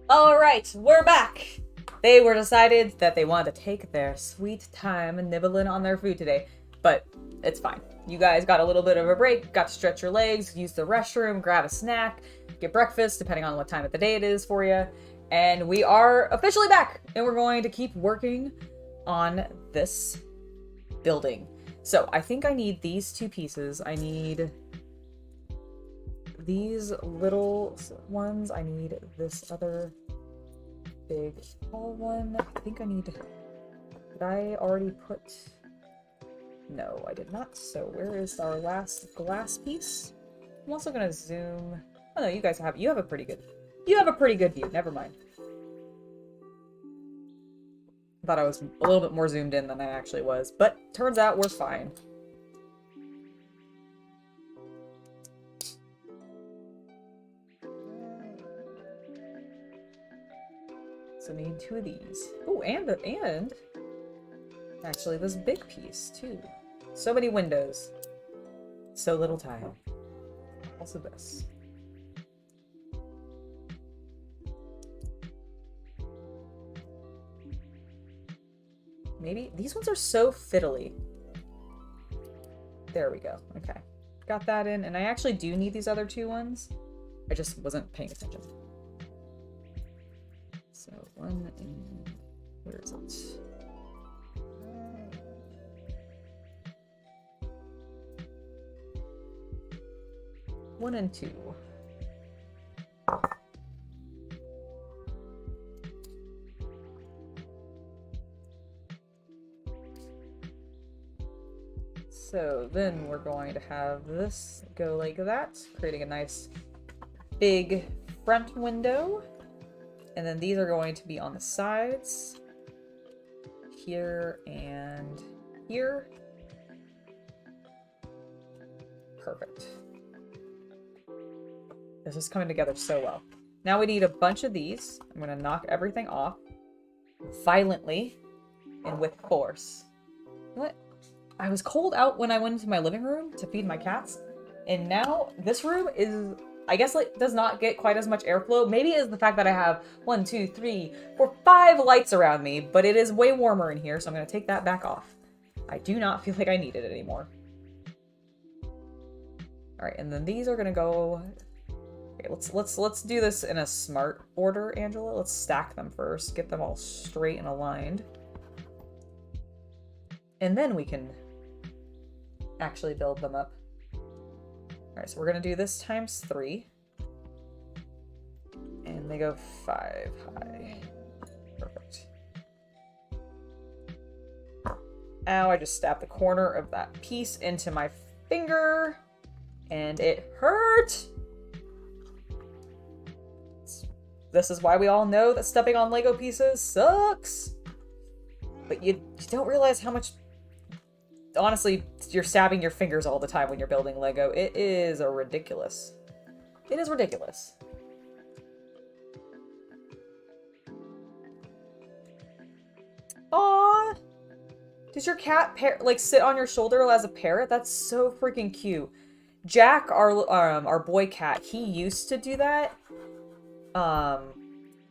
[SPEAKER 1] All right, we're back. They were decided that they wanted to take their sweet time and nibbling on their food today, but it's fine. You guys got a little bit of a break, got to stretch your legs, use the restroom, grab a snack, get breakfast, depending on what time of the day it is for you. And we are officially back, and we're going to keep working on this building. So I think I need these two pieces. I need these little ones. I need this other big tall one. I think I need... Did I already put... No, I did not. So where is our last glass piece? I'm also gonna zoom... Oh no, you guys have... You have a pretty good view. Never mind. I thought I was a little bit more zoomed in than I actually was, but turns out we're fine. So I need two of these. Oh, and actually this big piece too. So many windows. So little time. Also this. Maybe these ones are so fiddly. There we go. Okay. Got that in, and I actually do need these other two ones. I just wasn't paying attention. So one and where is it? 1 and 2. So then we're going to have this go like that, creating a nice big front window. And then these are going to be on the sides, here and here. Perfect. This is coming together so well. Now we need a bunch of these. I'm going to knock everything off violently and with force. What? I was cold out when I went into my living room to feed my cats, and now this room is, I guess, like, does not get quite as much airflow. Maybe it is the fact that I have 1, 2, 3, 4, 5 lights around me, but it is way warmer in here, so I'm going to take that back off. I do not feel like I need it anymore. All right, and then these are going to go... Okay, let's do this in a smart order, Angela. Let's stack them first, get them all straight and aligned. And then we can actually build them up. All right, so we're going to do this times 3. And they go 5 high. Perfect. Ow, I just stabbed the corner of that piece into my finger. And it hurt! This is why we all know that stepping on Lego pieces sucks. But you don't realize how much... Honestly, you're stabbing your fingers all the time when you're building Lego. It is ridiculous. It is ridiculous. Aww! Does your cat like sit on your shoulder as a parrot? That's so freaking cute. Jack, our boy cat, he used to do that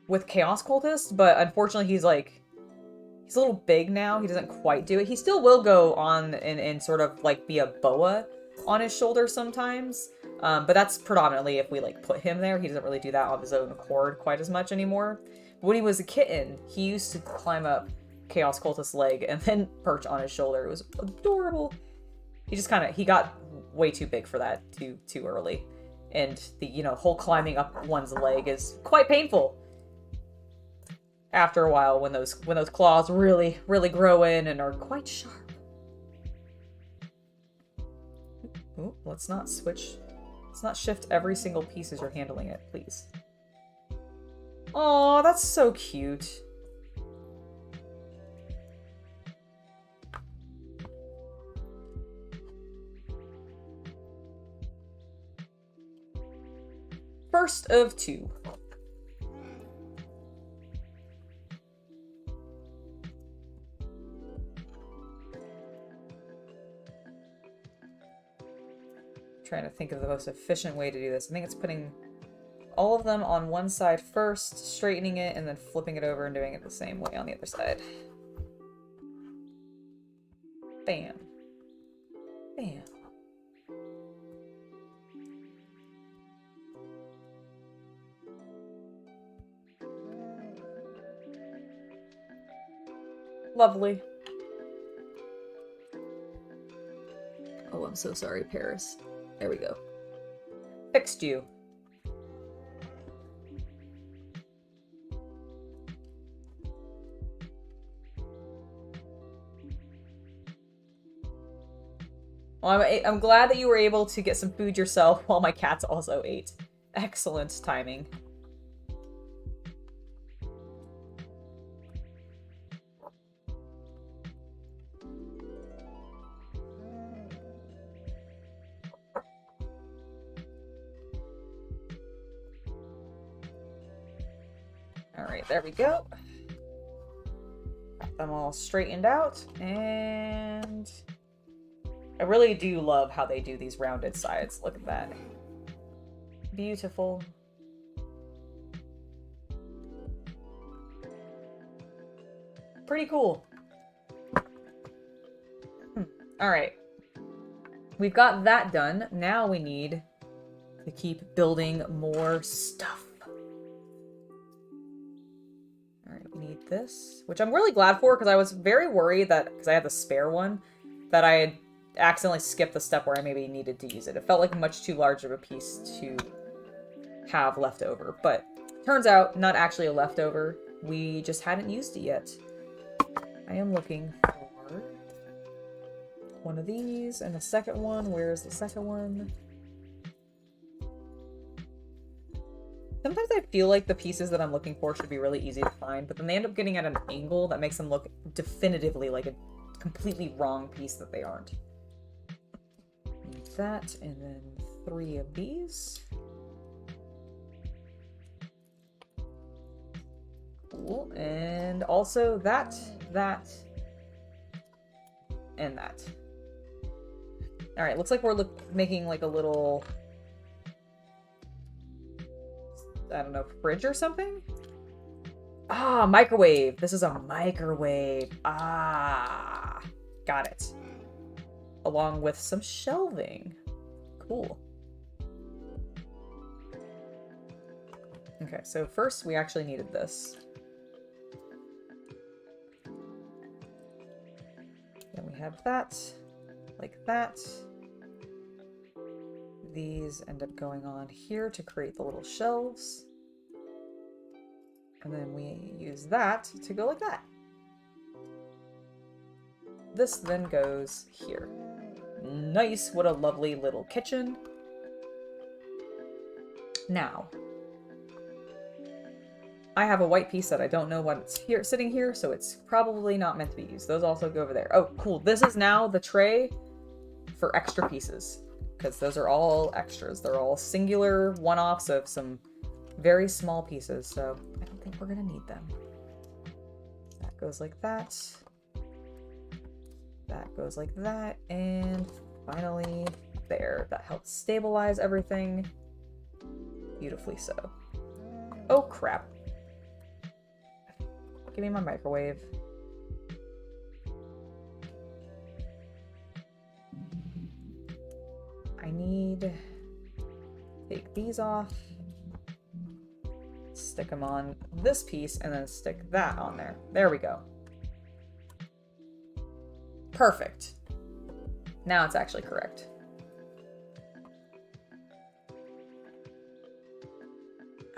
[SPEAKER 1] with Chaos Cultist, but unfortunately he's a little big now. He doesn't quite do it. He still will go on and sort of like be a boa on his shoulder sometimes. But that's predominantly if we like put him there. He doesn't really do that of his own accord quite as much anymore. But when he was a kitten, he used to climb up Chaos Cultist's leg and then perch on his shoulder. It was adorable. He got way too big for that too early. And the, whole climbing up one's leg is quite painful. After a while, when those claws really grow in and are quite sharp. Ooh, let's not switch. Let's not shift every single piece as you're handling it, please. Aw, that's so cute. First of 2. Trying to think of the most efficient way to do this. I think it's putting all of them on one side first, straightening it, and then flipping it over and doing it the same way on the other side. Bam. Bam. Lovely. Oh, I'm so sorry, Paris. There we go. Fixed you. Well, I'm glad that you were able to get some food yourself while my cats also ate. Excellent timing. Alright, there we go. Got them all straightened out, and I really do love how they do these rounded sides. Look at that. Beautiful. Pretty cool. Alright. We've got that done. Now we need to keep building more stuff. Alright, we need this, which I'm really glad for, because I was very worried that, because I had the spare one, that I had accidentally skipped the step where I maybe needed to use it. It felt like much too large of a piece to have left over, but turns out not actually a leftover. We just hadn't used it yet. I am looking for one of these and the second one. Where's the second one? Sometimes I feel like the pieces that I'm looking for should be really easy to find, but then they end up getting at an angle that makes them look definitively like a completely wrong piece that they aren't. Need that, and then 3 of these. Cool. And also that, and that. Alright, looks like we're making like a little, I don't know, fridge or something? Ah, microwave. This is a microwave. Ah, got it. Along with some shelving. Cool. Okay, so first we actually needed this. Then we have that, like that. These end up going on here to create the little shelves. And then we use that to go like that. This then goes here. Nice, what a lovely little kitchen. Now, I have a white piece that I don't know what's here, sitting here, so it's probably not meant to be used. Those also go over there. Oh, cool. This is now the tray for extra pieces, because those are all extras. They're all singular one-offs of some very small pieces, so I don't think we're gonna need them. That goes like that. That goes like that, and finally there. That helps stabilize everything. Beautifully so. Oh crap. Give me my microwave. I need to take these off, stick them on this piece, and then stick that on there. There we go. Perfect. Now it's actually correct.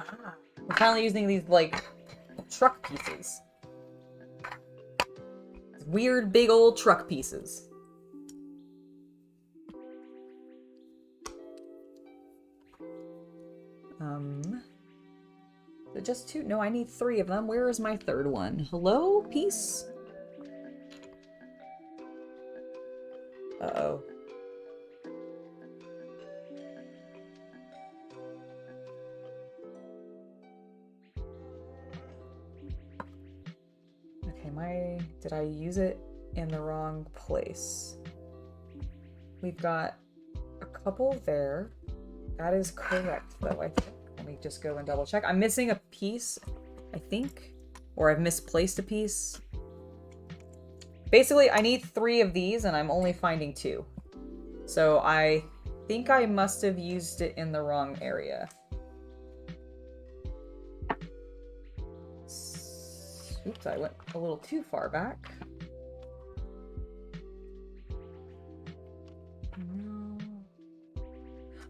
[SPEAKER 1] Ah, we're finally using these, like, truck pieces. Weird big old truck pieces. Just 2? No, I need 3 of them. Where is my third one? Hello, piece? Uh-oh. Okay, did I use it in the wrong place? We've got a couple there. That is correct, though, I think. me just go and double check. I'm missing a piece, I think. Or I've misplaced a piece. Basically, I need 3 of these, and I'm only finding 2. So I think I must have used it in the wrong area. Oops, I went a little too far back. No.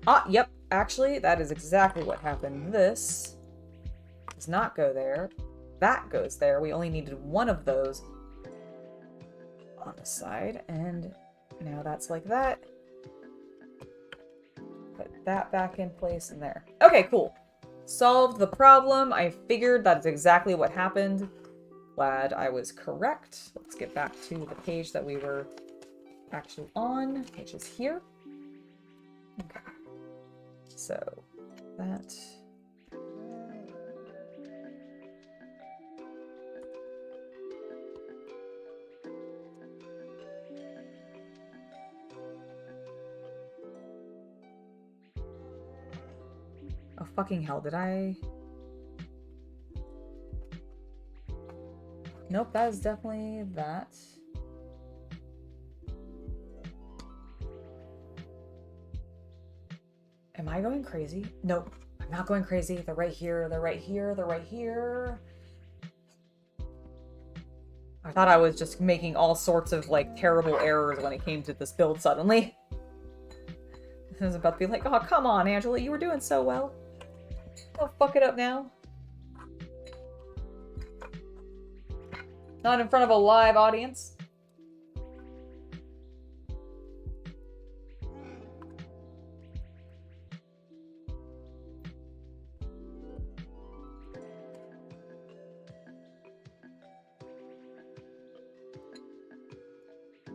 [SPEAKER 1] Ah, yep. Actually, that is exactly what happened. This does not go there. That goes there. We only needed 1 of those on the side, and now that's like that. Put that back in place in there. Okay, cool. Solved the problem. I figured that's exactly what happened. Glad I was correct. Let's get back to the page that we were actually on, which is here. Okay. So that. Oh, fucking hell, did I? Nope, that is definitely that. Am I going crazy? Nope, I'm not going crazy. They're right here, they're right here, they're right here. I thought I was just making all sorts of, like, terrible errors when it came to this build suddenly. I was about to be like, oh, come on, Angela, you were doing so well. Don't fuck it up now. Not in front of a live audience.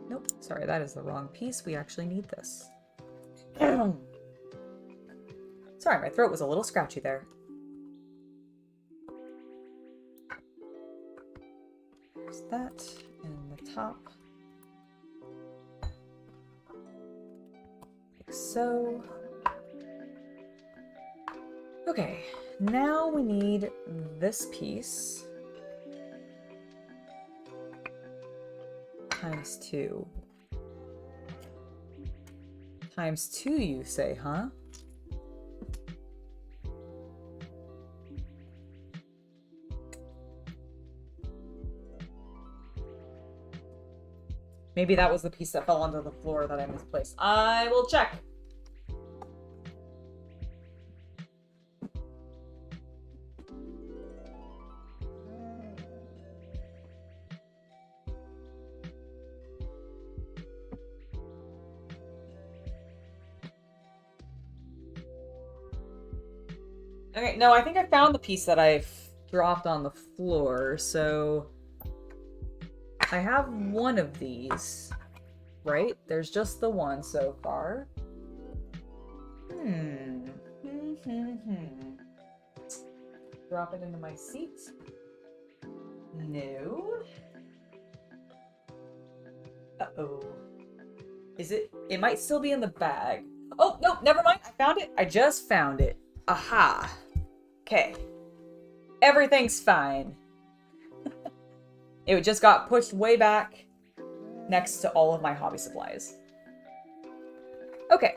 [SPEAKER 1] Nope, sorry, that is the wrong piece. We actually need this. Sorry, my throat was a little scratchy there. There's that in the top. Like so. Okay, now we need this piece. Times 2. Times 2, you say, huh? Maybe that was the piece that fell onto the floor that I misplaced. I will check. Okay, no, I think I found the piece that I dropped on the floor, so I have one of these, right? There's just the one so far. Drop it into my seat. No. Uh-oh. Is it? It might still be in the bag. Oh, no, never mind. I found it. I just found it. Aha. Okay. Everything's fine. It just got pushed way back next to all of my hobby supplies. Okay.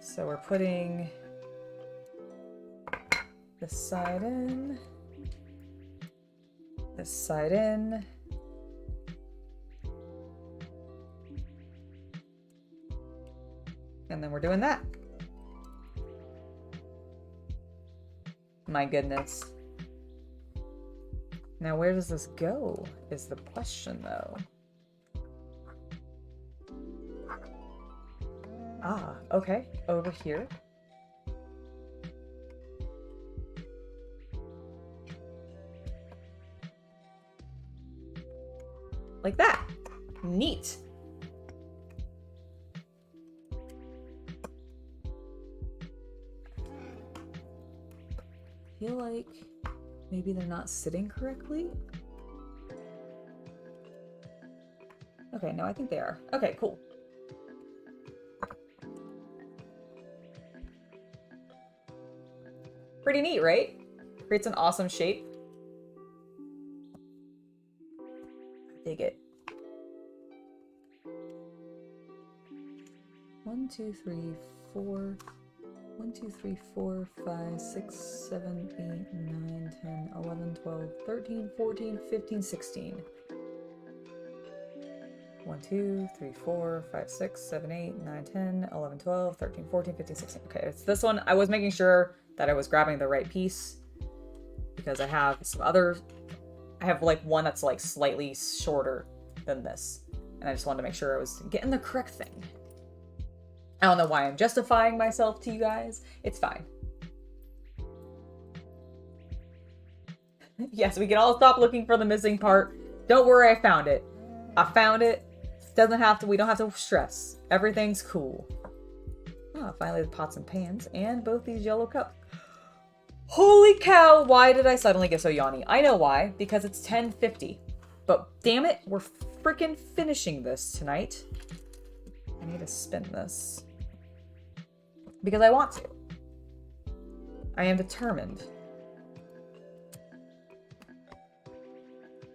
[SPEAKER 1] So we're putting this side in. This side in. And then we're doing that. My goodness. Now where does this go is the question though. Ah, okay. Over here. Like that. Neat. I feel like maybe they're not sitting correctly. Okay, no, I think they are. Okay, cool. Pretty neat, right? Creates an awesome shape. Dig it. 1, 2, 3, 4. 1, 2, 3, 4, 5, 6, 7, 8, 9, 10, 11, 12, 13, 14, 15, 16. 1, 2, 3, 4, 5, 6, 7, 8, 9, 10, 11, 12, 13, 14, 15, 16. Okay, it's this one. I was making sure that I was grabbing the right piece because I have some other, I have like one that's like slightly shorter than this. And I just wanted to make sure I was getting the correct thing. I don't know why I'm justifying myself to you guys. It's fine. Yes, we can all stop looking for the missing part. Don't worry, I found it. I found it. Doesn't have to, we don't have to stress. Everything's cool. Oh, finally the pots and pans and both these yellow cups. Holy cow, why did I suddenly get so yawny? I know why, because it's 10:50. But damn it, we're freaking finishing this tonight. I need to spin this. Because I want to. I am determined.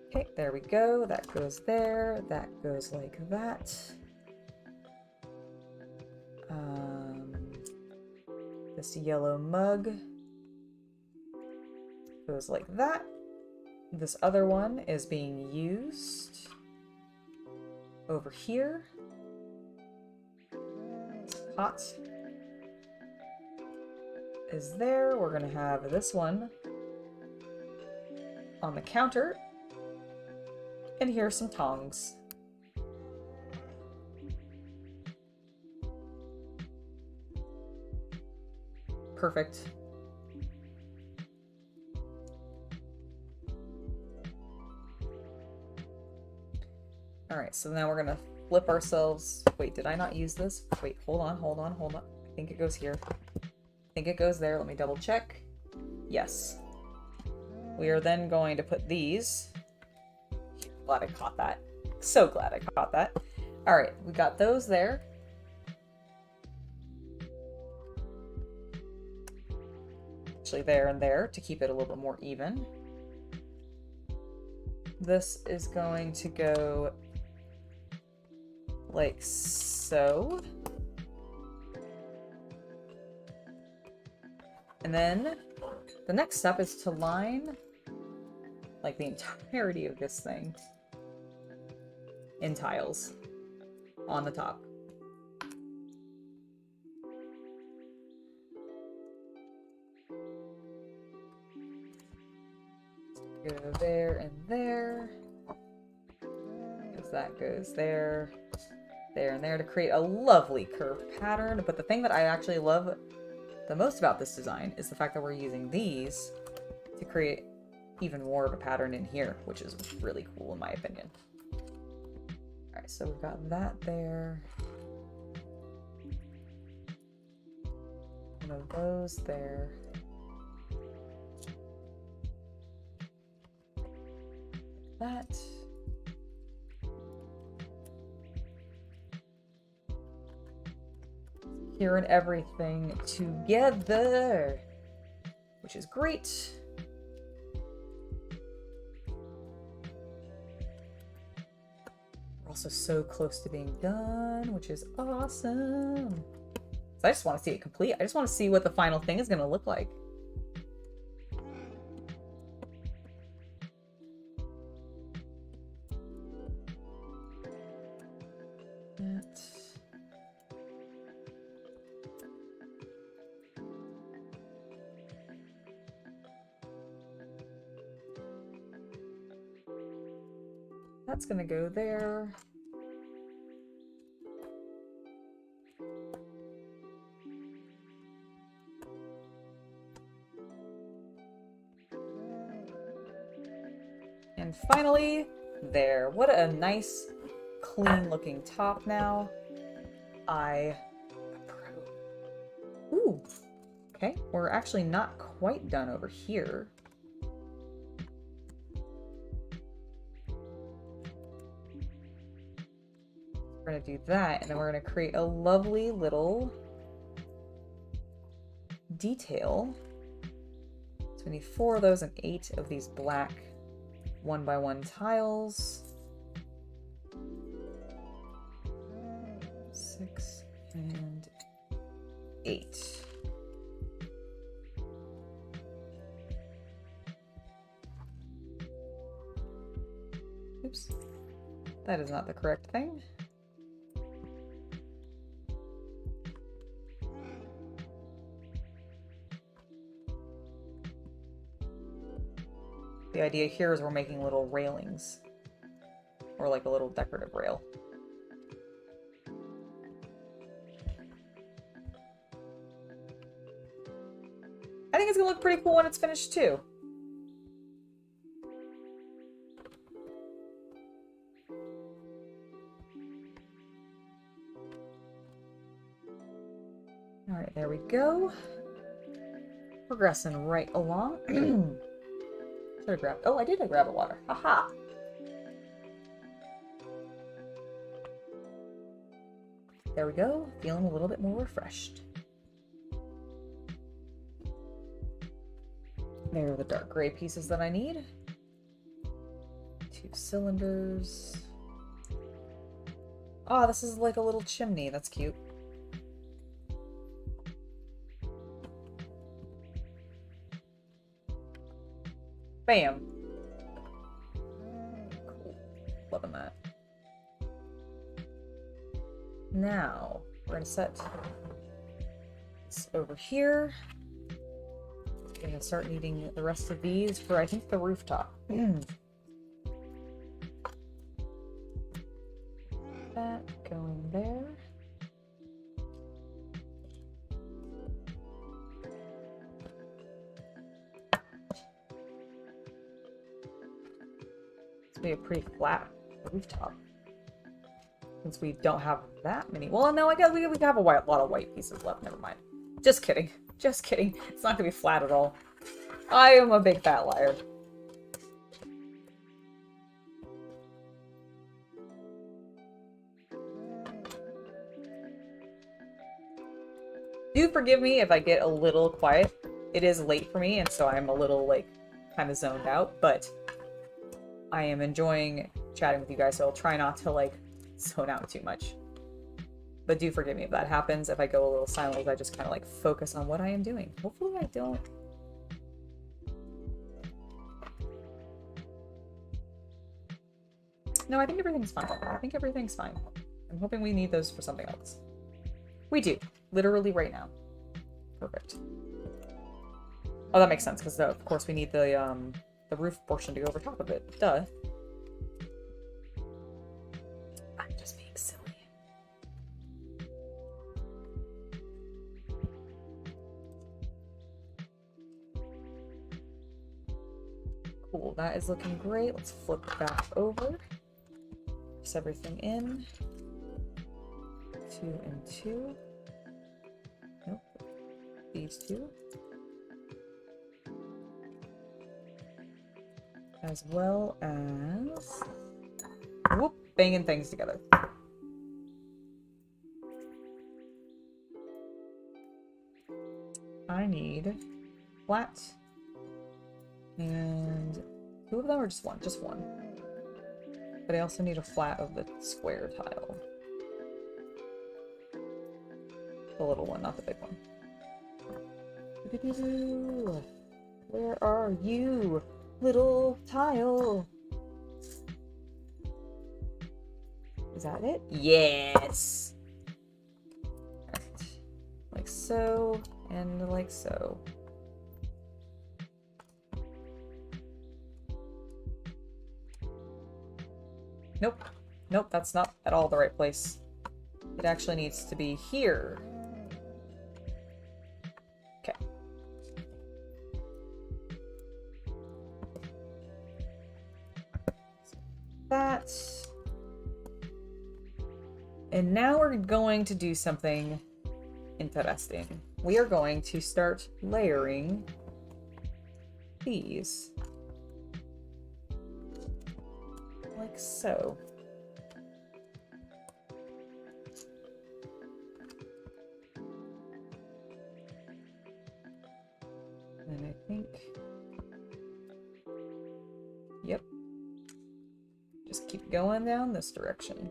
[SPEAKER 1] Okay, there we go. That goes there. That goes like that. This yellow mug goes like that. This other one is being used over here. Pot is there. We're gonna have this one on the counter. And here's some tongs. Perfect. All right, so now we're gonna flip ourselves. Wait, did I not use this? Wait, hold on. I think it goes here. I think it goes there. Let me double check. Yes. We are then going to put these. Glad I caught that. So glad I caught that. All right, we got those there. Actually there and there to keep it a little bit more even. This is going to go like so. And then the next step is to line like the entirety of this thing in tiles on the top. Go there and there. Because that goes there, there and there to create a lovely curved pattern. But the thing that I actually love the most about this design is the fact that we're using these to create even more of a pattern in here, which is really cool in my opinion. All right, so we've got that there. One of those there. That. Here and everything together, which is great. We're also so close to being done, which is awesome. So I just want to see it complete. I just want to see what the final thing is going to look like. That's gonna go there. And finally, there. What a nice, clean looking top now. I approve. Ooh. Okay, we're actually not quite done over here. We're gonna do that, and then we're gonna create a lovely little detail I need 4 of those and 8 of these black 1x1 tiles. 6 and 8. Oops. That is not the correct thing. The idea here is we're making little railings. Or like a little decorative rail. I think it's gonna look pretty cool when it's finished too. Alright, there we go. Progressing right along. Should have grabbed. Oh, I did grab a water. Haha! There we go. Feeling a little bit more refreshed. There are the dark gray pieces that I need. 2 cylinders. Oh, this is like a little chimney. That's cute. Bam. Cool. Loving that. Now, we're going to set this over here. We're going to start needing the rest of these for, I think, the rooftop. That going there. Be a pretty flat rooftop since we don't have that many. Well, no, I guess we have a lot of white pieces left. Never mind. Just kidding. Just kidding. It's not gonna be flat at all. I am a big fat liar. Do forgive me if I get a little quiet. It is late for me, and so I'm a little like kind of zoned out, but I am enjoying chatting with you guys, so I'll try not to, like, zone out too much. But do forgive me if that happens. If I go a little silent, I just kind of, like, focus on what I am doing. Hopefully I don't. No, I think everything's fine. I think everything's fine. I'm hoping we need those for something else. We do. Literally right now. Perfect. Oh, that makes sense, because, of course, we need the roof portion to go over top of it. Duh. I'm just being silly. Cool, that is looking great. Let's flip it back over. Press everything in. 2 and 2. Nope. These 2. As well as, whoop, banging things together. I need flat, and 2 of them, or just one? Just one. But I also need a flat of the square tile. The little one, not the big one. Where are you? Little tile. Is that it? Yes. Right. Like so, and like so. Nope. Nope, that's not at all the right place. It actually needs to be here. Okay. That. And now we're going to do something interesting. We are going to start layering these. Like so. And I think keep going down this direction.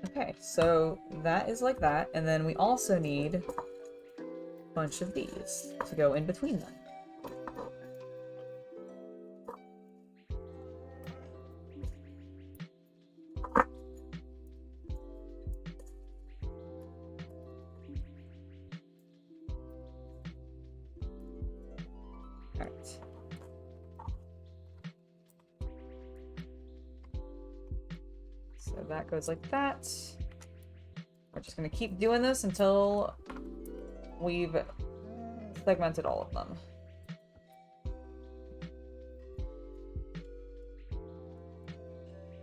[SPEAKER 1] Okay, so that is like that, and then we also need a bunch of these to go in between them. Alright. So that goes like that. We're just going to keep doing this until we've segmented all of them.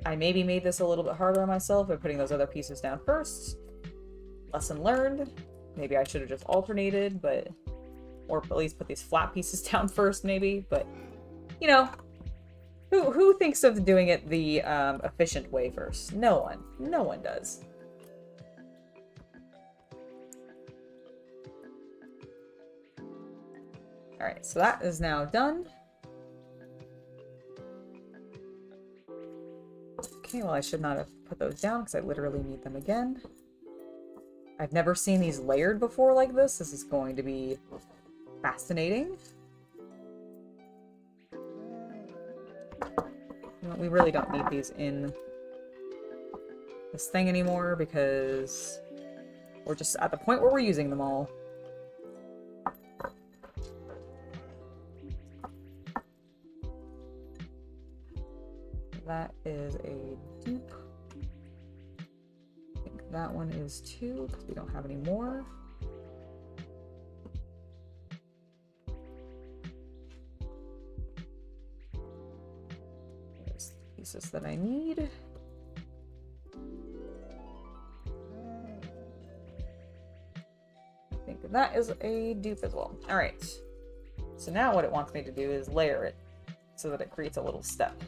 [SPEAKER 1] I maybe made this a little bit harder on myself by putting those other pieces down first. Lesson learned. Maybe I should have just alternated, but... or at least put these flat pieces down first, maybe. But, you know, who thinks of doing it the efficient way first? No one. No one does. Alright, so that is now done. Okay, well I should not have put those down because I literally need them again. I've never seen these layered before like this. This is going to be fascinating. We really don't need these in this thing anymore because we're just at the point where we're using them all. That is a dupe. I think that one is too, because we don't have any more. There's the pieces that I need. I think that is a dupe as well. Alright. So now what it wants me to do is layer it so that it creates a little step.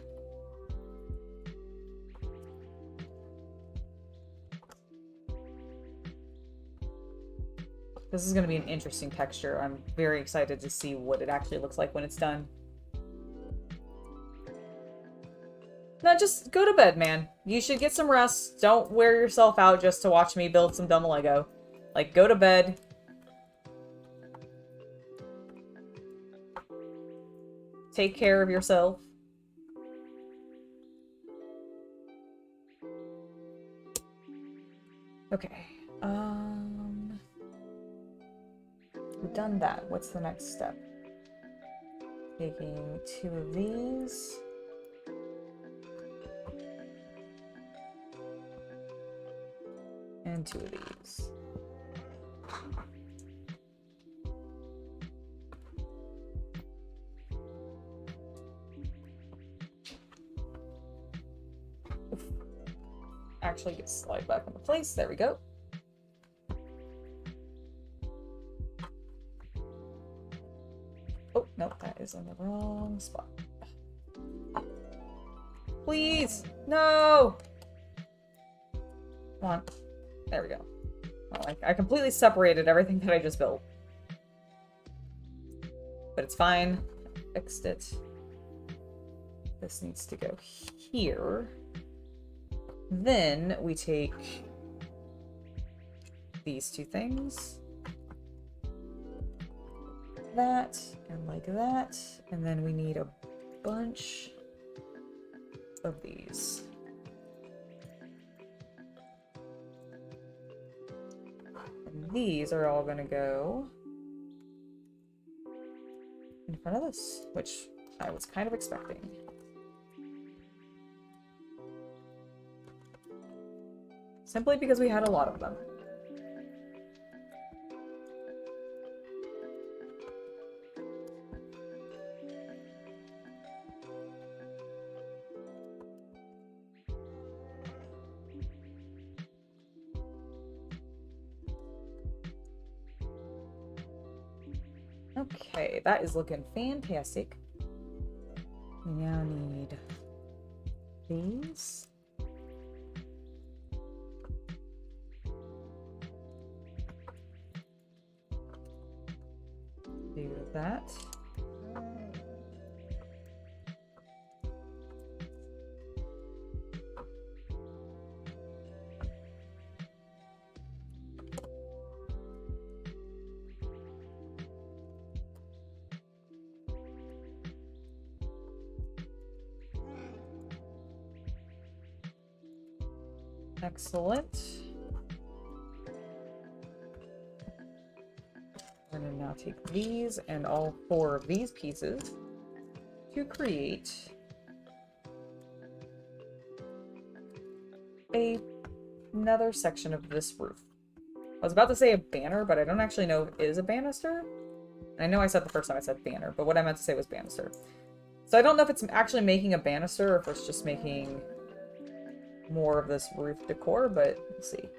[SPEAKER 1] This is going to be an interesting texture. I'm very excited to see what it actually looks like when it's done. Now just go to bed, man. You should get some rest. Don't wear yourself out just to watch me build some dumb Lego. Like, go to bed. Take care of yourself. Okay. We've done that. What's the next step? Taking 2 of these. And 2 of these. Oof. Actually, get slide back into place. There we go. Oh, no, that is in the wrong spot. Please! No! Come on. There we go. Well, I completely separated everything that I just built. But it's fine. I fixed it. This needs to go here. Then we take these 2 things. That and like that, and then we need a bunch of these. And these are all gonna go in front of this, which I was kind of expecting. Simply because we had a lot of them. Okay, that is looking fantastic. We now need these. Do that. Excellent. We're going to now take these and all 4 of these pieces to create another section of this roof. I was about to say a banner, but I don't actually know if it is a banister. I know I said the first time I said banner, but what I meant to say was banister. So I don't know if it's actually making a banister or if it's just making more of this roof decor, but let's see.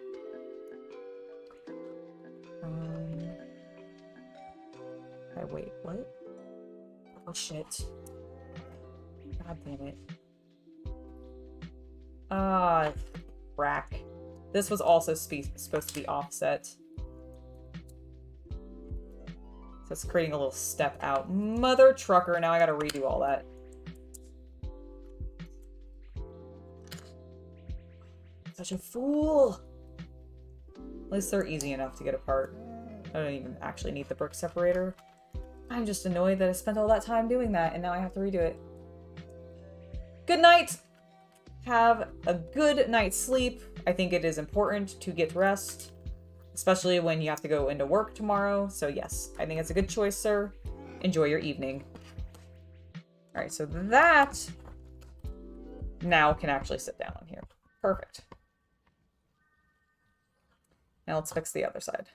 [SPEAKER 1] Wait, what? Oh shit. God damn it. Ah, frack. This was also supposed to be offset. So it's creating a little step out. Mother trucker, now I gotta redo all that. Such a fool! At least they're easy enough to get apart. I don't even actually need the brick separator. I'm just annoyed that I spent all that time doing that and now I have to redo it. Good night! Have a good night's sleep. I think it is important to get rest, especially when you have to go into work tomorrow. So yes, I think it's a good choice, sir. Enjoy your evening. All right, so that now can actually sit down on here. Perfect. Now let's fix the other side.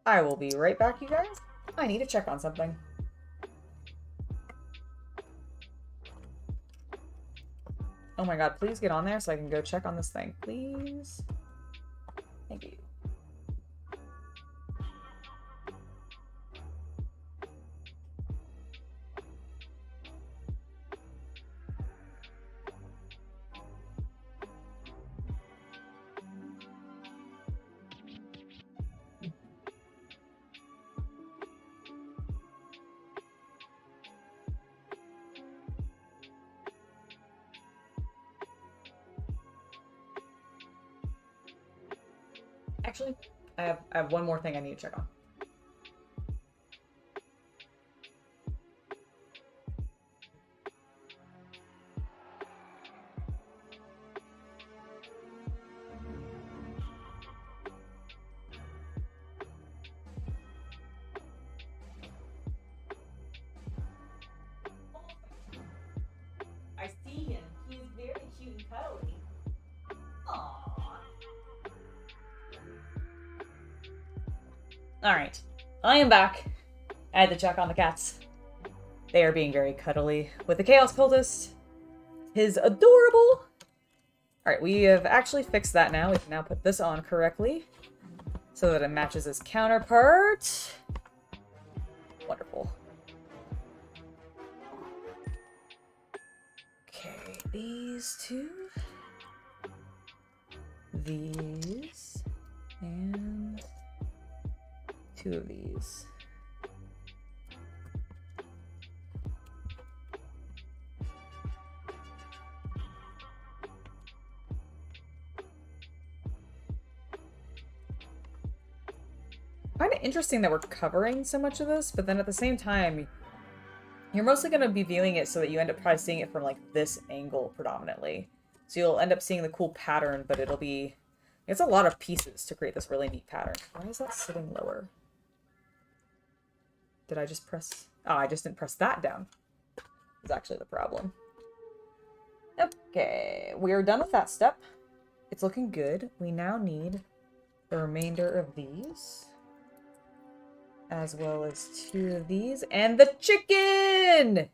[SPEAKER 1] I will be right back, you guys. I need to check on something. Oh my god, please get on there so I can go check on this thing. Please. Thank you. Actually, I have one more thing I need to check on. I see him. He's very cute and cuddly. Aww. Alright, I am back. I had to check on the cats. They are being very cuddly with the Chaos Cultist. His adorable. Alright, we have actually fixed that now. We can now put this on correctly so that it matches his counterpart. Wonderful. Okay, these two. These. And 2 of these. I find it interesting that we're covering so much of this, but then at the same time, you're mostly going to be viewing it so that you end up probably seeing it from like this angle predominantly. So you'll end up seeing the cool pattern, but it'll be... It's a lot of pieces to create this really neat pattern. Why is that sitting lower? Did I just press... Oh, I just didn't press that down. That's actually the problem. Okay, we are done with that step. It's looking good. We now need the remainder of these. As well as 2 of these. And the chicken!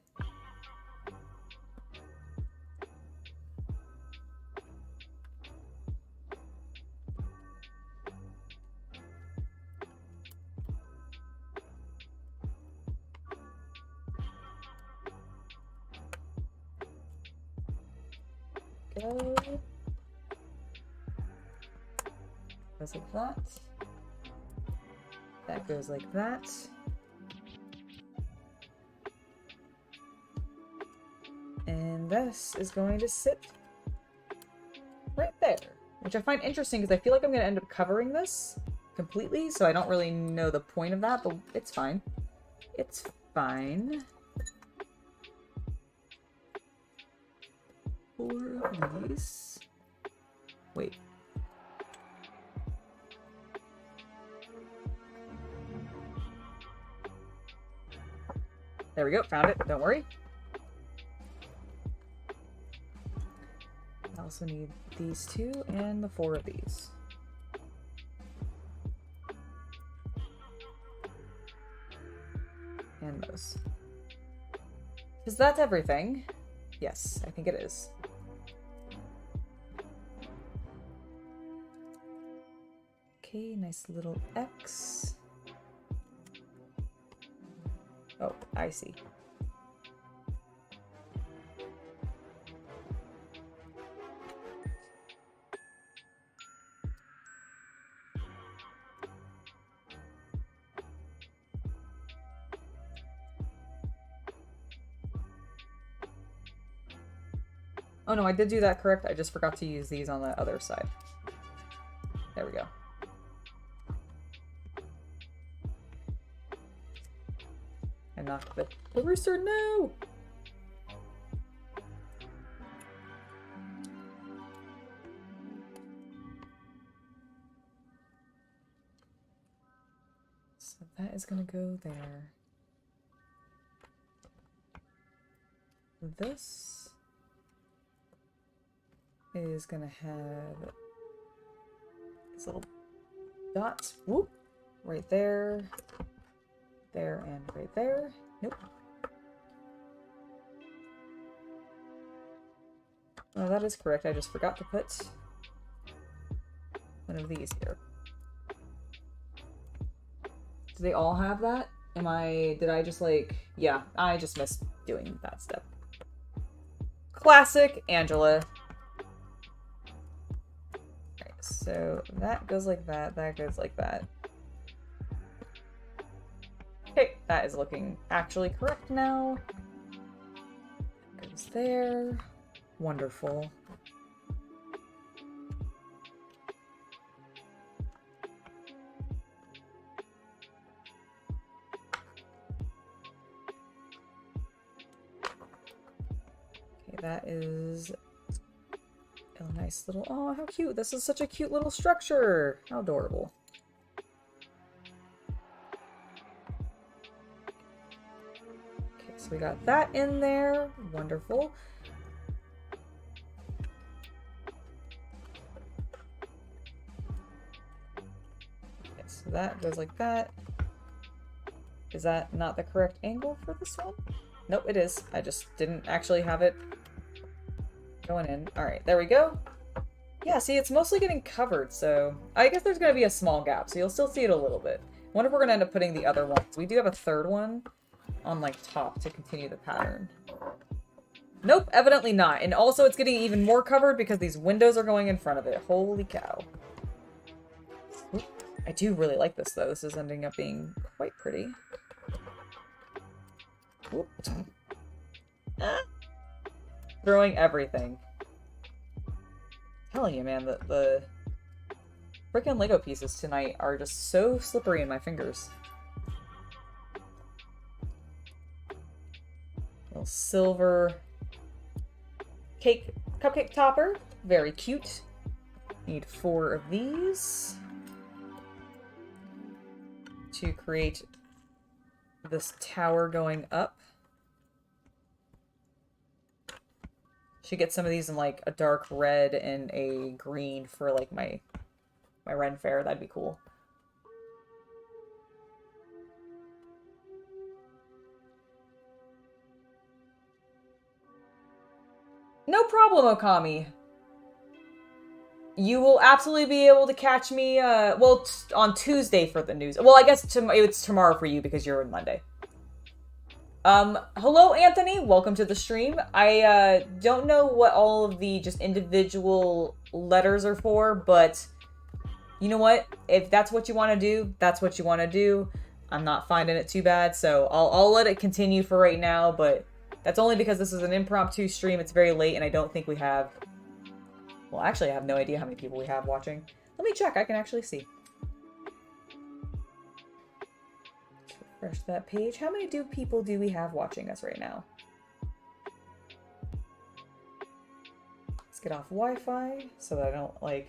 [SPEAKER 1] go. Goes like that. That goes like that. And this is going to sit right there, which I find interesting because I feel like I'm going to end up covering this completely, so I don't really know the point of that, but it's fine. It's fine. 4 of these. Wait. There we go, found it, don't worry. I also need these 2 and the 4 of these. And those. Is that everything? Yes, I think it is. Okay, nice little X. Oh, I see. Oh no, I did do that correct. I just forgot to use these on the other side. There we go. I knocked the rooster, no! So that is gonna go there. This is gonna have these little dots, whoop, right there, there, and right there. Nope. Oh, that is correct. I just forgot to put one of these here. Do they all have that? Did I just like, yeah, I just missed doing that step. Classic Angela. Alright, so that goes like that, that goes like that. Okay, that is looking actually correct now. That goes there. Wonderful. That is a nice little, oh, how cute. This is such a cute little structure. How adorable. Okay, so we got that in there. Wonderful. Okay, so that goes like that. Is that not the correct angle for this one? Nope, it is. I just didn't actually have it going in. Alright, there we go. Yeah, see, it's mostly getting covered, so I guess there's going to be a small gap, so you'll still see it a little bit. I wonder if we're going to end up putting the other ones. We do have a third one on, like, top to continue the pattern. Nope, evidently not. And also it's getting even more covered because these windows are going in front of it. Holy cow. Oop. I do really like this, though. This is ending up being quite pretty. Whoop. Throwing everything. Telling you, man, the freaking Lego pieces tonight are just so slippery in my fingers. Little silver cupcake topper. Very cute. Need 4 of these to create this tower going up. Should get some of these in like a dark red and a green for like my Ren Fair. That'd be cool. No problem, Okami. You will absolutely be able to catch me, well, on Tuesday for the news. Well, I guess it's tomorrow for you because you're on Monday. Hello, Anthony. Welcome to the stream. I don't know what all of the just individual letters are for, but you know what? If that's what you want to do, that's what you want to do. I'm not finding it too bad, so I'll let it continue for right now, but that's only because this is an impromptu stream. It's very late, and I don't think we have... Well, actually, I have no idea how many people we have watching. Let me check. I can actually see. Refresh that page. How many people do we have watching us right now? Let's get off Wi-Fi so that I don't, like,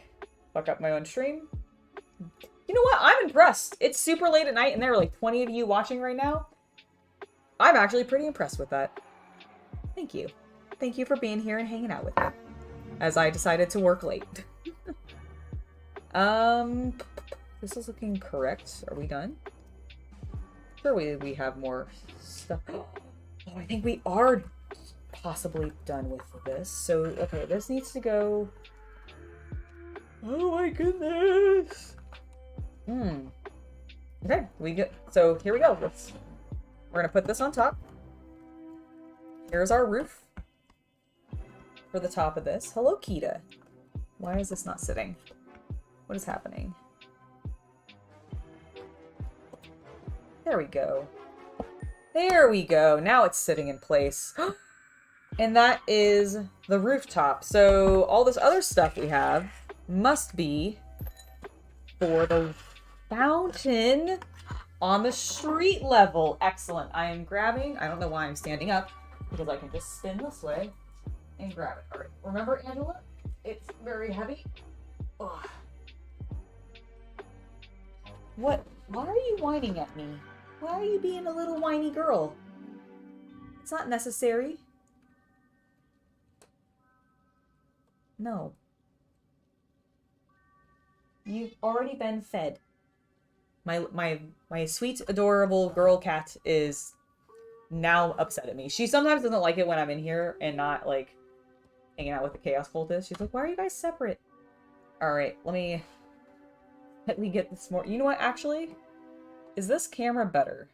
[SPEAKER 1] fuck up my own stream. You know what? I'm impressed. It's super late at night and there are like 20 of you watching right now. I'm actually pretty impressed with that. Thank you. Thank you for being here and hanging out with me as I decided to work late. This is looking correct. Are we done? Sure, we have more stuff. Oh, I think we are possibly done with this. So, okay, this needs to go... Oh my goodness! Okay, so here we go. We're gonna put this on top. Here's our roof for the top of this. Hello, Kita. Why is this not sitting? What is happening? There we go. There we go. Now it's sitting in place. And that is the rooftop. So all this other stuff we have must be for the fountain on the street level. Excellent. I am grabbing... I don't know why I'm standing up, because I can just spin this way and grab it. All right. Remember, Angela? It's very heavy. Ugh. What? Why are you whining at me? Why are you being a little whiny girl? It's not necessary. No. You've already been fed. My sweet, adorable girl cat is now upset at me. She sometimes doesn't like it when I'm in here and not, like, hanging out with the Chaos Cultist. She's like, why are you guys separate? Alright, let me get this more... You know what, actually? Is this camera better?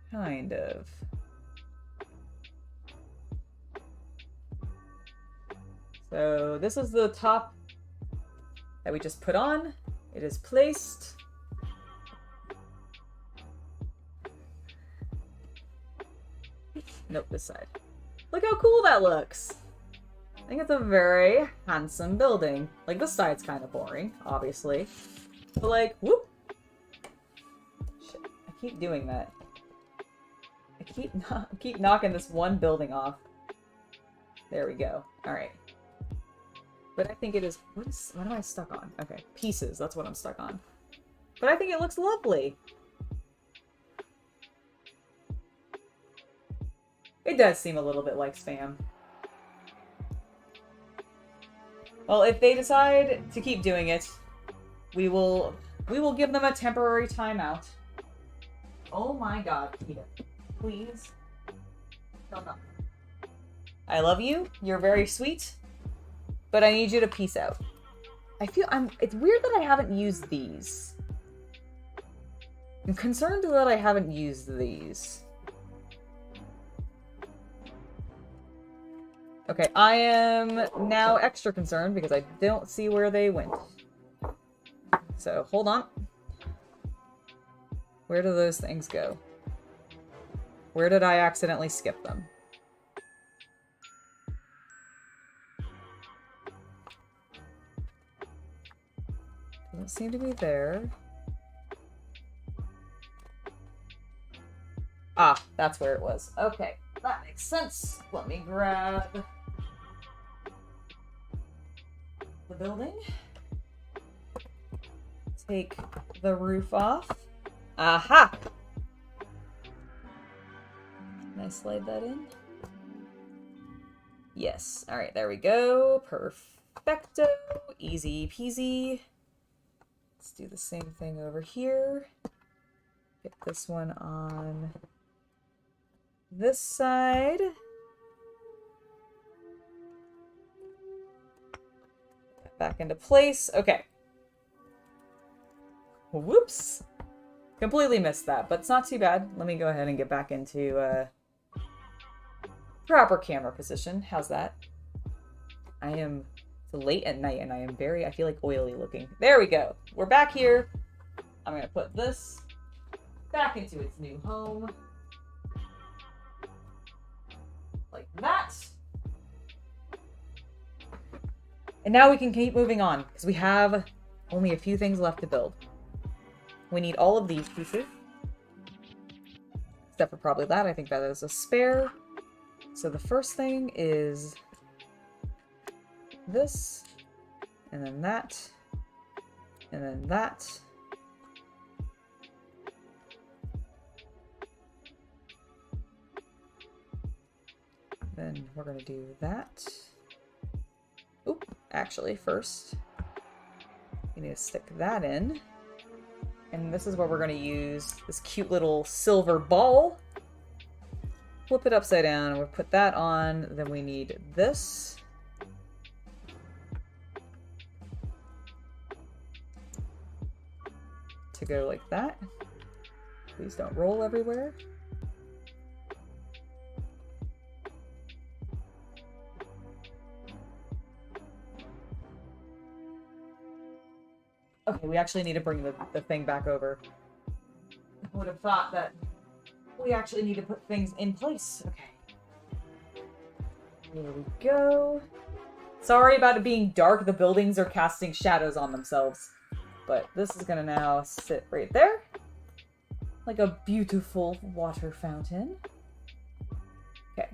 [SPEAKER 1] Kind of. So this is the top that we just put on. It is placed. Nope, this side. Look how cool that looks. I think it's a very handsome building. Like, this side's kind of boring, obviously. But like, whoop! Shit, I keep doing that. I keep knocking this one building off. There we go. Alright. But I think it is... What am I stuck on? Okay, pieces. That's what I'm stuck on. But I think it looks lovely. It does seem a little bit like spam. Well, if they decide to keep doing it, we will give them a temporary timeout. Oh my god, Peter. Please. Don't know. I love you. You're very sweet. But I need you to peace out. It's weird that I haven't used these. I'm concerned that I haven't used these. Okay, I am now extra concerned because I don't see where they went. So, hold on. Where do those things go? Where did I accidentally skip them? Doesn't seem to be there. Ah, that's where it was. Okay, that makes sense. Let me grab the building. Take the roof off. Aha! Can I slide that in? Yes. Alright, there we go. Perfecto. Easy peasy. Let's do the same thing over here. Get this one on this side. Back into place. Okay. Whoops. Completely missed that, but it's not too bad. Let me go ahead and get back into proper camera position. How's that? It's late at night and I feel like oily looking. There we go. We're back here. I'm gonna put this back into its new home. Like that. And now we can keep moving on, because we have only a few things left to build. We need all of these pieces. Except for probably that. I think that is a spare. So the first thing is this, and then that, and then that. Then we're going to do that. Oop, actually, first, you need to stick that in. And this is where we're going to use this cute little silver ball. Flip it upside down, and we'll put that on. Then we need this. To go like that. Please don't roll everywhere. Okay, we actually need to bring the thing back over. I would have thought that we actually need to put things in place. Okay. There we go. Sorry about it being dark. The buildings are casting shadows on themselves. But this is gonna now sit right there. Like a beautiful water fountain. Okay.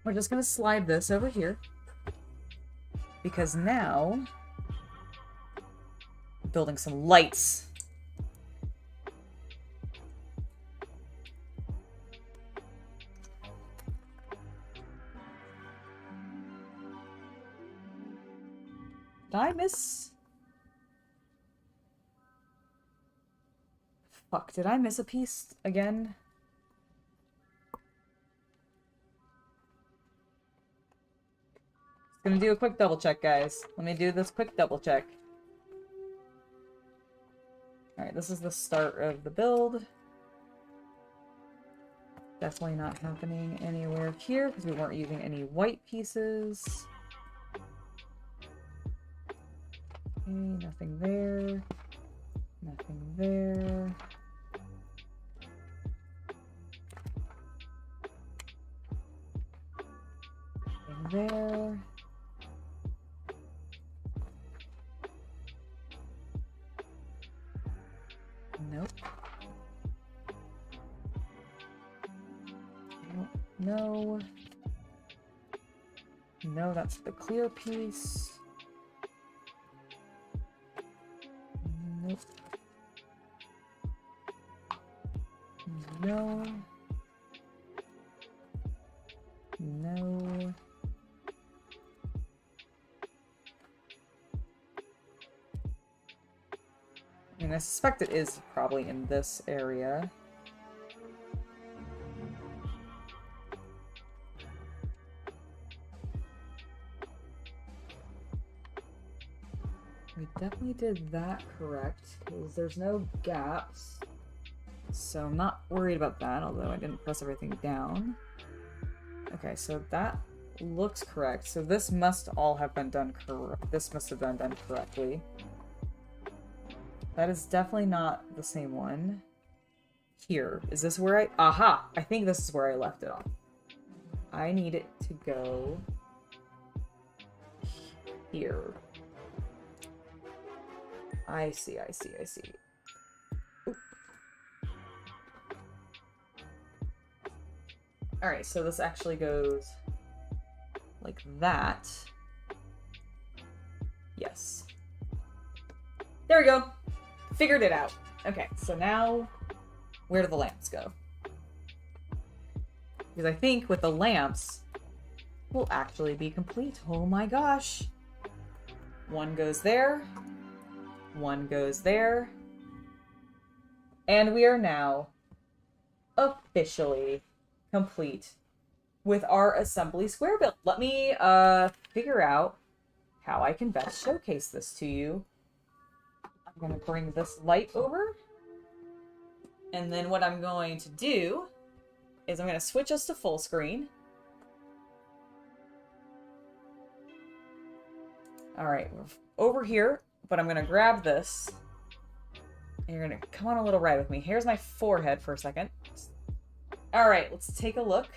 [SPEAKER 1] We're just gonna slide this over here. Because now, building some lights. Did I miss? Fuck, did I miss a piece again? Just gonna do a quick double check, guys. Let me do this quick double check. Alright, this is the start of the build. Definitely not happening anywhere here because we weren't using any white pieces. Okay, nothing there. Nothing there. Nothing there. Nope. No. No, that's the clear piece. Nope. No. No. I mean, I suspect it is probably in this area. We definitely did that correct, because there's no gaps. So I'm not worried about that, although I didn't press everything down. Okay, so that looks correct. So this must all have been done correct. This must have been done correctly. That is definitely not the same one. Here. Is this where aha! I think this is where I left it off. I need it to go here. I see. Oop. Alright, so this actually goes like that. Yes. There we go. Figured it out. Okay, so now, where do the lamps go? Because I think with the lamps, we'll actually be complete. Oh my gosh. One goes there. One goes there. And we are now officially complete with our assembly square build. Let me figure out how I can best showcase this to you. I'm going to bring this light over. And then what I'm going to do is I'm going to switch us to full screen. All right, we're over here, but I'm going to grab this. And you're going to come on a little ride with me. Here's my forehead for a second. All right, let's take a look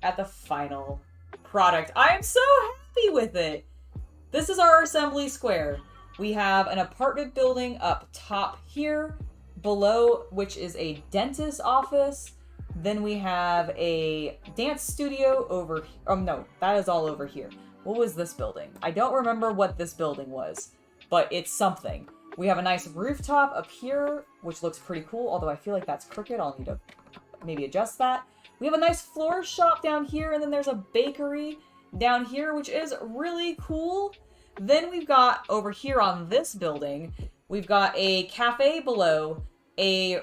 [SPEAKER 1] at the final product. I am so happy with it. This is our assembly square. We have an apartment building up top here, below which is a dentist office. Then we have a dance studio over, oh no, that is all over here. What was this building? I don't remember what this building was, but it's something. We have a nice rooftop up here, which looks pretty cool, although I feel like that's crooked. I'll need to maybe adjust that. We have a nice floor shop down here, and then there's a bakery down here, which is really cool. Then we've got over here on this building, we've got a cafe below, a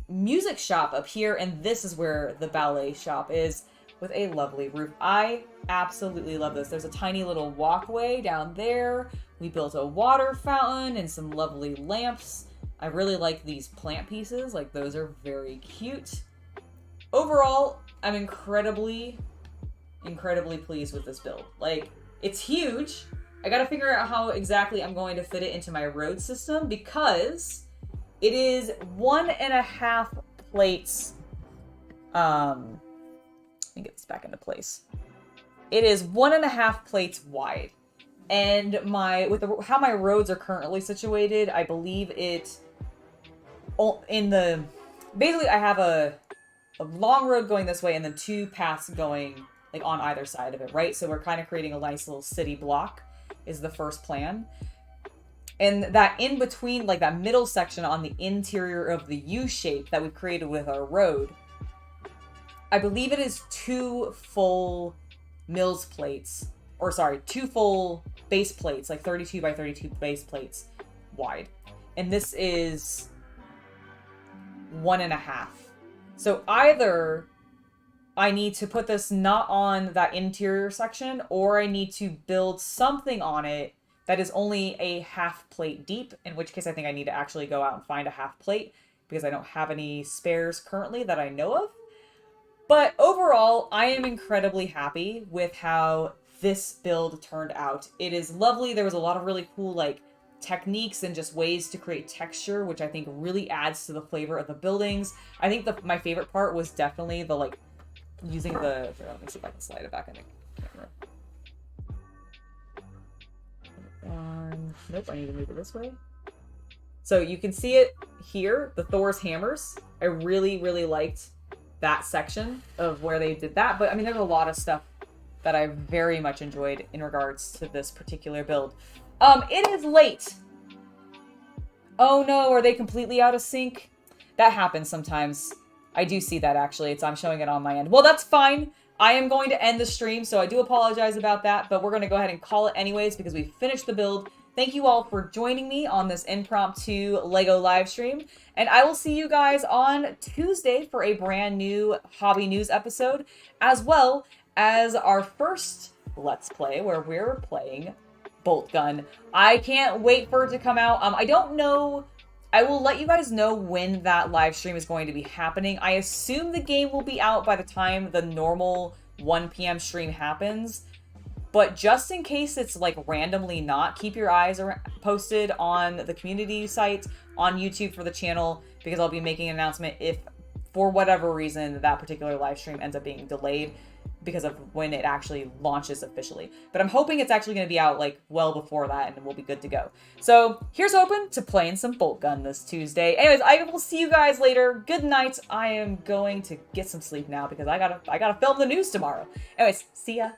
[SPEAKER 1] music shop up here, and this is where the ballet shop is with a lovely roof. I absolutely love this. There's a tiny little walkway down there. We built a water fountain and some lovely lamps. I really like these plant pieces. Like, those are very cute. Overall, I'm incredibly pleased with this build. Like, it's huge. I gotta figure out how exactly I'm going to fit it into my road system because it is 1.5 plates. Let me get this back into place. It is 1.5 plates wide. And how my roads are currently situated, I believe basically I have a long road going this way and then 2 paths going like on either side of it, right? So we're kind of creating a nice little city block is the first plan. And that in between, like that middle section on the interior of the U shape that we've created with our road, I believe it is 2 full mills plates, or sorry, 2 full base plates, like 32 by 32 base plates wide. And this is 1.5. So either I need to put this not on that interior section, or I need to build something on it that is only a 1/2 plate deep, in which case I think I need to actually go out and find a 1/2 plate because I don't have any spares currently that I know of. But overall, I am incredibly happy with how this build turned out. It is lovely. There was a lot of really cool like techniques and just ways to create texture, which I think really adds to the flavor of the buildings. I think my favorite part was definitely the like using the, let me see if I can slide it back in the camera. Nope, I need to move it this way. So you can see it here, the Thor's hammers. I really, really liked that section of where they did that. But I mean, there's a lot of stuff that I very much enjoyed in regards to this particular build. It is late. Oh no, are they completely out of sync? That happens sometimes. I do see that actually. I'm showing it on my end. Well, that's fine. I am going to end the stream, so I do apologize about that, but we're going to go ahead and call it anyways because we finished the build. Thank you all for joining me on this impromptu LEGO live stream, and I will see you guys on Tuesday for a brand new hobby news episode, as well as our first Let's Play where we're playing Bolt Gun. I can't wait for it to come out. I don't know. I will let you guys know when that live stream is going to be happening. I assume the game will be out by the time the normal 1 p.m. stream happens. But just in case it's like randomly not, keep your eyes posted on the community site, on YouTube for the channel, because I'll be making an announcement if, for whatever reason, that particular live stream ends up being delayed because of when it actually launches officially. But I'm hoping it's actually going to be out like well before that and we'll be good to go. So here's hoping to playing some Bolt Gun this Tuesday. Anyways, I will see you guys later. Good night. I am going to get some sleep now because I gotta film the news tomorrow. Anyways, see ya.